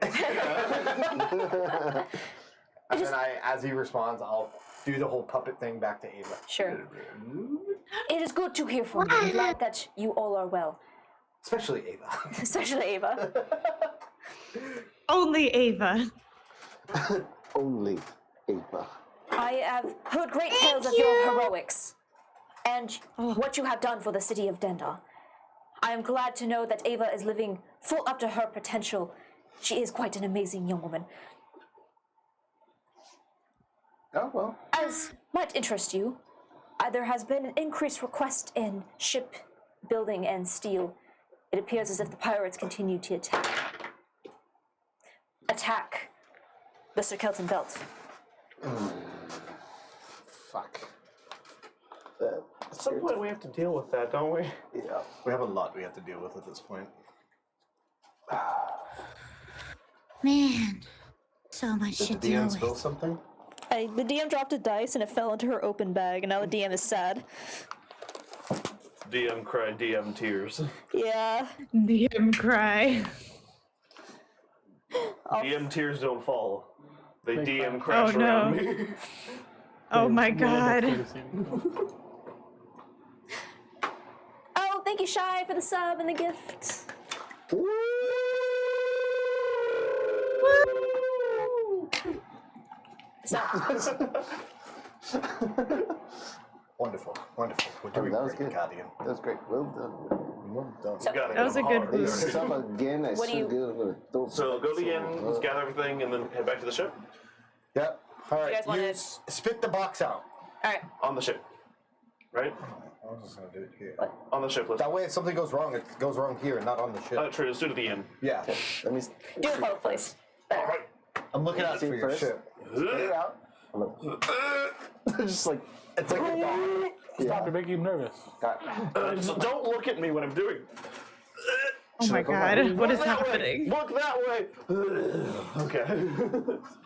and then as he responds, I'll do the whole puppet thing back to Ava. Sure. It is good to hear from you. I'm glad that you all are well, Especially Ava. especially Ava. Only Ava. Only Ava. I have heard great tales of your heroics and what you have done for the city of Dendar. I am glad to know that Ava is living full up to her potential. She is quite an amazing young woman. Oh well. As might interest you, there has been an increased request in ship building and steel. It appears as if the pirates continue to attack the Sir Kelton Belt. Fuck. At some point, we have to deal with that, don't we? Yeah. We have a lot we have to deal with at this point. Man. So much Did to the deal DM spill with. something? The DM dropped a dice and it fell into her open bag, and now the DM is sad. DM cry, DM tears. Yeah. DM cry. DM tears don't fall. They They DM crash. crash Oh, no. around me. Oh my We'll end up god. facing. Oh, thank you, Shy, for the sub and the gift. So, Wonderful, wonderful. We're doing that was great, good. Guardian. That was great. Well done. Well done. So- Gotta That was a go good hard. boost. Stop again. I What do so you- good. I'm gonna throw So go to the so inn, gather everything, and then head back to the ship. Yep. All right. guys wanna- spit the box out. all right. On the ship. Right? I was just gonna do it here. On the ship. Let's. That way, if something goes wrong, it goes wrong here, not on the ship. True, let's do it at the inn. Yeah. Let me Do it both, please. Alright. I'm looking out See for your first? ship. Get it out. Just like It's like a dog. Stop, you're making him nervous. got. Just don't look at me when I'm doing. Oh my I go god, back? what is Look that way, happening? Look that way. Okay.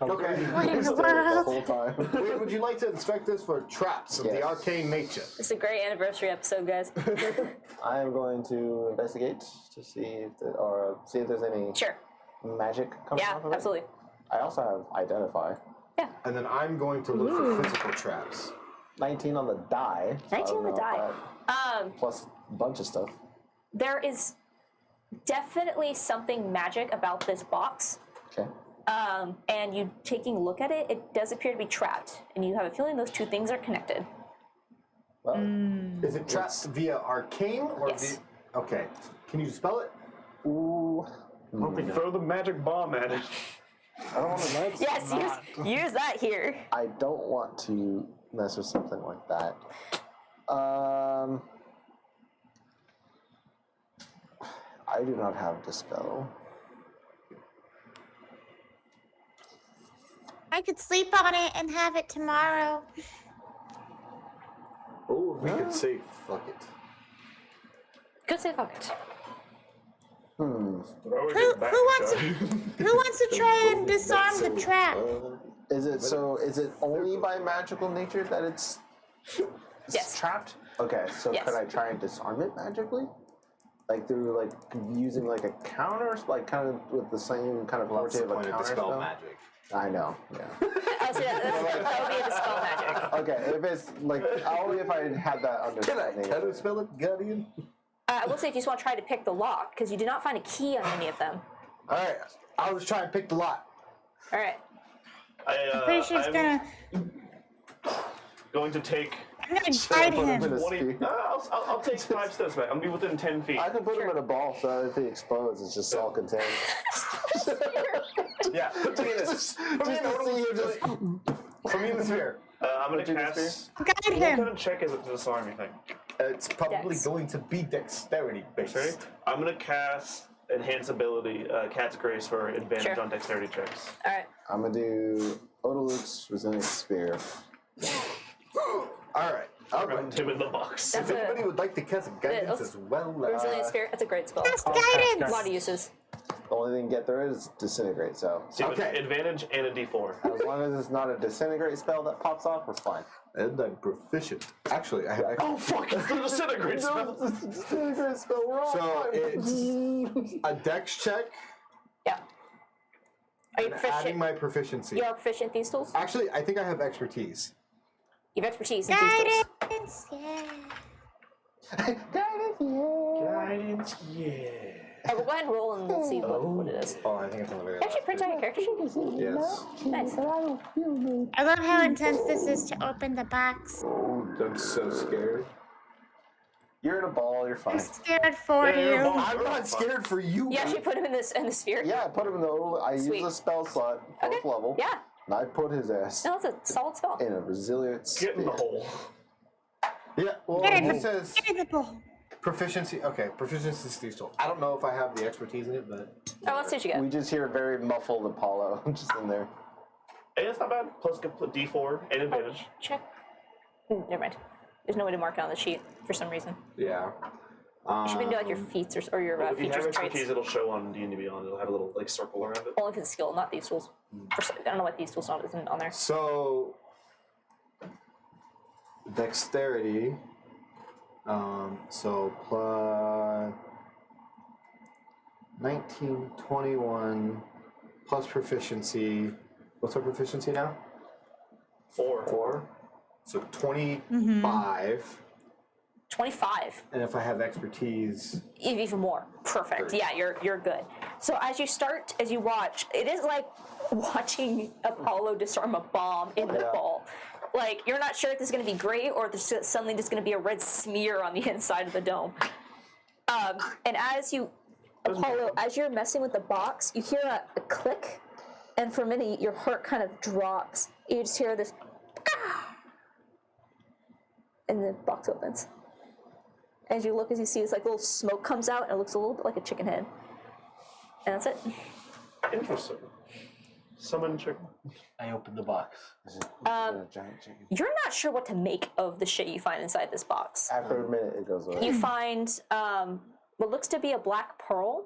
Okay. What in the The world? whole time. Wait, would you like to inspect this for traps of the Yes. arcane nature? It's a great anniversary episode, guys. I am going to investigate to see if there's any Sure. magic coming Yeah, off of it. absolutely. I also have identify. And then I'm going to look for physical traps. 19 on the die. so 19 on the I don't know die. if plus a bunch of stuff. There is definitely something magic about this box. Okay. And you taking a look at it, it does appear to be trapped. And you have a feeling those two things are connected. Well, Is it trapped via arcane or Yes. Okay. Can you spell it? ooh. Throw the magic bomb at it. I don't want to. Yes, use that here. I don't want to mess with something like that. I do not have dispel. I could sleep on it and have it tomorrow. Oh, we could say fuck it. Good say fuck it. Hmm. Throw Who it back. wants Johnny. Who wants to try and disarm the trap? Is it only by magical nature that it's Yes. trapped? Okay, so Yes. could I try and disarm it magically? Like through like using like a counter, like kind of with the same kind of What's the quality of a point of counter dispel spell? magic? I know. Yeah. Oh, so that would be a dispel magic. Okay, if it's like only if I had that Can I understanding. spell it, Guardian? I will say if you just want to try to pick the lock, because you did not find a key on any of them. All right. I'll just try and pick the lot. All right. Pretty sure it's I'm gonna. going to take I'm gonna guide put him him. in a 20. sphere. I'll take 5 steps back. I'll be within 10 feet. I can put him in a ball so if he explodes, it's just all contained. Yeah. Put me in this. Put me in Just to see you just. Put me in the sphere. I'm going to Put you in the cast. Guide What kind him. of check is it to disarm anything? It's probably Dex. going to be dexterity based. Sorry? I'm going to cast Enhance Ability, Cat's Grace, for advantage Sure. on dexterity checks. All right. I'm gonna do Odaluk's Resilience Spear. All right. All right. Round him in the box. That's If anybody a would like to cast guidance let's- as well, Resilient Spirit. That's a great spell. Cast A guidance. lot of uses. The only thing to get there is Disintegrate, so So you have Okay. advantage and a d4. as long as it's not a Disintegrate spell that pops off, we're fine. and I'm proficient. Actually, I have. Oh, fuck! It's the disintegrate spell. Disintegrate spell, we're all So fine. it's a dex check Yeah. Are you and proficient? adding my proficiency. You are proficient in these tools? Actually, I think I have expertise. You have expertise in these tools. Guidance. Yeah. Guidance, yeah. We'll go ahead and roll and we'll see what it is. Oh, I think it's on the very Actually, last print out your character sheet. Yes. Nice. I love how intense this is to open the box. Oh, I'm so scared. You're in a ball, you're I'm fine. scared for Yeah, you're a you. ball. I'm not scared for you. You actually put him in the sphere? Yeah, I put him in the Odaluk. I Sweet. use a spell slot, 4th Okay. level. Yeah. And I put his ass No, that's a solid spell. in a Resilience Get in the Spear. hole. Yeah. Well, Get in it the- says Get in the bowl. proficiency. Okay, proficiency is these tools. I don't know if I have the expertise in it, but Oh, let's see what you get. We just hear very muffled Apollo just in there. Hey, it's not bad. Plus d4 and advantage. Check. Never mind. There's no way to mark it on the sheet for some reason. yeah. You should maybe do like your feats or your Well, if you have features traits. expertise, it'll show on D&D Beyond. It'll have a little like circle around it. Only if it's skill, not these tools. I don't know what these tools isn't on there. So, dexterity. So plus 19, 21, plus proficiency. What's our proficiency now? 4. So 25. 25. And if I have expertise, Even more. Perfect. Yeah, you're good. So as you watch, it is like watching Apollo disarm a bomb in the ball. Like, you're not sure if this is going to be great or if there's suddenly just going to be a red smear on the inside of the dome. And Apollo, as you're messing with the box, you hear a click, and for a minute, your heart kind of drops. You just hear this, and the box opens. As you look, as you see, it's like little smoke comes out, and it looks a little bit like a chicken head. And that's it. Interesting. Summon chicken. I opened the box. A giant chicken. You're not sure what to make of the shit you find inside this box. After a minute, it goes away. You find what looks to be a black pearl.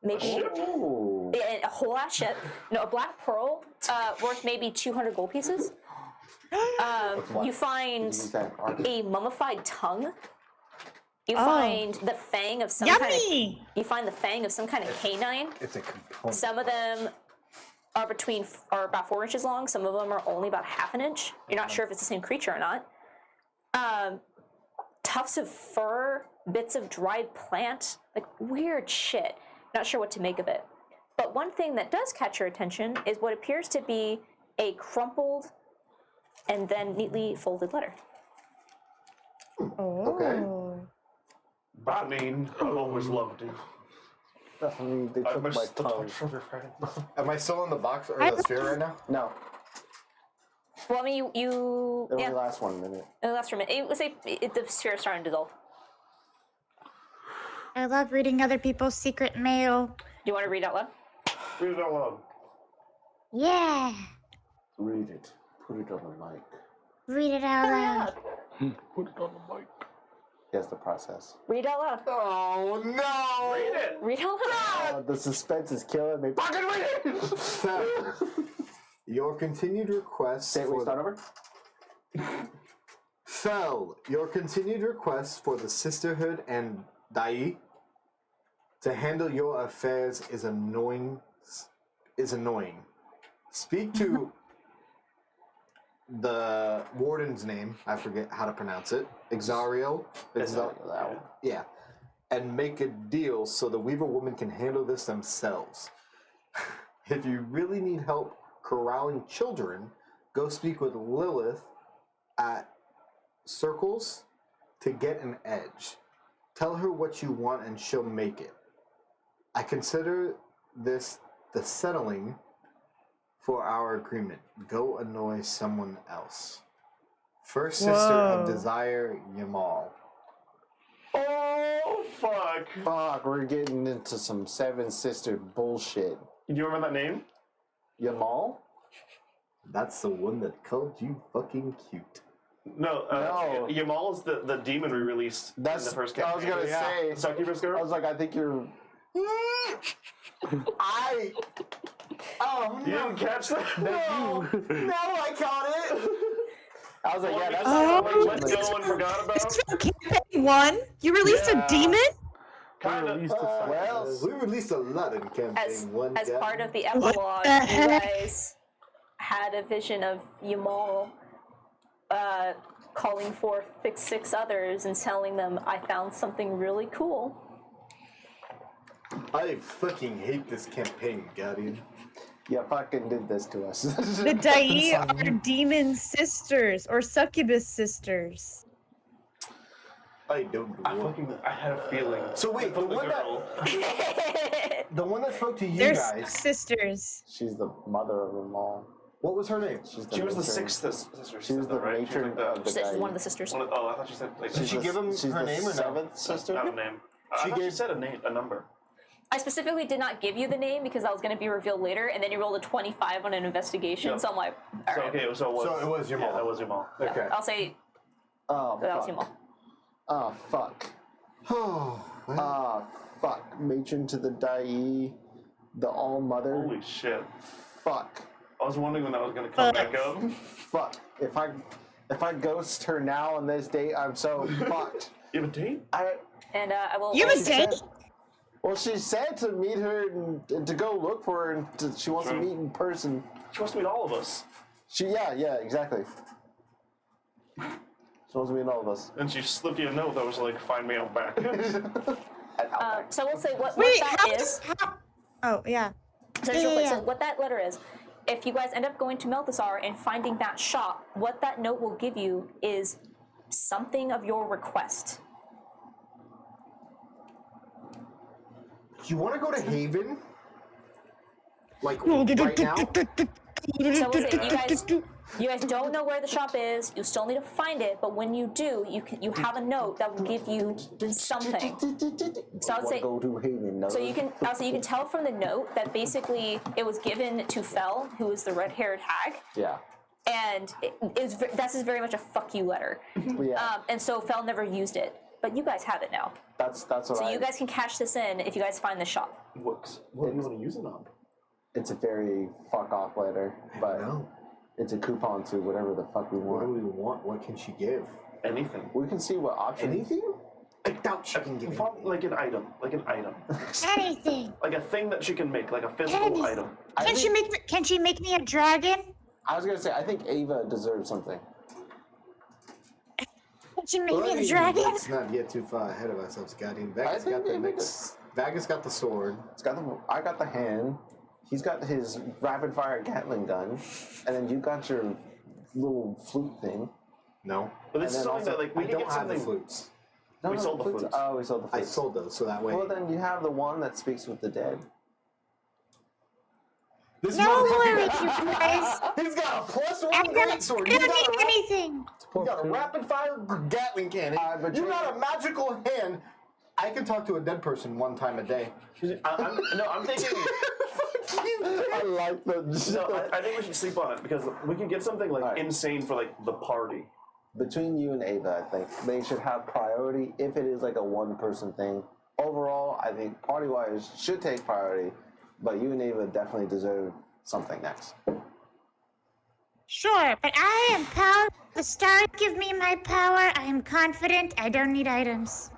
Maybe Ooh. a whole ass ship. No, a black pearl worth maybe 200 gold pieces. You find Use that arc. a mummified tongue. You find the fang of some kind of. Yummy! You find the fang of some kind of canine. it's a component. Some of them are about 4 inches long. Some of them are only about half an inch. You're not sure if it's the same creature or not. Tufts of fur, bits of dried plant, like weird shit. Not sure what to make of it. But one thing that does catch your attention is what appears to be a crumpled and then neatly folded letter. Oh. I mean, I've always loved you. I mean, they I took my miss the tongue. touch of your hand. Am I still in the box or the sphere right now? No, Well, I mean, you it only yeah. lasts 1 minute. It lasts for a minute. It was the sphere is starting to dissolve. I love reading other people's secret mail. Do you want to read out loud? Read it out loud. Yeah. Read it. Put it on the mic. Read it out loud. Put it on the mic. Here's the process. Read out loud. Oh no! Read it. Read out loud. The suspense is killing me. Fucking read it! Fel, your continued request Say it when you for start over. Fel, your continued request for the Sisterhood and Dai to handle your affairs is annoying. Speak to the warden's name. I forget how to pronounce it. Exariel. Yeah. And make a deal so the Weaver woman can handle this themselves. If you really need help corralling children, go speak with Lilith at Circles to get an edge. Tell her what you want and she'll make it. I consider this the settling for our agreement. Go annoy someone else. First sister of Whoa. Desire, Yamal. Oh, fuck. Fuck, we're getting into some Seven Sister bullshit. Do you remember that name? Yamal? That's the one that called you fucking cute. No, No. Yamal is the demon we released That's in the first I was campaign. gonna say. The Succubus girl? I was like, I think you're. Oh You didn't catch that? no! No, I caught it! I was like, yeah, that's Oh. Let go and forgot about. It's from campaign 1? You released Yeah. a demon? Kind of. Released a well, We released a lot in campaign As one. as guy. part of the epilogue, the you heck? guys had a vision of Yamal calling forth 6 others and telling them, "I found something really cool." I fucking hate this campaign, Guardian. you fucking did this to us. The Dai are demon sisters or succubus sisters. I don't know. I had a feeling. So wait, the one that spoke to you They're guys, sisters. She's the mother of them all. what was her name? She's She was the matron. 6th sister. She was the right? matron She was of the She's Dai. one of the sisters. I thought she said like Did she give him She's her the name or no? seventh sister? not a name. I She thought she gave- said a number. I specifically did not give you the name because that was going to be revealed later, and then you rolled a 25 on an investigation. Yep. So I'm like, all So right. okay, so it was Yamal. Yeah, that was Yamal. Okay. I'll say Oh, that was fuck. Yamal. Oh, fuck. Oh, well, Fuck. Matron to the Dai, the All Mother. Holy shit. Fuck. I was wondering when that was gonna come back up. Fuck. If I ghost her now on this date, I'm so fucked. You have a date? And I will. You have a also- date? Well, she said to meet her and to go look for her, and she wants to meet in person. She wants to meet all of us. Yeah, exactly. She wants to meet all of us. And she slipped you a note that was like, find me out back. So we'll say what Wait, that how is. Oh, yeah. So, just real quick, so Yeah. what that letter is, if you guys end up going to Melthasar and finding that shop, what that note will give you is something of your request. you want to go to Haven? Like right now? So we'll say you guys don't know where the shop is. You still need to find it, but when you do, you have a note that will give you something. So I would say. Go to Haven. No. So you can tell from the note that basically it was given to Fel, who is the red-haired hag, Yeah. and that's very much a fuck you letter. Yeah. And so Fel never used it, but you guys have it now. That's what So you guys can cash this in if you guys find the shop. What do you want to use it on? It's a very fuck off letter, but No. it's a coupon to whatever the fuck we What do want. we want? What can she give? Anything. We can see what options. Anything? I doubt she can give me. Like an item. Anything. Like a thing that she can make, like a physical Anything. item. Can she make me a dragon? I was gonna say, I think Ava deserves something. Can she make Well, me I a mean, dragon? let's not get too far ahead of ourselves, Guardian. Vegas think got the maybe next. Vegas got the sword. I got the hand. He's got his rapid fire Gatling gun, and then you got your little flute thing. No. But this And is then something that, like, we I can don't get have the something. flutes. No, We sold the flutes. Oh, we sold the I flutes. sold those, so that way. Well, then you have the one that speaks with the dead. This No motherfucker- worries, you guys. He's got a +1 I don't greatsword. I You don't got need a anything. You got a rapid fire Gatling cannon. but You you- got a magical hand. I can talk to a dead person one time a day. I'm thinking. I like the. No, I think we should sleep on it because we can get something like Alright. insane for like the party. Between you and Ava, I think they should have priority if it is like a one-person thing. Overall, I think party-wise should take priority, but you and Ava definitely deserve something next. Sure, but I am power. The stars give me my power. I am confident. I don't need items.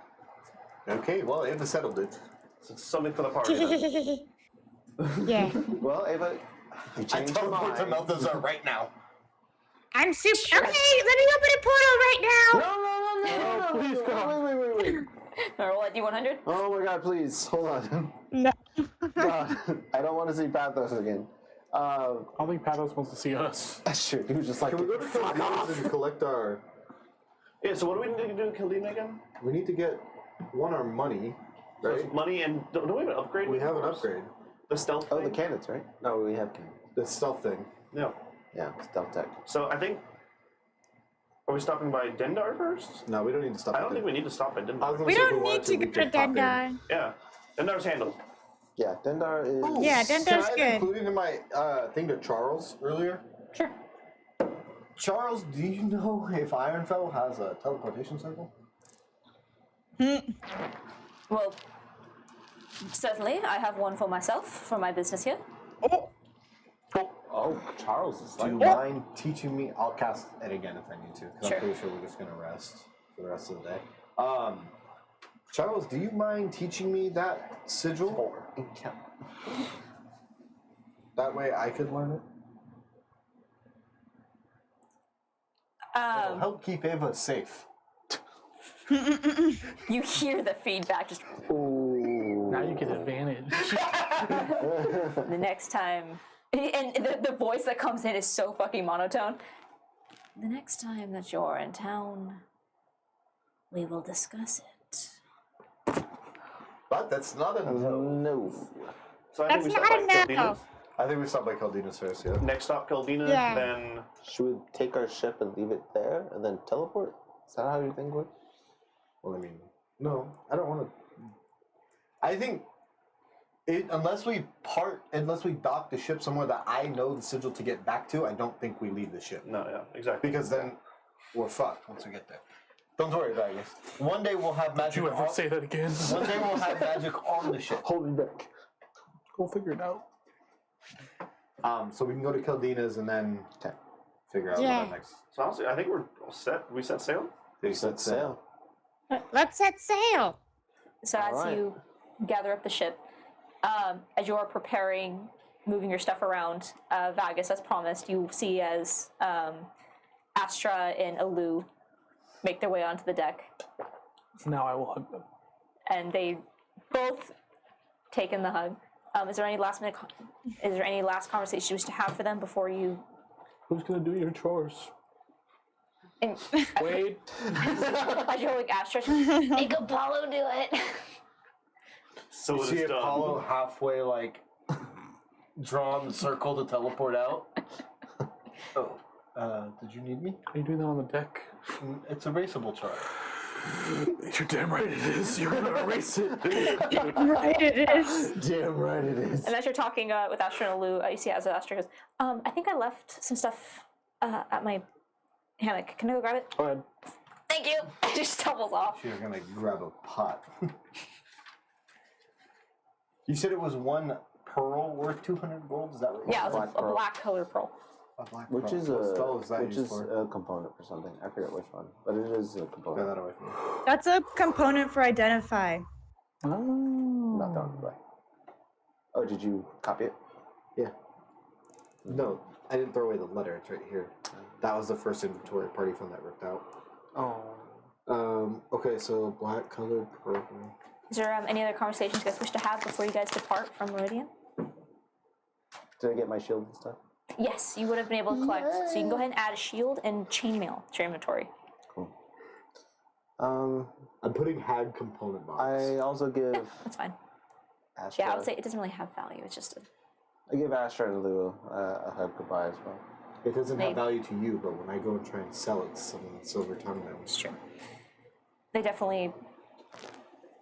Okay, well, Ava settled it. So it's something for the party. Then. Yeah. Well, Ava, you I changed your teleport to mind. Melthazar right now. I'm super. Okay, let me open a portal right now. No, please God. Wait. Roll at D100. Oh my God, please hold on. No. God, I don't want to see Pathos again. I don't think Pathos wants to see us. That's true. He was just like, Can we go to fuck off. Caldina's and collect our... Yeah. So what do we need to do in Caldina again? We need to get, our money, So right? it's money and don't we have an upgrade? We have an upgrade. The stealth. Oh, the thing? cannons, right? No, we have cannons. The stealth thing. Yeah. Yeah, stealth tech. So I think. Are we stopping by Dendar first? No, we don't need to stop. I don't think we need to stop at I was Dendar. gonna We say if don't wanted need to we go to could pop in. Dendar. Yeah. Dendar's handled. Yeah, Dendar is. Ooh, Yeah, can Dendar's I good. include it in my thing to Charles earlier? Sure. Charles, do you know if Ironfell has a teleportation circle? Well, certainly, I have one for myself for my business here. Oh, Charles is Do like. you mind teaching me? I'll cast it again if I need to, because Sure. I'm pretty sure we're just gonna rest for the rest of the day. Charles, do you mind teaching me that sigil? That way I could learn it. It'll help keep Ava safe. You hear the feedback just Now you get advantage. the next time. And the voice that comes in is so fucking monotone. The next time that you're in town, we will discuss it. But that's not a no. No. So I That's think we not stop a by no. Caldina's. I think we stopped by Caldina's first, yeah. Next stop Caldina, Yeah. then Should we take our ship and leave it there and then teleport? Is that how you think works? Well, I mean, no, I don't want to. I think unless we dock the ship somewhere that I know the sigil to get back to, I don't think we leave the ship. no, yeah, exactly. Because then we're fucked once we get there. Don't worry, Vegas. One day we'll have Did magic. you ever on- say that again? One day we'll have magic on the ship. Hold me back. Go figure it out. So we can go to Caldina's and then figure out Yeah. what our next. So honestly, I think we're all set. We set sail. They Set sail. Let's set sail. So as Alright. you gather up the ship, as you're preparing, moving your stuff around, Vagus, as promised, you see as Astra and Alu make their way onto the deck, Now I will hug them. and they both take in the hug. Is there any last conversation you wish to have for them before you? Who's gonna do your chores? And, Wade. as you're holding Astra, make Apollo do it. So You it see is done. Apollo halfway, like, drawn the circle to teleport out. Oh, did you need me? Are you doing that on the deck? It's erasable chart. You're damn right it is. You're gonna erase it. Right, it is. Damn right it is. And as you're talking with Astra and Alu, you see as Astra goes, I think I left some stuff at my hammock. Can I go grab it? Go ahead. Thank you. It just tumbles off. She's gonna grab a pot. You said it was one pearl worth 200 gold? Is that what you Yeah, said? it's a, Black a pearl. black colored pearl. A black Which pearl. is What spell is that which used is for? a component for something. I forget which one, but it is a Get component. that away from me. That's a component for identify. Not done. Right. Oh, did you copy it? No, I didn't throw away the letter. It's right here. That was the first inventory party fund that ripped out. Oh. Okay, so black colored purple. Is there any other conversations you guys wish to have before you guys depart from Meridian? Did I get my shield and stuff? Yes, you would have been able to collect. So you can go ahead and add a shield and chainmail to your inventory. Cool. I'm putting hag component box. I also give That's fine. Astra. Yeah, I would say it doesn't really have value. It's just a. I give Astra and Lou a hug goodbye as well. It doesn't Maybe. have value to you, but when I go and try and sell it, someone silver tongue them. It's true. They definitely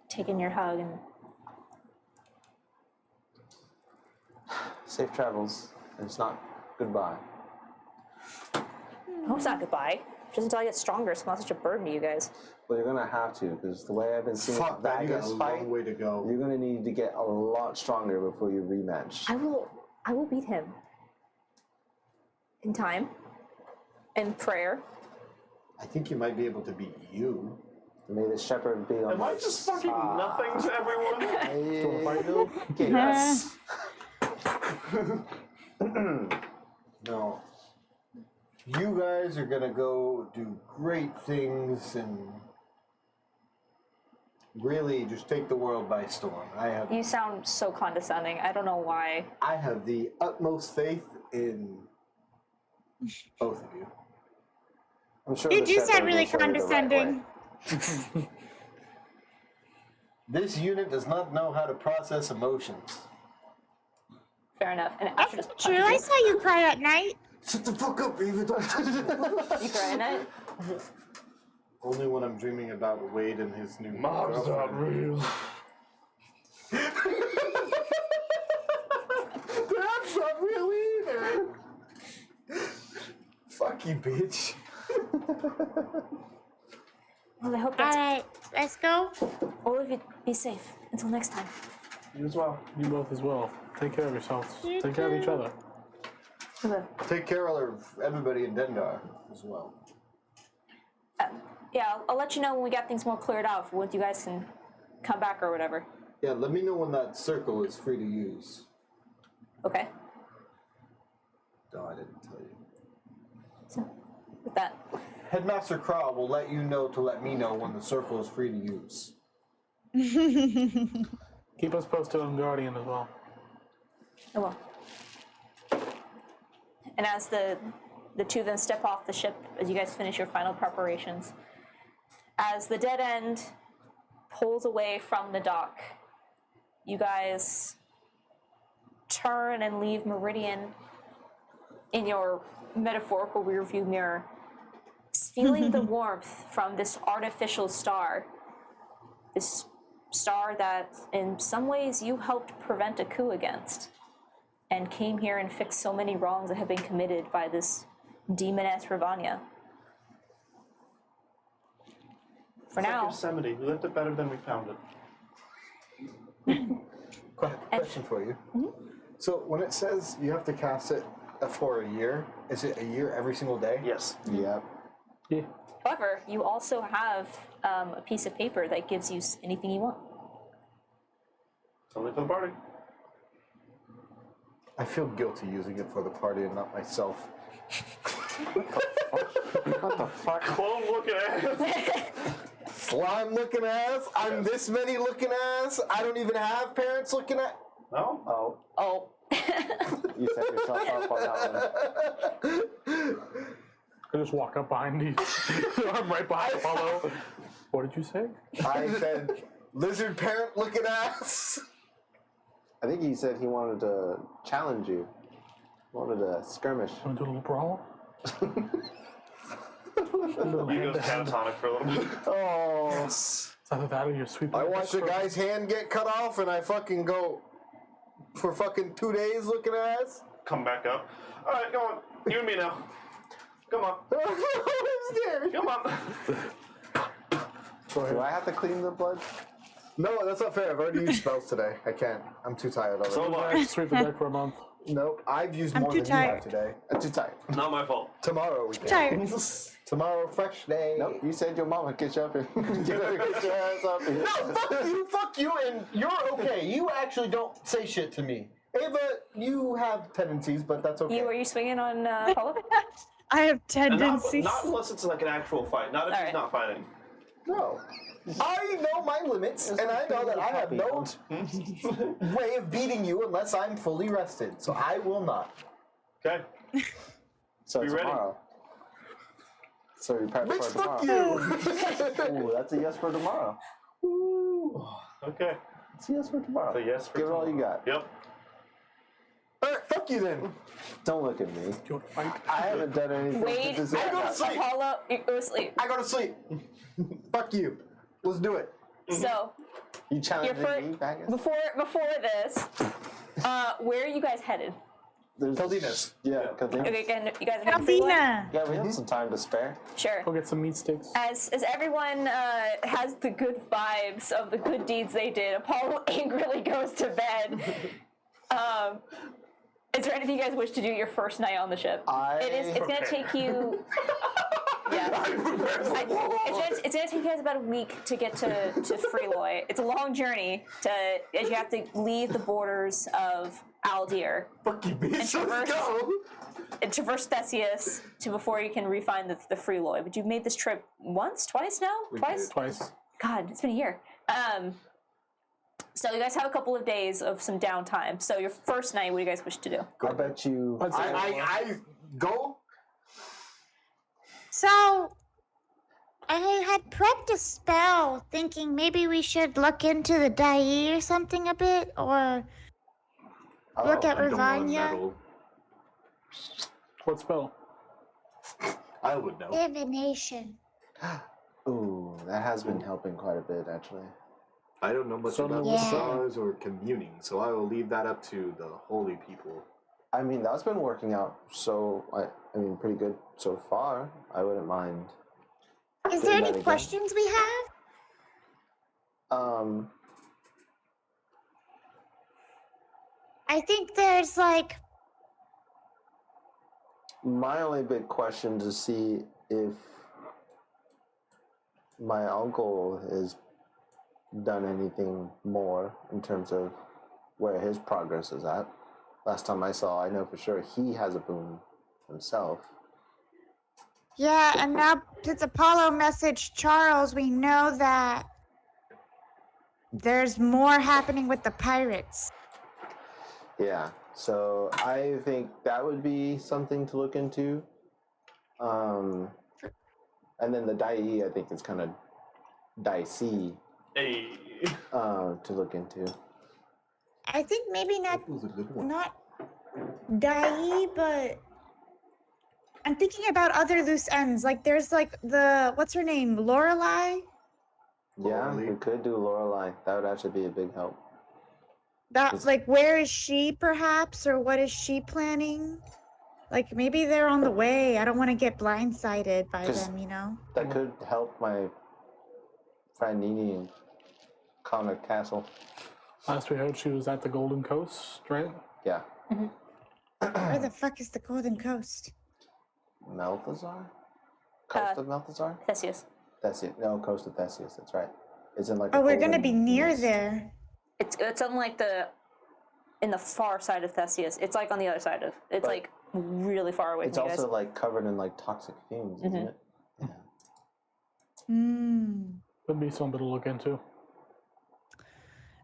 take in your hug and. Safe travels. And it's not goodbye. I hope it's not goodbye. Just until I get stronger, so I'm not such a burden to you guys. Well, you're gonna have to, because the way I've been seeing Fuck, man, you got a Vagus long fight, way to go. you're gonna need to get a lot stronger before you rematch. I will beat him. In time. In prayer. I think you might be able to beat you. May the shepherd be on Am my I just fucking nothing to everyone? side. wanna fight, Bill? Okay, yes. No. You guys are gonna go do great things and really just take the world by storm. You sound so condescending. I don't know why. I have the utmost faith in both of you. I'm sure You the do shepherd sound will really show you the right way. condescending. This unit does not know how to process emotions. Fair enough. And Asher just True, I punches saw you cry at night. Shut the fuck up, Raven. Don't touch me. you cry at night. Only when I'm dreaming about Wade and his new Mom's not girlfriend. real. That's not real either. Fuck you, bitch. Well, I hope that's Alright, let's go. all of you. Be safe until next time. You as well. You both as well. Take care of yourselves. You Take care of each too. other. Take care of everybody in Dendar as well. Yeah, I'll let you know when we get things more cleared out. Once you guys can come back or whatever. Yeah, let me know when that circle is free to use. Okay. No, I didn't tell you. So, with that, Headmaster Crow will let you know to let me know when the circle is free to use. Keep us posted on Guardian as well. I will. And as the two of them step off the ship, as you guys finish your final preparations, as the dead end pulls away from the dock, you guys turn and leave Meridian in your metaphorical rearview mirror, feeling the warmth from this artificial star. This star that, in some ways, you helped prevent a coup against, and came here and fixed so many wrongs that have been committed by this demoness Ravania. for It's now. like Yosemite. We left it better than we found it. Question for you. So when it says you have to cast it for a year, is it a year every single day? Yes. Yep. Yeah. However, you also have a piece of paper that gives you anything you want. Something for the party. I feel guilty using it for the party and not myself. What the fuck? Clone looking ass. Slime looking ass. I'm this many looking ass. I don't even have parents looking at. No? Oh, Oh. you set yourself up on that one. I just walk up behind you. I'm right behind Apollo. What did you say? I said lizard parent looking ass. I think he said he wanted to challenge you. Wanted to skirmish. Want to do a little brawl? He goes catatonic for a little bit. Oh. It's either that or you're sweeping. I the watched a deck for- guy's hand get cut off and I fucking go for fucking 2 days looking ass. Come back up. Alright, go on. You and me now. Come on. I'm scared. Come on. Go Do ahead. I have to clean the blood? No, that's not fair. I've already used spells today. I can't. I'm too tired of it. So am I. Just sweep the deck for a month. Nope, I've used I'm more too than you have tired. today. I'm too tired. Not my fault. Tomorrow we can. Tired. Tomorrow, fresh day. Nope, you said your mama get you up here. Get your ass up here. No, fuck you, and you're okay. You actually don't say shit to me. Ava, you have tendencies, but that's okay. Are you swinging on Apollo? I have And not, tendencies. not unless it's like an actual fight. Not if he's Alright. not fighting. No. I know my limits, and I know that I have no way of beating you unless I'm fully rested. So I will not. Okay. So Be ready. tomorrow. So you prep Bitch, for fuck tomorrow. you! Ooh, that's a yes for tomorrow. Okay. It's a yes for tomorrow. So yes for Give it all you got. Yep. Alright, fuck you then. Don't look at me. Do you want to fight? I haven't done anything Wait, to deserve I go to that. sleep. Apollo, you go to sleep. I go to sleep. Fuck you. Let's do it. So, You your challenging first, me, Baggins? before this, where are you guys headed? There's Caldinas. Yeah, Caldinas. Okay, again, you guys are heading freeway? Alvina. Yeah, we have some time to spare. Sure. Go get some meat sticks. As everyone has the good vibes of the good deeds they did, Apollo angrily goes to bed. Is there anything you guys wish to do your first night on the ship? It's gonna take you. Yeah. It's gonna take you guys about a week to get to Freeloy. It's a long journey as you have to leave the borders of Aldir Fuck you, bitch. traverse- Let's go. and traverse Theseus to before you can refine the Freeloy. But you've made this trip once, twice now? Twice? Twice. God, it's been a year. So you guys have a couple of days of some downtime. So your first night, what do you guys wish to do? I bet you. I go. So, I had prepped a spell thinking maybe we should look into the Dai or something a bit, or look at I don't want Ravanya. metal. What spell? I would know. Divination. Ooh, that has been helping quite a bit, actually. I don't know much So about Yeah. the stars or communing, so I will leave that up to the holy people. I mean, that's been working out I mean, pretty good so far. I wouldn't mind. Is Doing there that any again. questions we have? I think there's like, My only big question to see if my uncle has done anything more in terms of where his progress is at. Last time I saw, I know for sure he has a boon himself. yeah, and now since Apollo messaged Charles, we know that there's more happening with the pirates. Yeah, so I think that would be something to look into. And then the Dai, I think is kind of dicey Hey. to look into. I think maybe not That was a good one. not Dai, but I'm thinking about other loose ends. Like there's like the what's her name, Lorelei. Yeah, Lorelei. we could do Lorelei. That would actually be a big help. That's like where is she perhaps, or what is she planning? Like maybe they're on the way. I don't want to get blindsided by 'Cause- them, you know. That could help my find Nini and Connor Castle. Last we heard, she was at the Golden Coast, right? Yeah. Where the fuck is the Golden Coast? Melthazar? Coast of Melthazar? Theseus. Theseus. No, Coast of Theseus. That's right. It's in like. Oh, a we're gonna golden be near mist. there. It's on like in the far side of Theseus. It's like on the other side of. It's But like really far away It's from you also guys. like covered in like toxic fumes, isn't it? Yeah. Hmm. Could be something to look into.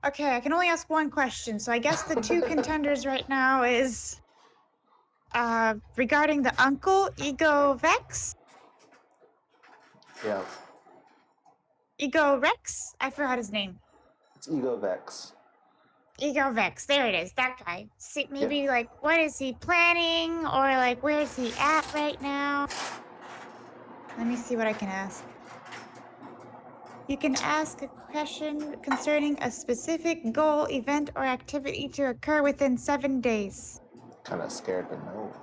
Okay, I can only ask one question. So I guess the two contenders right now is regarding the uncle, Ego Vex, Yeah. Ego Rex. I forgot his name. It's Ego Vex. Ego Vex. There it is. That guy. See, maybe like what is he planning, or like where's he at right now? Let me see what I can ask. You can ask a question concerning a specific goal, event, or activity to occur within 7 days. Kind of scared to know.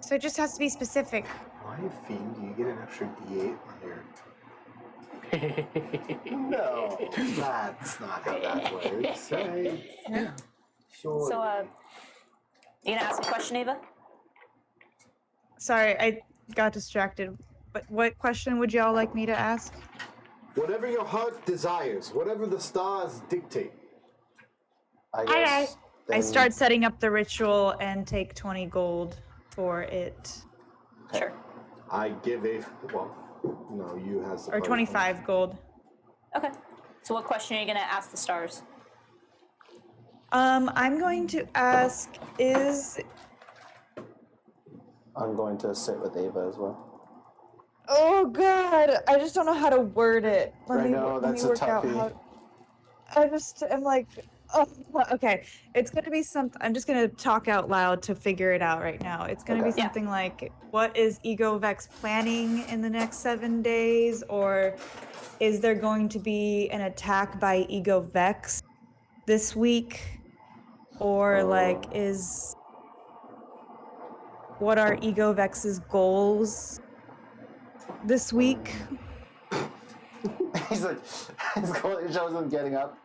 So it just has to be specific. Why, Fiend, do you get an extra D8 on your... No, that's not how that works. Right? Sure. So, you gonna ask a question, Ava? Sorry, I got distracted. But what question would y'all like me to ask? Whatever your heart desires, whatever the stars dictate. I Alright. guess. I then- start setting up the ritual and take 20 gold for it. Sure. I give a... Well, no, you has the... Or party 25 gold. Okay. So, what question are you gonna ask the stars? I'm going to ask, I'm going to sit with Ava as well. Oh god, I just don't know how to word it. I know, that's a toughie. I'm like, oh, okay. It's gonna be something. I'm just gonna talk out loud to figure it out right now. It's gonna Okay. be something like, what is Ego Vex planning in the next 7 days, or is there going to be an attack by Ego Vex this week, or like what are Ego Vex's goals this week? He's like, he shows him getting up,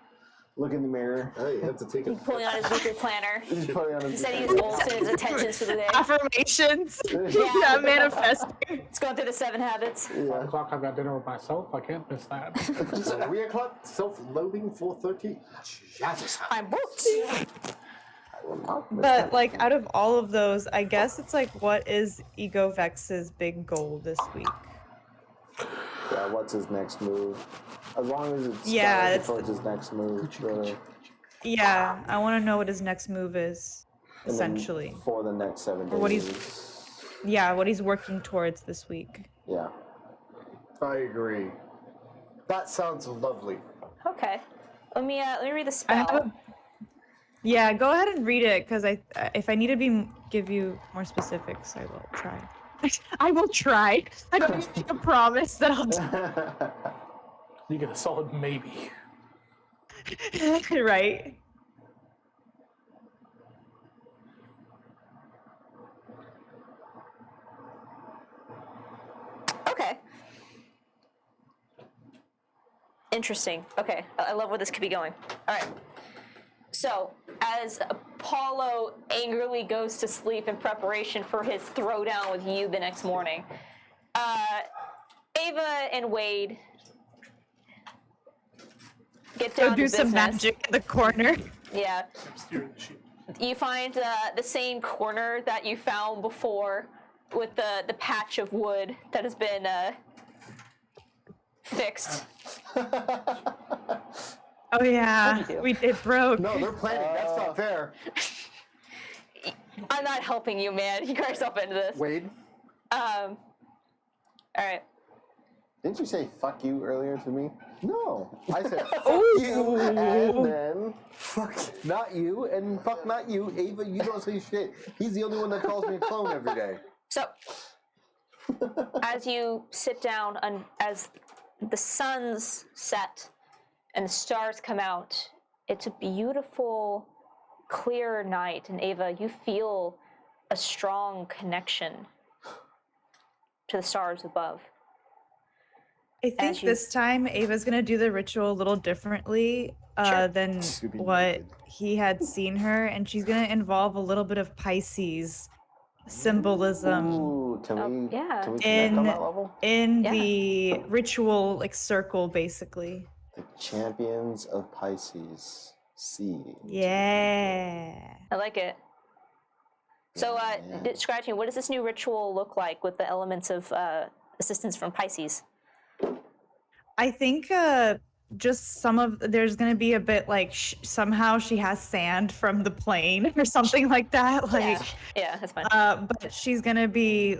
look in the mirror. Oh, you have to take He's it. pulling out his weekly planner. He's putting on He his. said he was bolstered his intentions for the day. Affirmations. Yeah. Yeah, manifesting. It's going through the 7 habits. 5 Yeah. o'clock, I've got dinner with myself. I can't miss that. 3 o'clock, self-loading, 4:30. Jazzercise. I'm booked. I will not miss But that. like out of all of those, I guess it's like, what is Ego Vex's big goal this week? Yeah, what's his next move? As long as it's Yeah, directed it's towards his next move, really. Yeah, I want to know what his next move is, And then essentially. for the next 7 days. Or what he's- Yeah, what he's working towards this week. Yeah. I agree. That sounds lovely. Okay. Let me read the I spell. have a... Yeah, go ahead and read it, because if I need to give you more specifics, I will try. I will try. I don't even make a promise that I'll You get a solid maybe. do. Right? Okay. Interesting. Okay. I love where this could be going. All right. So, as Apollo angrily goes to sleep in preparation for his throwdown with you the next morning, Ava and Wade get down Go do to some business. magic in the corner. Yeah. You find the same corner that you found before with the patch of wood that has been fixed. Oh yeah, What'd you do? it broke. No, they're planning. That's not fair. I'm not helping you, man. You got yourself into this. Wade. All right. Didn't you say fuck you earlier to me? No. I said fuck Ooh. you and then Fuck, not you, and fuck not you, Ava. You don't say shit. He's the only one that calls me a clone every day. So, as you sit down, as the sun's set and the stars come out, it's a beautiful, clear night. And Ava, you feel a strong connection to the stars above. I think you- this time Ava's gonna do the ritual a little differently Sure. than Scooby what naked. he had seen her, and she's gonna involve a little bit of Pisces symbolism Ooh, can Oh, we yeah. can we connect on in that level? in Yeah. the ritual like circle, basically. The champions of Pisces. C. Yeah. I like it. So, Yeah. describe to me, what does this new ritual look like with the elements of assistance from Pisces? I think just some of there's gonna be a bit like somehow she has sand from the plane or something like that. Like, Yeah, that's fine. but she's gonna be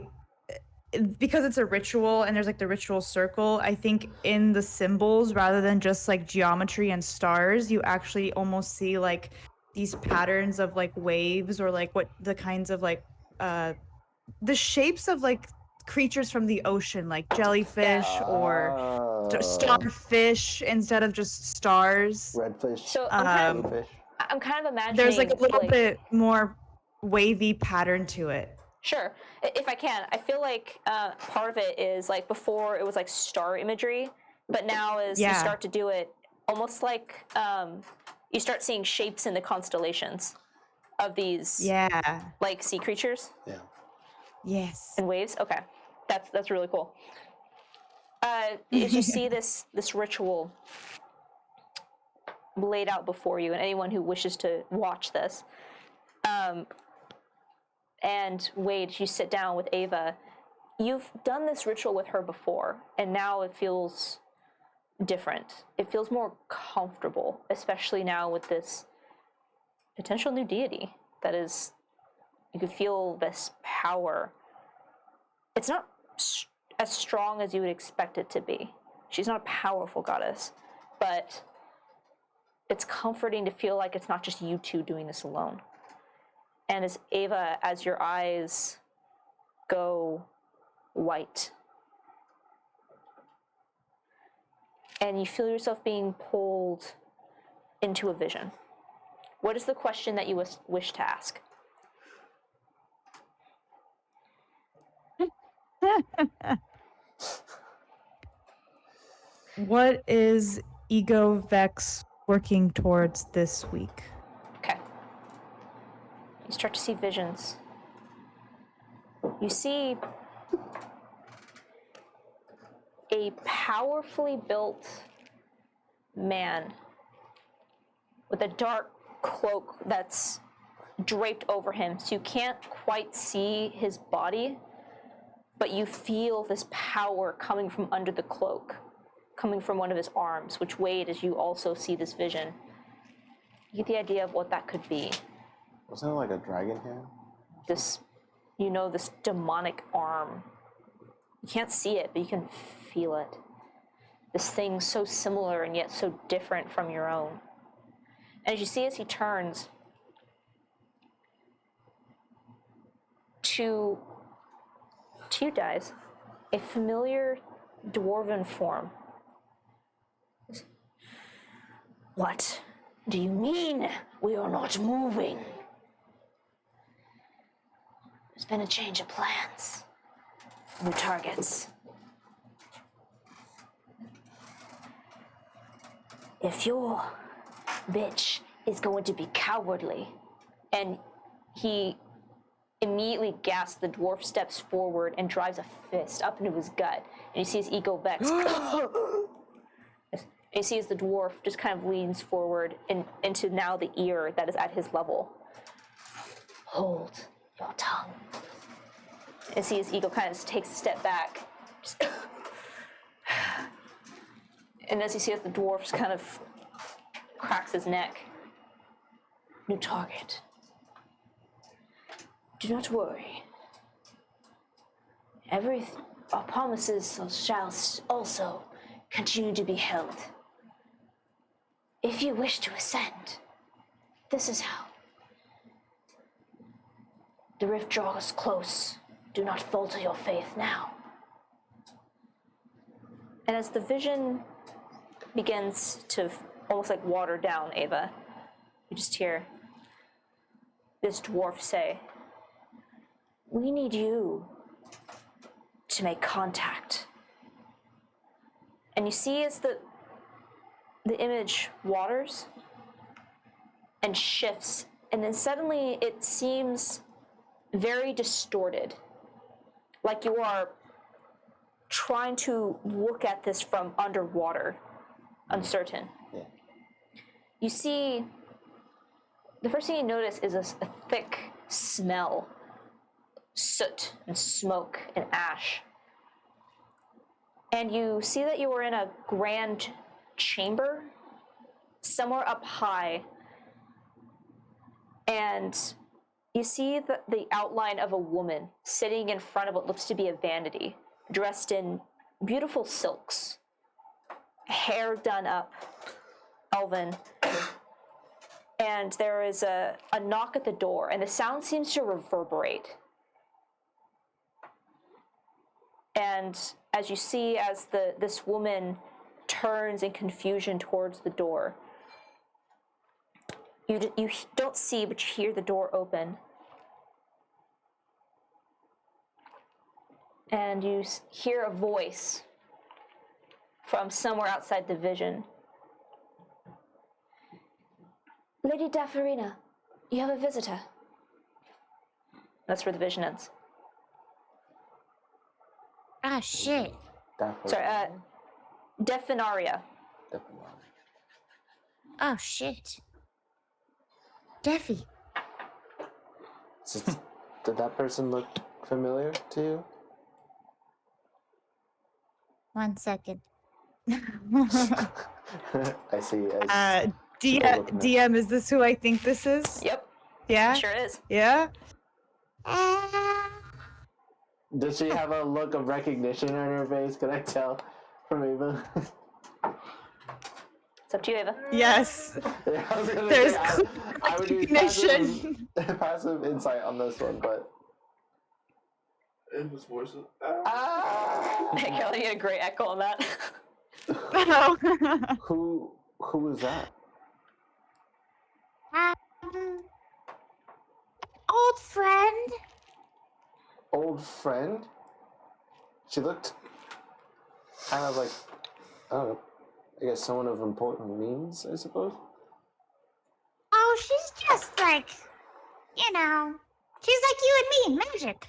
because it's a ritual and there's like the ritual circle. I think in the symbols rather than just like geometry and stars, you actually almost see like these patterns of like waves or like what the kinds of like the shapes of like creatures from the ocean, like jellyfish or Oh. starfish instead of just stars. Redfish. So Jellyfish. I'm kind of imagining There's like a little like, bit more wavy pattern to it. Sure, if I can, I feel like part of it is like before it was like star imagery, but now as you Yeah. start to do it, almost like you start seeing shapes in the constellations of these Yeah. like sea creatures Yeah. Yes. and waves. Okay, that's really cool. As you see this ritual laid out before you, and anyone who wishes to watch this. And Wade, you sit down with Ava. You've done this ritual with her before, and now it feels different. It feels more comfortable, especially now with this potential new deity that is, you can feel this power. It's not as strong as you would expect it to be. She's not a powerful goddess, but it's comforting to feel like it's not just you two doing this alone. And as Ava, as your eyes go white, and you feel yourself being pulled into a vision, what is the question that you wish to ask? What is Ego Vex working towards this week? Okay. You start to see visions. You see a powerfully built man with a dark cloak that's draped over him, so you can't quite see his body, but you feel this power coming from under the cloak, coming from one of his arms, which Wade, as you also see this vision, you get the idea of what that could be. Wasn't it like a dragon hand? This, this demonic arm. You can't see it, but you can feel it. This thing so similar and yet so different from your own. And as you see as he turns to you guys, a familiar dwarven form. What do you mean we are not moving? There's been a change of plans. New targets. If your bitch is going to be cowardly, and he immediately gasps, the dwarf steps forward and drives a fist up into his gut, and you see his ego vex. And you see as the dwarf just kind of leans forward into now the ear that is at his level. Hold your tongue. And see his ego kind of takes a step back. And as you see as the dwarf just kind of cracks his neck. New target. Do not worry. Our promises shall also continue to be held. If you wish to ascend, this is how. The rift draws close. Do not falter your faith now. And as the vision begins to almost like water down Ava, you just hear this dwarf say, "We need you to make contact And you see as the image waters and shifts, and then suddenly it seems very distorted, like you are trying to look at this from underwater, uncertain. Yeah. You see, the first thing you notice is a thick smell, soot and smoke and ash. And you see that you are in a grand chamber, somewhere up high, and you see the outline of a woman sitting in front of what looks to be a vanity, dressed in beautiful silks, hair done up, elven. And there is a knock at the door, and the sound seems to reverberate. And as you see, as this woman turns in confusion towards the door, you don't see, but you hear the door open. And you hear a voice from somewhere outside the vision. Lady Dafarina, you have a visitor. That's where the vision ends. Ah, shit. Sorry, Definaria. Oh, shit. Deafy. Did that person look familiar to you? 1 second. I see. DM, is this who I think this is? Yep, Yeah? sure is. Yeah? Does she have a look of recognition on her face? Can I tell from Ava? It's up to you, Ava. Yes. Yeah, I was gonna There's say, I would use recognition. passive insight on this one, but And his voice is. Kelly, you had a great echo on that. who is that? Old friend. Old friend? She looked kind of like, I don't know, I guess someone of important means, I suppose? Oh, she's just like, you know, she's like you and me, magic.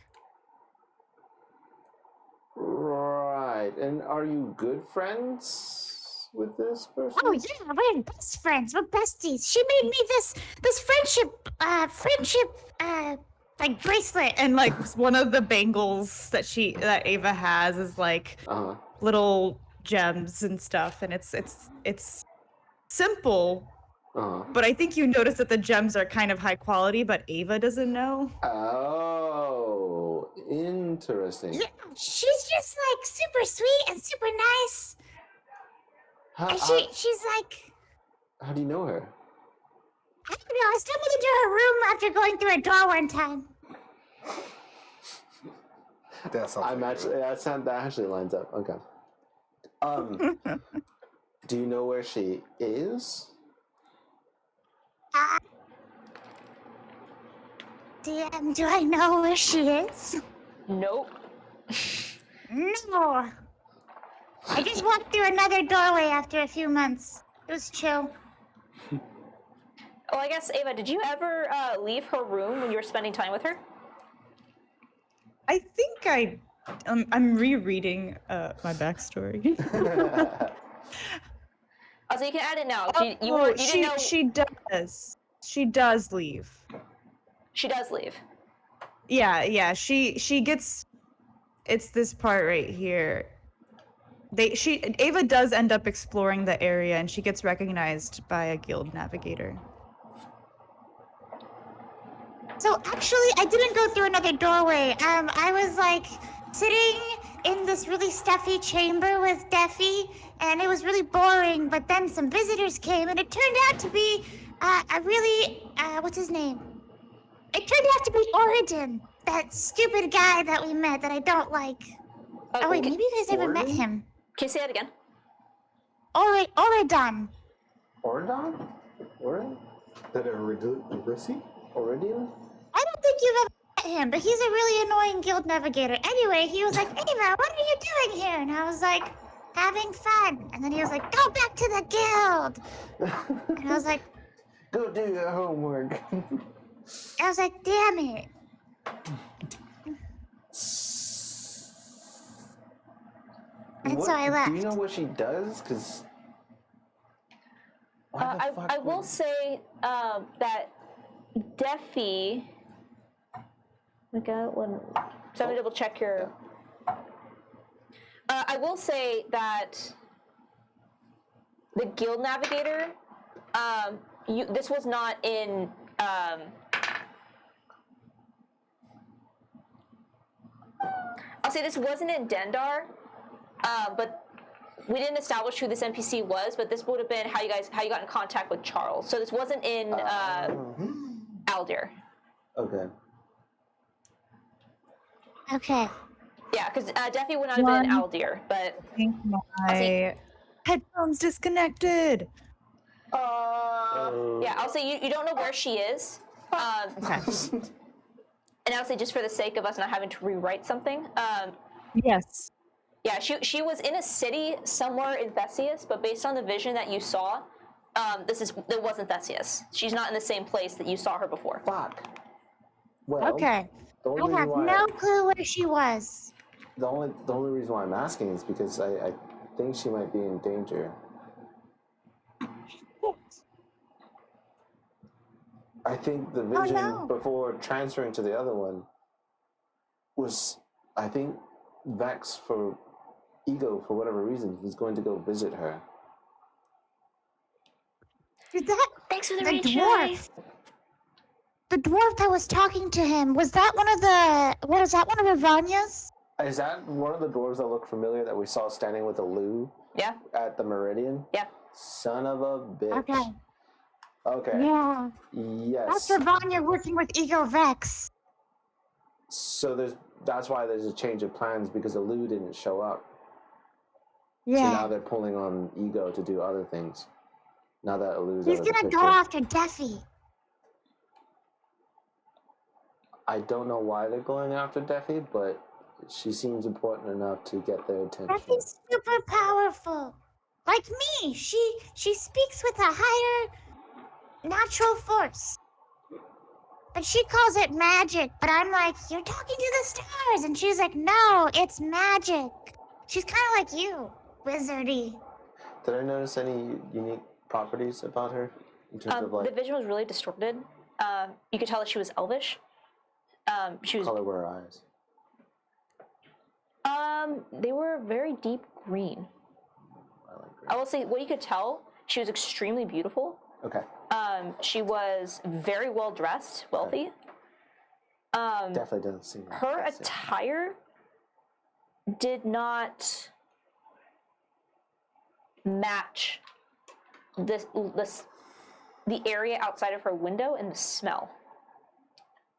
Right, and are you good friends with this person? Oh yeah, we're best friends. We're besties. She made me this friendship like bracelet. And like one of the bangles that Ava has is like Uh-huh. little gems and stuff, and it's simple, Uh-huh. but I think you notice that the gems are kind of high quality, but Ava doesn't know. Oh, interesting. Yeah, she's just like super sweet and super nice. How, And how, she's like, how do you know her? I don't know, I stumbled into her room after going through a door one time. That sounds I'm like actually, that actually lines up. Okay. Do you know where she is? DM, do I know where she is? Nope. No. I just walked through another doorway after a few months. It was chill. Well, I guess, Ava, did you ever leave her room when you were spending time with her? I think I'm rereading my backstory. Oh, so you can add it now. You didn't know She does leave. she does leave. Yeah. She gets. It's this part right here. Ava does end up exploring the area, and she gets recognized by a guild navigator. So actually, I didn't go through another doorway. I was like sitting in this really stuffy chamber with Deffy, and it was really boring. But then some visitors came, and it turned out to be a really what's his name? It turned out to be Origen, that stupid guy that we met that I don't like. Oh wait, maybe you guys never met Origen? him. Can you say that again? Oridon. Ordon? Orin? that Iridium? Iridium? I don't think you've ever met him, but he's a really annoying guild navigator. Anyway, he was like, Ava, what are you doing here? And I was like, having fun. And then he was like, go back to the guild. And I was like, Go do your homework. damn it. And so I left. Do you know what she does? Because I will say that Defi. So let me double check your. I will say that the guild navigator. This was not in. I'll say this wasn't in Dendar, but we didn't establish who this NPC was. But this would have been how you got in contact with Charles. So this wasn't in Aldir. Okay. Okay. Yeah, because Defi would not have been in Aldir, but I think my headphones disconnected. yeah, I'll say you don't know where she is. And I'll say just for the sake of us not having to rewrite something. Yes. Yeah, she was in a city somewhere in Theseus, but based on the vision that you saw, it wasn't Theseus. She's not in the same place that you saw her before. Fuck. Well, Okay. the only I have reason why no clue where she was. the only reason why I'm asking is because I think she might be in danger. I think the vision no. before transferring to the other one was, I think, Vex for Ego, for whatever reason, he's going to go visit her. Is that Thanks for the the retry. dwarf? The dwarf that was talking to him, was that one of Ivania's? Is that one of the dwarves that look familiar that we saw standing with a Lou Yeah, at the Meridian? yeah. Son of a bitch. Okay. Okay. Yeah. Yes. That's Ivania working with Ego Vex. So that's why there's a change of plans, because the Lou didn't show up. Yeah. So now they're pulling on Ego to do other things. Now that Lou's He's out of the gonna picture. go after Defi. I don't know why they're going after Defi, but she seems important enough to get their attention. Defi's super powerful. Like me. She speaks with a higher natural force. But she calls it magic. But I'm like, you're talking to the stars. And she's like, no, it's magic. She's kind of like you, wizardy. Did I notice any unique properties about her in terms of The like vision was really distorted. You could tell that she was elvish. She was. color of her eyes? They were very deep green. I like I will say, what you could tell, she was extremely beautiful. Okay. She was very well dressed, wealthy. Definitely doesn't seem like Her that's it. attire did not match the area outside of her window and the smell.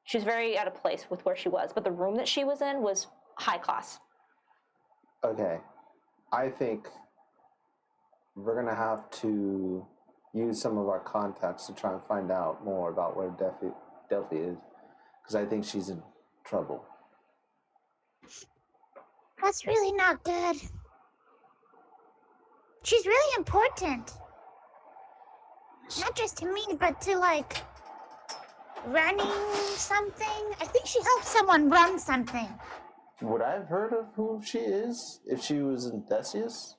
She was very out of place with where she was, but the room that she was in was high class. Okay. I think we're gonna have to use some of our contacts to try and find out more about where Delphi is, because I think she's in trouble. That's really not good. She's really important. Not just to me, but to like running something. I think she helped someone run something. Would I have heard of who she is if she was in Theseus?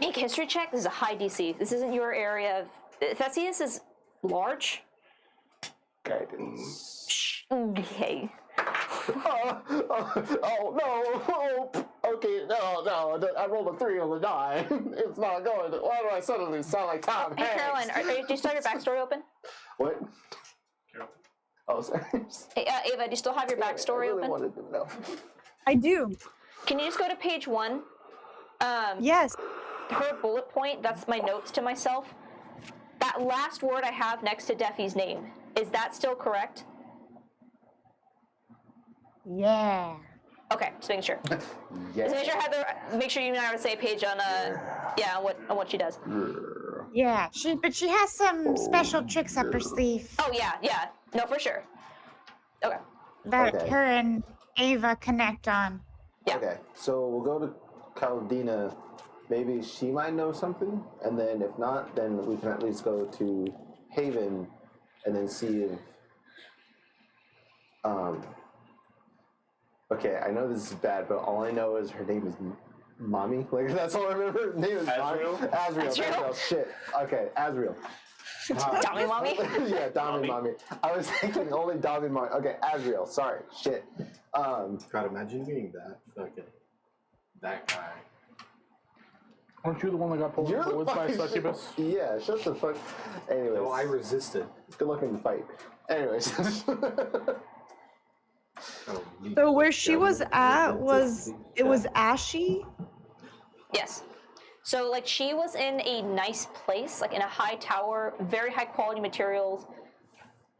Make a history check. This is a high DC. This isn't your area of. Theseus is large. Guidance. Okay. Oh no! Oh, okay, no! I rolled a 3 on the die. It's not going. Why do I suddenly sound like Tom Hey, Hanks? Caroline, do you still have your backstory open? What? Oh, sorry. Hey, Ava, do you still have your backstory I really open? wanted to know. I do. Can you just go to page 1? Yes. Her bullet point, that's my notes to myself. That last word I have next to Defi's name, is that still correct? Yeah. Okay, just making sure. Yeah. Just make sure you and I are on the same page on on what she does. Yeah. But she has some special tricks up her sleeve Oh yeah. No, for sure. Okay. that Okay. her and Ava connect on. Yeah. Okay, so we'll go to Caldina. Maybe she might know something, and then if not, then we can at least go to Haven, and then see if. Okay, I know this is bad, but all I know is her name is Mommy. Like that's all I remember. Her name is Azriel? Azriel. There we go. Shit. Okay, Azriel. Dummy mommy. Yeah, Dami Mommy. I was thinking only Dami Mommy. Okay, Azriel. Sorry. Shit. God, imagine being that guy. Aren't you the one that got pulled You're into the the woods by a fucking succubus? Yeah, shut the fuck. Anyways, No, I resisted. good luck in the fight. Anyways. Oh, me. So where she was at was it was Yeah. ashy. Yes. So like she was in a nice place, like in a high tower, very high quality materials,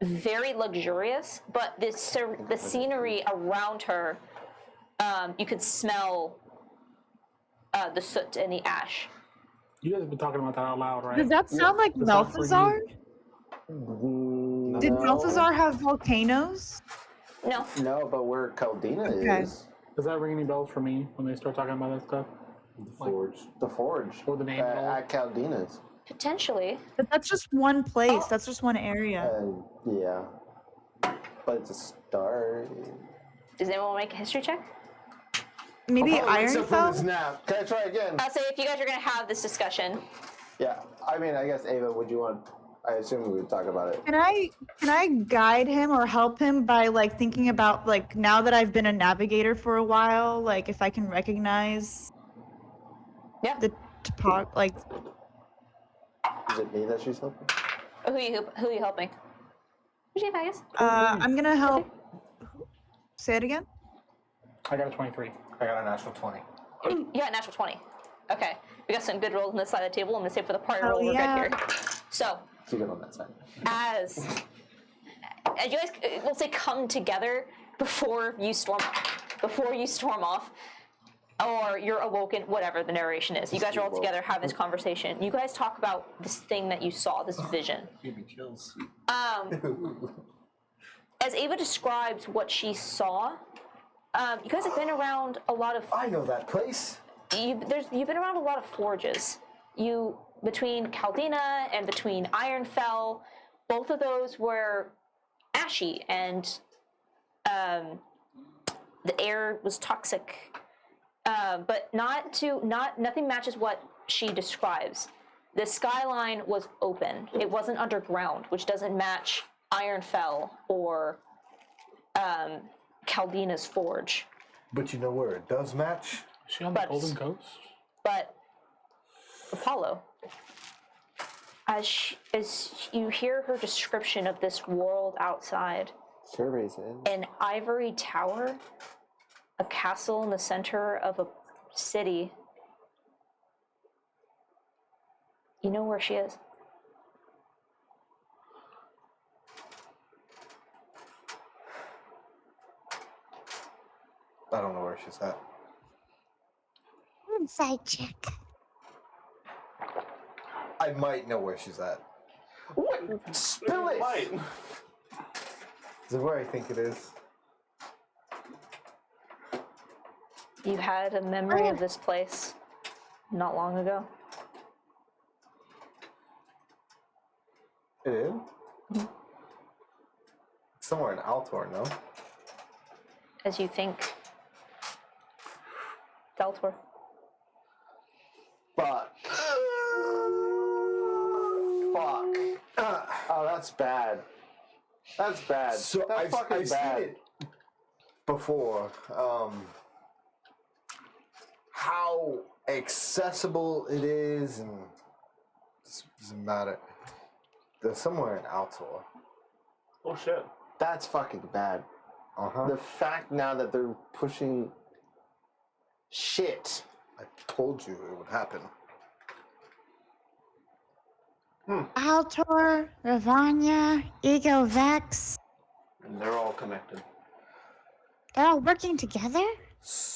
very luxurious. But the scenery around her, you could smell the soot and the ash. You guys have been talking about that out loud, right? Does that sound like That's not for you. Malthazar? Did No. Malthazar have volcanoes? No. No, but where Caldina Okay. is, Does that ring any bells for me when they start talking about that stuff? The Forge. the Forge. Or the name and all? At Caldina's. Potentially. But that's just one place. That's just one area. And yeah. But it's a start. Does anyone want to make a history check? Maybe Except for this Ironfell? nap. Can I try again? I'll say if you guys are going to have this discussion. Yeah. I mean, I guess Ava, would you want? I assume we would talk about it. Can I guide him or help him by like thinking about like now that I've been a navigator for a while, like if I can recognize Yeah. the like Is it me that she's helping? Who are you helping? Who's you, Vegas? I'm gonna help. Say it again. I got a 23. I got a natural 20. You got a natural 20. Okay. We got some good rolls on this side of the table. I'm going to say for the party Oh, roll, we're yeah. good here. So, Keep it on that side. as you guys, we'll say, come together before you storm off, or you're awoken, whatever the narration is. You guys are all together having this conversation. You guys talk about this thing that you saw, this vision. Give me chills. As Ava describes what she saw, you guys have been around a lot of. I know that place. You've been around a lot of forges. Between Caldina and between Ironfell, both of those were ashy and the air was toxic. But nothing matches what she describes. The skyline was open. It wasn't underground, which doesn't match Ironfell or Caldina's forge. But you know where it does match? Is she on the But- Golden Coast? But Apollo, as you hear her description of this world outside, Surveys in. an ivory tower, a castle in the center of a city. You know where she is. I don't know where she's at. Inside check. I might know where she's at. Spill it! Might. Is it where I think it is? You had a memory of this place not long ago. It is? It's somewhere in Altor, no? As you think, Deltor. Fuck. Fuck. Oh, that's bad. That's bad. So that's I've fucking bad. seen it before. How accessible it is, and it doesn't matter. There's somewhere in Altor. Oh shit. That's fucking bad. The fact now that they're pushing shit. I told you it would happen. Altor, Ravanya, Ego Vex. And they're all connected. They're all working together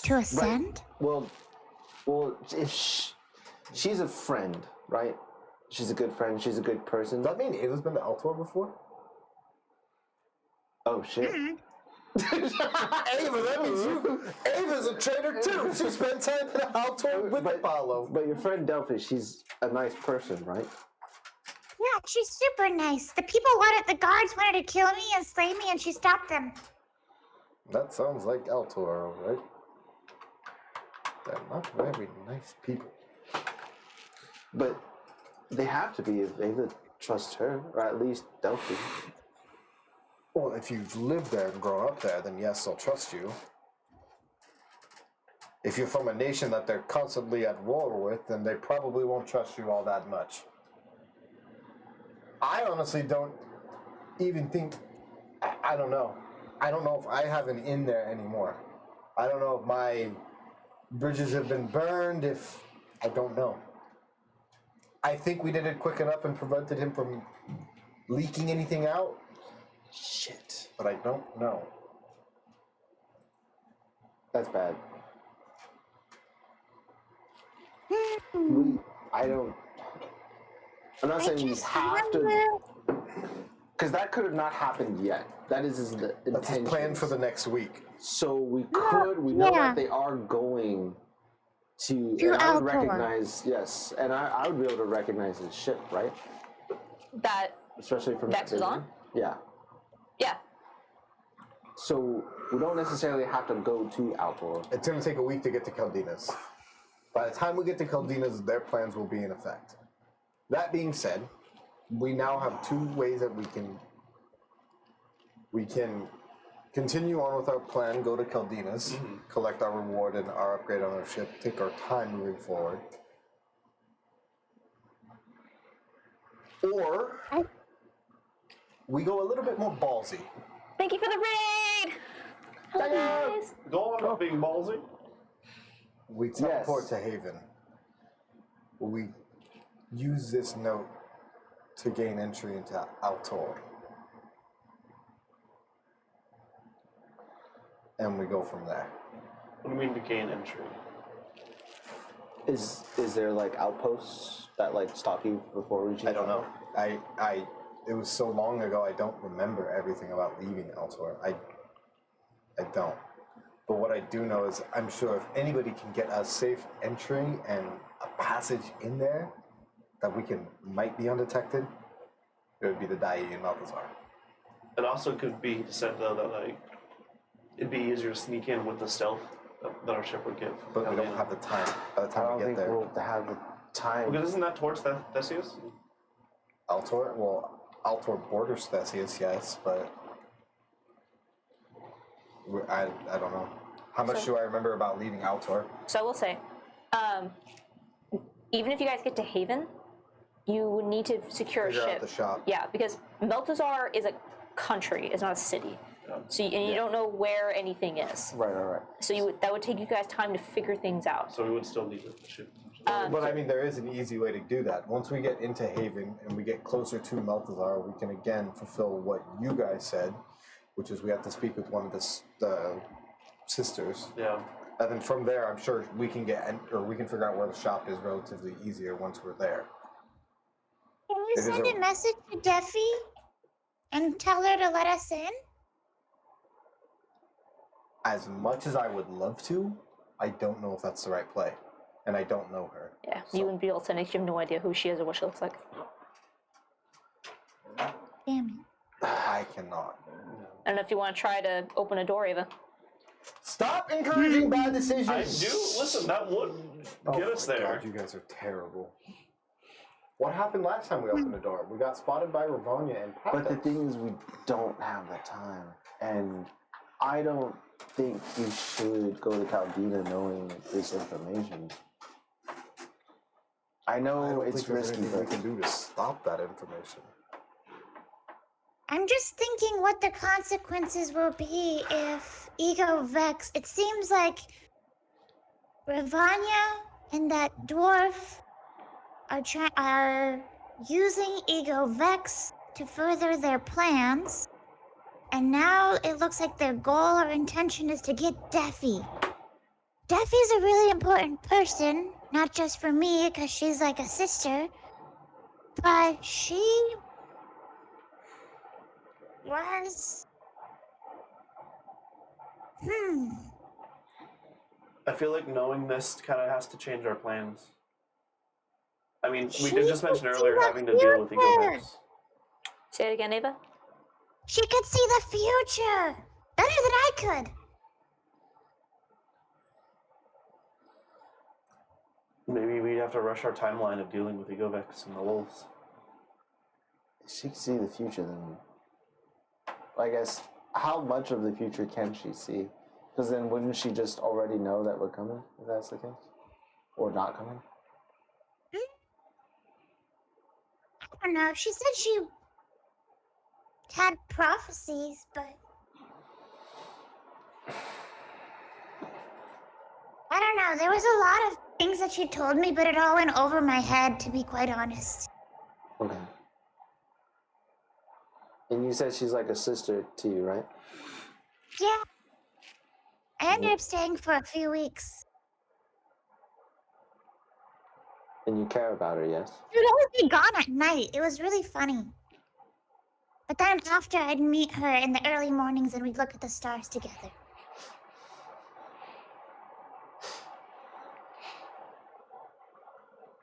to ascend? Well, if she's a friend, right? She's a good friend. She's a good person. Does that mean Ava's been to Altor before? Oh shit. Ava, that means you. Ava's a traitor too. She spent time in Altor with Apollo. But your friend Delphi, she's a nice person, right? Yeah, she's super nice. The guards wanted to kill me and slay me, and she stopped them. That sounds like Altor, all right? They're not very nice people. But they have to be if Ava trusts her, or at least Delphi. Well, if you've lived there and grown up there, then yes, they'll trust you. If you're from a nation that they're constantly at war with, then they probably won't trust you all that much. I honestly don't even think. I don't know. I don't know if I have an in there anymore. I don't know if my bridges have been burned, if. I don't know. I think we did it quick enough and prevented him from leaking anything out. Shit. But I don't know. That's bad. I'm not saying you have to, because that could have not happened yet. That is his That's intention. his plan for the next week. So we know that they are going to and I would Altor. recognize, yes, and I would be able to recognize his ship, right? That Especially from Vex was vision. on? Yeah. yeah. So we don't necessarily have to go to Altor. It's going to take a week to get to Caldinas. By the time we get to Caldinas, their plans will be in effect. That being said, we now have 2 ways that we can continue on with our plan, go to Caldinas, collect our reward and our upgrade on our ship, take our time moving forward. Or we go a little bit more ballsy. Thank you for the raid! Hello, guys. Go on about being ballsy. We teleport to Haven. We use this note to gain entry into Altor. And we go from there. What do you mean to gain entry? Is there like outposts that like stop you before reaching? I don't know. It was so long ago, I don't remember everything about leaving Altor. I don't. But what I do know is I'm sure if anybody can get a safe entry and a passage in there that might be undetected, it would be the Dai and Malthazar. It also could be said though that like it'd be easier to sneak in with the stealth that our ship would give. But we don't have the time by the I time don't we get think there. we'll have the time. Because isn't that towards Theseus? Altor? Well, Altor borders Theseus, yes, but I don't know. How much do I remember about leaving Altor? So I will say, even if you guys get to Haven, you would need to secure Figure a out ship. the shop. Yeah, because Meltazar is a country, it's not a city. So you don't know where anything is. Right. So that would take you guys time to figure things out. So we would still need the ship. But I mean, there is an easy way to do that. Once we get into Haven and we get closer to Malthazar, we can again fulfill what you guys said, which is we have to speak with one of the sisters. Yeah. And then from there, I'm sure we can we can figure out where the shop is relatively easier once we're there. Can you It is send a- a message to Deffy and tell her to let us in? As much as I would love to, I don't know if that's the right play. And I don't know her. Yeah, you wouldn't be able to make. You have no idea who she is or what she looks like. Damn it. I cannot. I don't know if you want to try to open a door, Ava. Stop encouraging bad decisions! I do. Listen, that would get us there. God, you guys are terrible. What happened last time we opened the door? We got spotted by Ravanya and Pathos. But the thing is, we don't have the time, and I don't think you should go to Caldina knowing this information. I know I don't it's think there's risky, anything we but can do to stop that information. I'm just thinking what the consequences will be if Ego Vex. It seems like Ravanya and that dwarf are using Ego Vex to further their plans, and now it looks like their goal or intention is to get Deffy. Deffy's a really important person, not just for me, because she's like a sister, but she was I feel like knowing this kind of has to change our plans. I mean, we did just mention earlier having to deal with Egovex. Say it again, Ava. She could see the future better than I could. Maybe we have to rush our timeline of dealing with Egovex and the wolves. If she can see the future, then I guess how much of the future can she see? Because then wouldn't she just already know that we're coming, if that's the case? Or not coming? I don't know. She said she had prophecies, but I don't know. There was a lot of things that she told me, but it all went over my head, to be quite honest. Okay. And you said she's like a sister to you, right? Yeah. I ended up staying for a few weeks. And you care about her, yes? She'd always be gone at night. It was really funny. But then after, I'd meet her in the early mornings and we'd look at the stars together.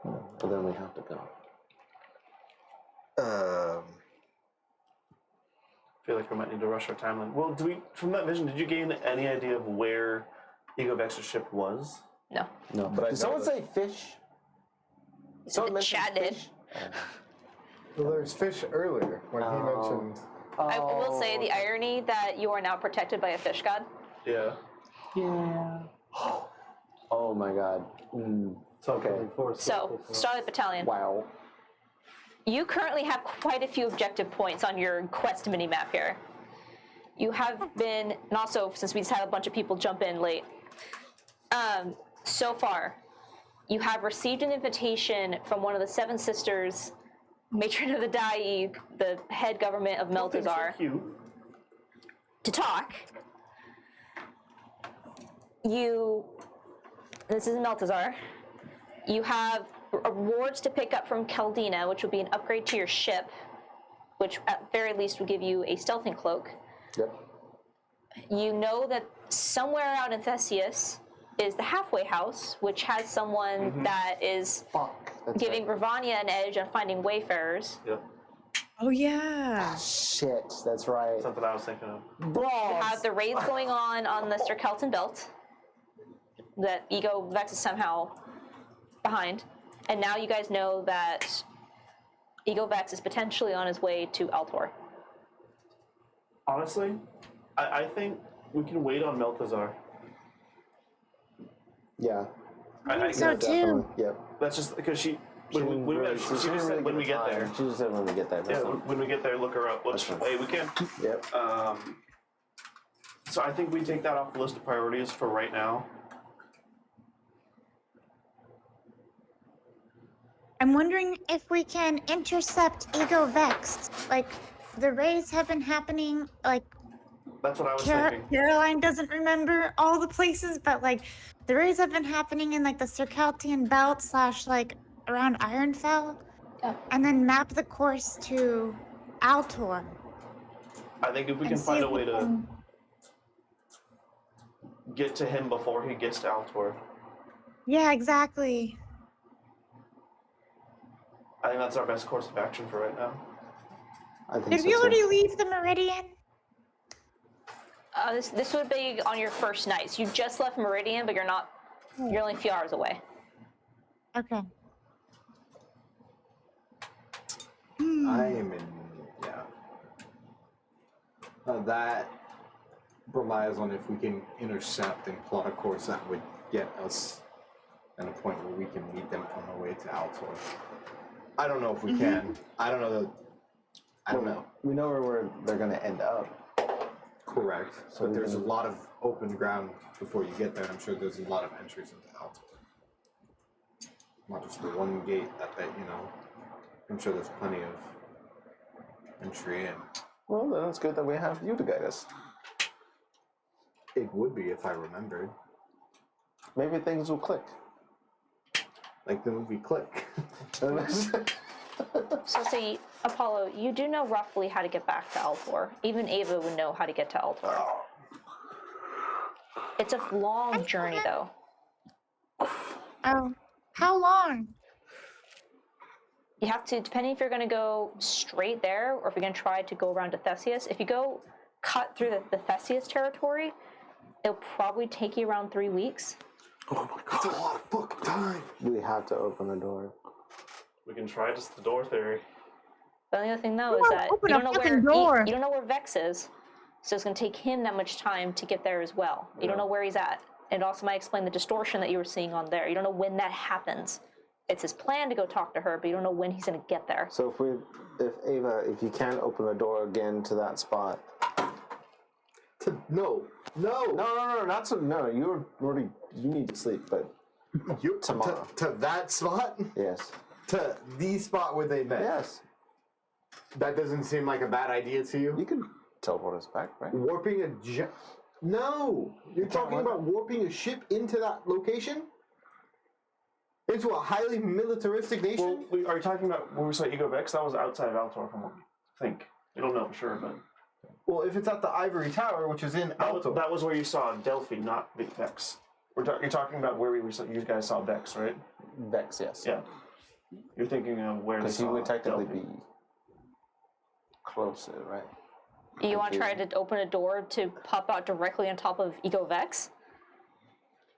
But then we have to go. I feel like we might need to rush our timeline. Well, from that vision, did you gain any idea of where Egovex's ship was? No. No, but did someone say fish? Someone mentioned Chat did. fish? Well, there's fish earlier when he mentioned. I will say the irony that you are now protected by a fish god. Yeah. Yeah. Oh my god. Okay. So, Starlight Battalion. Wow. You currently have quite a few objective points on your quest mini-map here. You have been, and also since we just had a bunch of people jump in late, so far, you have received an invitation from one of the Seven Sisters, Matron of the Dai, the head government of Meltazar, to talk. This is Meltazar. You have rewards to pick up from Caldina, which will be an upgrade to your ship, which at very least will give you a stealthing cloak. Yep. You know that somewhere out in Theseus is the halfway house, which has someone that is giving Ravania an edge on finding wayfarers. Yep. Oh yeah. Shit, that's right. Something I was thinking of. You have the raids going on the Sir Kelton Belt that Egovex is somehow behind. And now you guys know that Egovex is potentially on his way to Altor. Honestly, I think we can wait on Meltazar. Yeah. I think so too. Yep. That's just because she just said when we get there. She just said when we get there. Yeah, when we get there, look her up. Hey, we can. Yep. So I think we take that off the list of priorities for right now. I'm wondering if we can intercept Egovex. Like, the raids have been happening, like, That's what I was thinking. Caroline doesn't remember all the places, but, like, the raids have been happening in, like, the Circaltian Belt / like, around Ironfell. Yeah. And then map the course to Altor. I think if we can and see find a if way we to can- get to him before he gets to Altor, Yeah, exactly. I think that's our best course of action for right now. I think Did so we too. already leave the Meridian? This would be on your first night. So you just left Meridian, but you're only a few hours away. Okay. I am in, that relies on if we can intercept and plot a course that would get us at a point where we can meet them on the way to Altor. I don't know if we can. I don't know. I don't know. We know where they're going to end up. Correct. So But we there's a can- lot of open ground before you get there. I'm sure there's a lot of entries into Altor. Not just the one gate that I'm sure there's plenty of entry in. Well, then it's good that we have you to guide us. It would be if I remembered. Maybe things will click. Like the movie Click. So see, Apollo, you do know roughly how to get back to Altor. Even Ava would know how to get to Altor. It's a long journey, though. Oh, how long? You have to, depending if you're going to go straight there or if you're going to try to go around to Theseus. If you go cut through the Theseus territory, it'll probably take you around 3 weeks. Oh my god, that's a lot of fucking time. We have to open the door. We can try just the door theory. The only other thing, though, is Come on, that open you a don't know fucking where door. you don't know where Vex is, so it's going to take him that much time to get there as well. You don't know where he's at. It also might explain the distortion that you were seeing on there. You don't know when that happens. It's his plan to go talk to her, but you don't know when he's going to get there. So if Ava, if you can't open the door again to that spot. No. Not so. No, you need to sleep, but You tomorrow. to that spot? Yes. To the spot where they met? Yes. That doesn't seem like a bad idea to you? You can teleport us back, right? Warping a jet? No! You're talking about warping a ship into that location? Into a highly militaristic nation? Well, are you talking about when we saw Ego Vex? That was outside of Altor, from what I think. I don't know for sure, but Well, if it's at the Ivory Tower, which is in Alto. that was where you saw Delphi, not the Vex. You're talking about where you guys saw Vex, right? Vex, yes. Yeah. You're thinking of where they Because he saw would technically Delphi. be closer, right? You want to try to open a door to pop out directly on top of Ego Vex?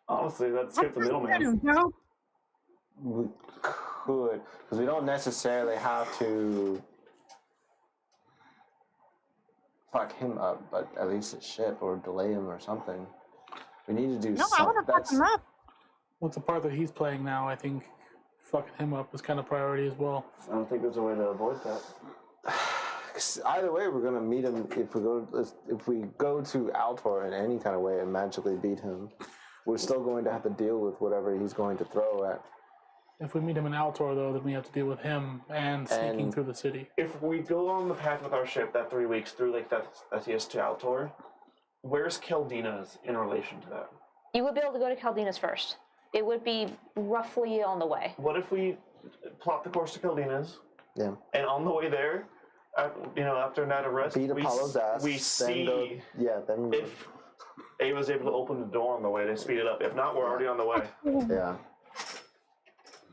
Honestly, that's skip the middleman. No. We could, because we don't necessarily have to fuck him up, but at least a ship or delay him or something. We need to do No, I want to fuck him up. What's the part that he's playing now? I think fucking him up is kind of priority as well. I don't think there's a way to avoid that. Either way, we're gonna meet him if we go to Altor in any kind of way and magically beat him. We're still going to have to deal with whatever he's going to throw at. If we meet him in Altor, though, then we have to deal with him and sneaking And- through the city. If we go on the path with our ship that 3 weeks through like Theseus to Altor, where's Caldina's in relation to that? You would be able to go to Caldina's first. It would be roughly on the way. What if we plot the course to Caldina's, Yeah. and on the way there, after a night of rest, Beat Apollo's ass. we then see then if Ava's able to open the door on the way to speed it up. If not, we're already on the way. yeah.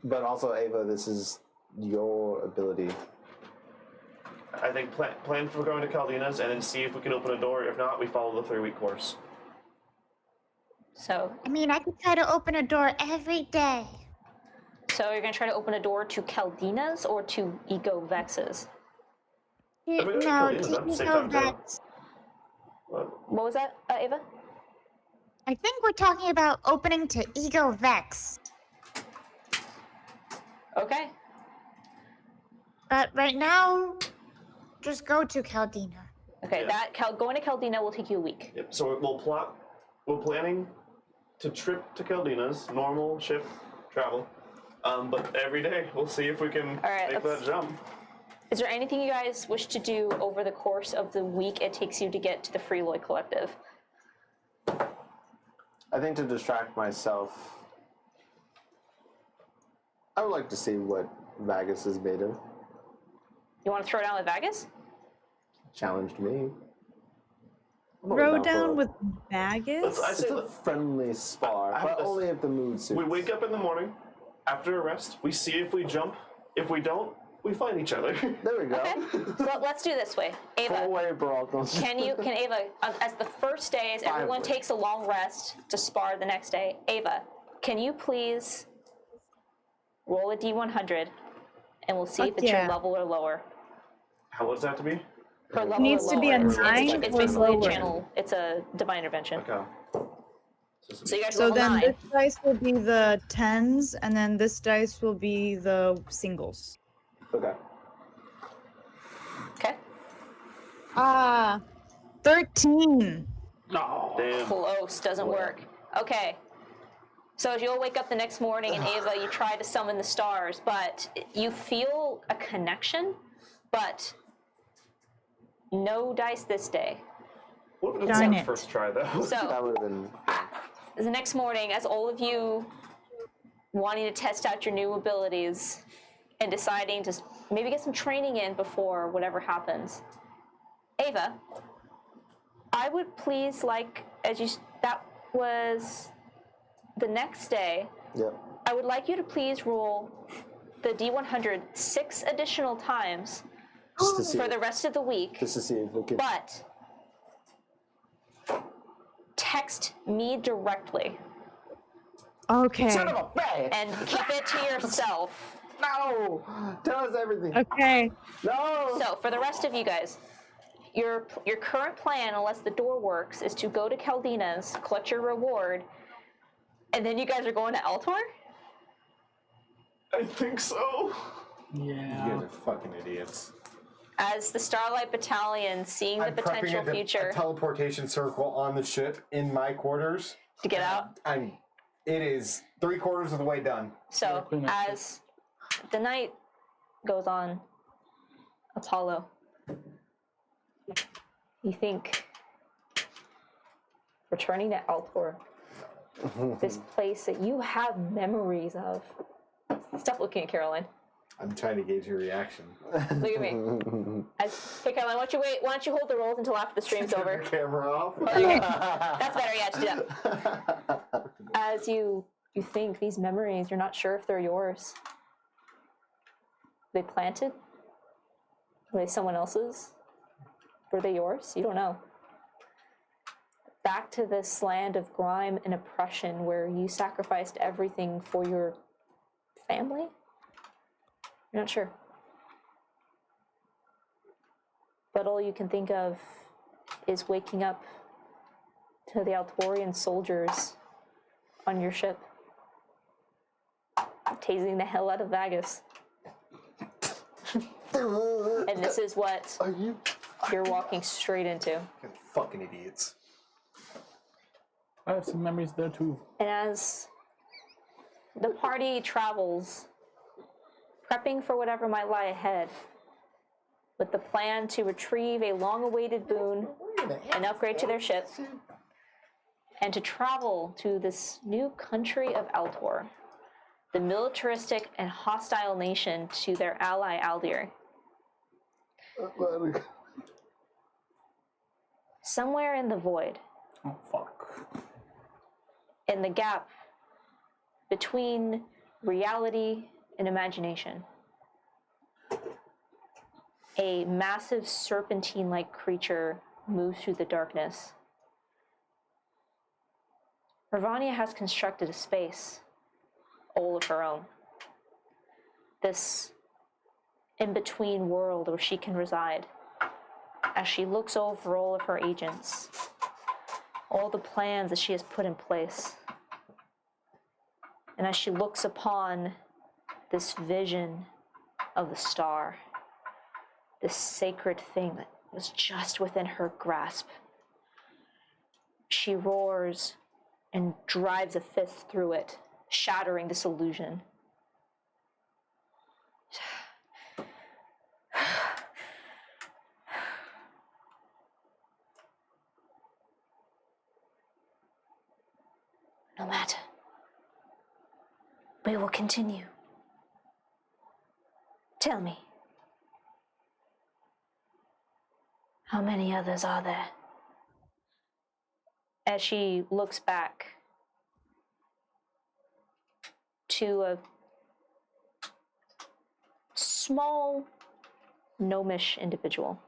But also, Ava, this is your ability. I think plan for going to Caldina's and then see if we can open a door. If not, we follow the 3-week course. So I mean, I could try to open a door every day. you're going to try to open a door to Caldina's or to Ego Vex's? No, mean, to Caldina's at the same Ego time, too. Vex. But What was that, Ava? I think we're talking about opening to Ego Vex. Okay. But right now, just go to Caldina. Okay, Yeah. going to Caldina will take you a week. yep. So we're planning to trip to Caldina's, normal ship travel. But every day we'll see if we can All right, make let's- that jump. Is there anything you guys wish to do over the course of the week it takes you to get to the Freeloy Collective? I think to distract myself, I would like to see what Vagus is made of. You want to throw down with Vagus? Challenged me. I'm always Throw for down it. with Vagus? I It's say a friendly spar, I have but this- only if the mood suits. we wake up in the morning after a rest. We see if we jump. If we don't, we fight each other. There we go. Okay. So let's do this way. Ava, Full-way brawls. can Ava, as the first day, as everyone Finally. takes a long rest to spar the next day, Ava, can you please roll a D100 and we'll see if Fuck it's your yeah. level or lower. How does that have to be? Her level needs or to be a lower. It's- 9 It's or basically lower. a channel. It's a divine intervention. Okay. So you guys So roll a then 9. this dice will be the tens, and then this dice will be the singles. Okay. Okay. 13. Damn. Close. Doesn't work. Okay. So as you'll wake up the next morning and Ava, you try to summon the stars, but you feel a connection, but no dice this day. What if it's Darn our it. first try though? That So would have been. the next morning, as all of you wanting to test out your new abilities and deciding to maybe get some training in before whatever happens, Ava, I would please like, as you that was the next day. Yep. I would like you to please roll the D100 6 additional times Just to see. for the rest of the week, Just to see if we could. but text me directly Okay. Son of a bitch! and keep it to yourself. No! Tell us everything. Okay. No! So, for the rest of you guys, your current plan, unless the door works, is to go to Caldina's, collect your reward, and then you guys are going to Altor? I think so. You Yeah. guys are fucking idiots. As the Starlight Battalion, seeing the potential prepping future a teleportation circle on the ship in my quarters. to get out. It is 3/4 of the way done. So, clean that as the night goes on, Apollo, you think returning to Altor, this place that you have memories of. Stop looking at Caroline. I'm trying to gauge your reaction. Look at me. Hey, Caroline, why don't you hold the rolls until after the stream's over? Camera off. That's better, yeah, just do that. As you think these memories, you're not sure if they're yours. Were they planted? Were they someone else's? Were they yours? You don't know. Back to this land of grime and oppression where you sacrificed everything for your family? You're not sure. But all you can think of is waking up to the Altorian soldiers on your ship, tasing the hell out of Vagus. And this is what you're walking straight into. Fucking idiots. I have some memories there too. And as the party travels, prepping for whatever might lie ahead, with the plan to retrieve a long-awaited boon, an upgrade to their ship, and to travel to this new country of Altor, the militaristic and hostile nation to their ally Aldir. Somewhere in the void, Oh fuck. in the gap between reality and imagination, a massive serpentine-like creature moves through the darkness. Ravania has constructed a space all of her own. This in-between world where she can reside as she looks over all of her agents, all the plans that she has put in place. And as she looks upon this vision of the star, this sacred thing that was just within her grasp, she roars and drives a fist through it, shattering this illusion. No matter. We will continue. Tell me, how many others are there? As she looks back to a small, gnomish individual.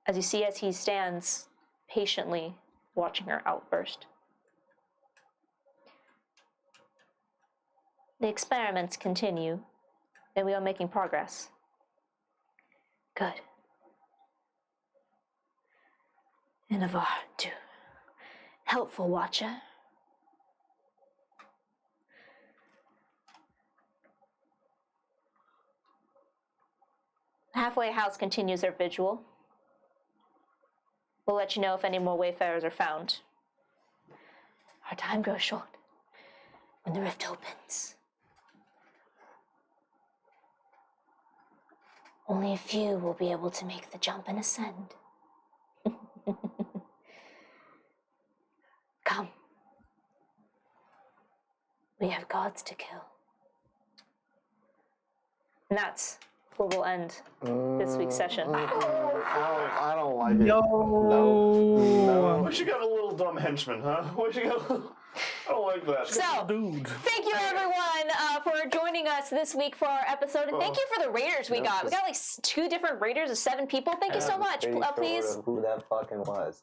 As you see, as he stands patiently watching her outburst. The experiments continue, and we are making progress. Good. Inavar, too. Helpful watcher. Halfway House continues their vigil. We'll let you know if any more wayfarers are found. Our time grows short when the rift opens. Only a few will be able to make the jump and ascend. Come. We have gods to kill. And that's where we'll end this week's session. I don't like it. No. We should get a little dumb henchman, huh? We should get I don't like that. So, Dude. thank you everyone for joining us this week for our episode, and thank you for the raiders we got. We got like 2 different raiders of 7 people. Thank you so much. Pretty sure Please. who that fucking was.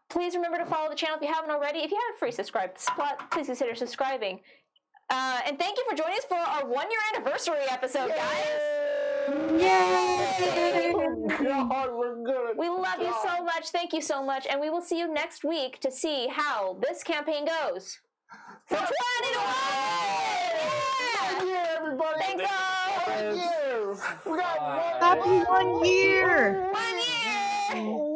Please remember to follow the channel if you haven't already. If you haven't free subscribed, please consider subscribing. And thank you for joining us for our 1-year anniversary episode, guys. Yay! God, we're good. We love you so much. Thank you so much. And we will see you next week to see how this campaign goes. For 2021! Yeah, everybody. Thanks all! Thank you. We got Happy 1 year! 1 year!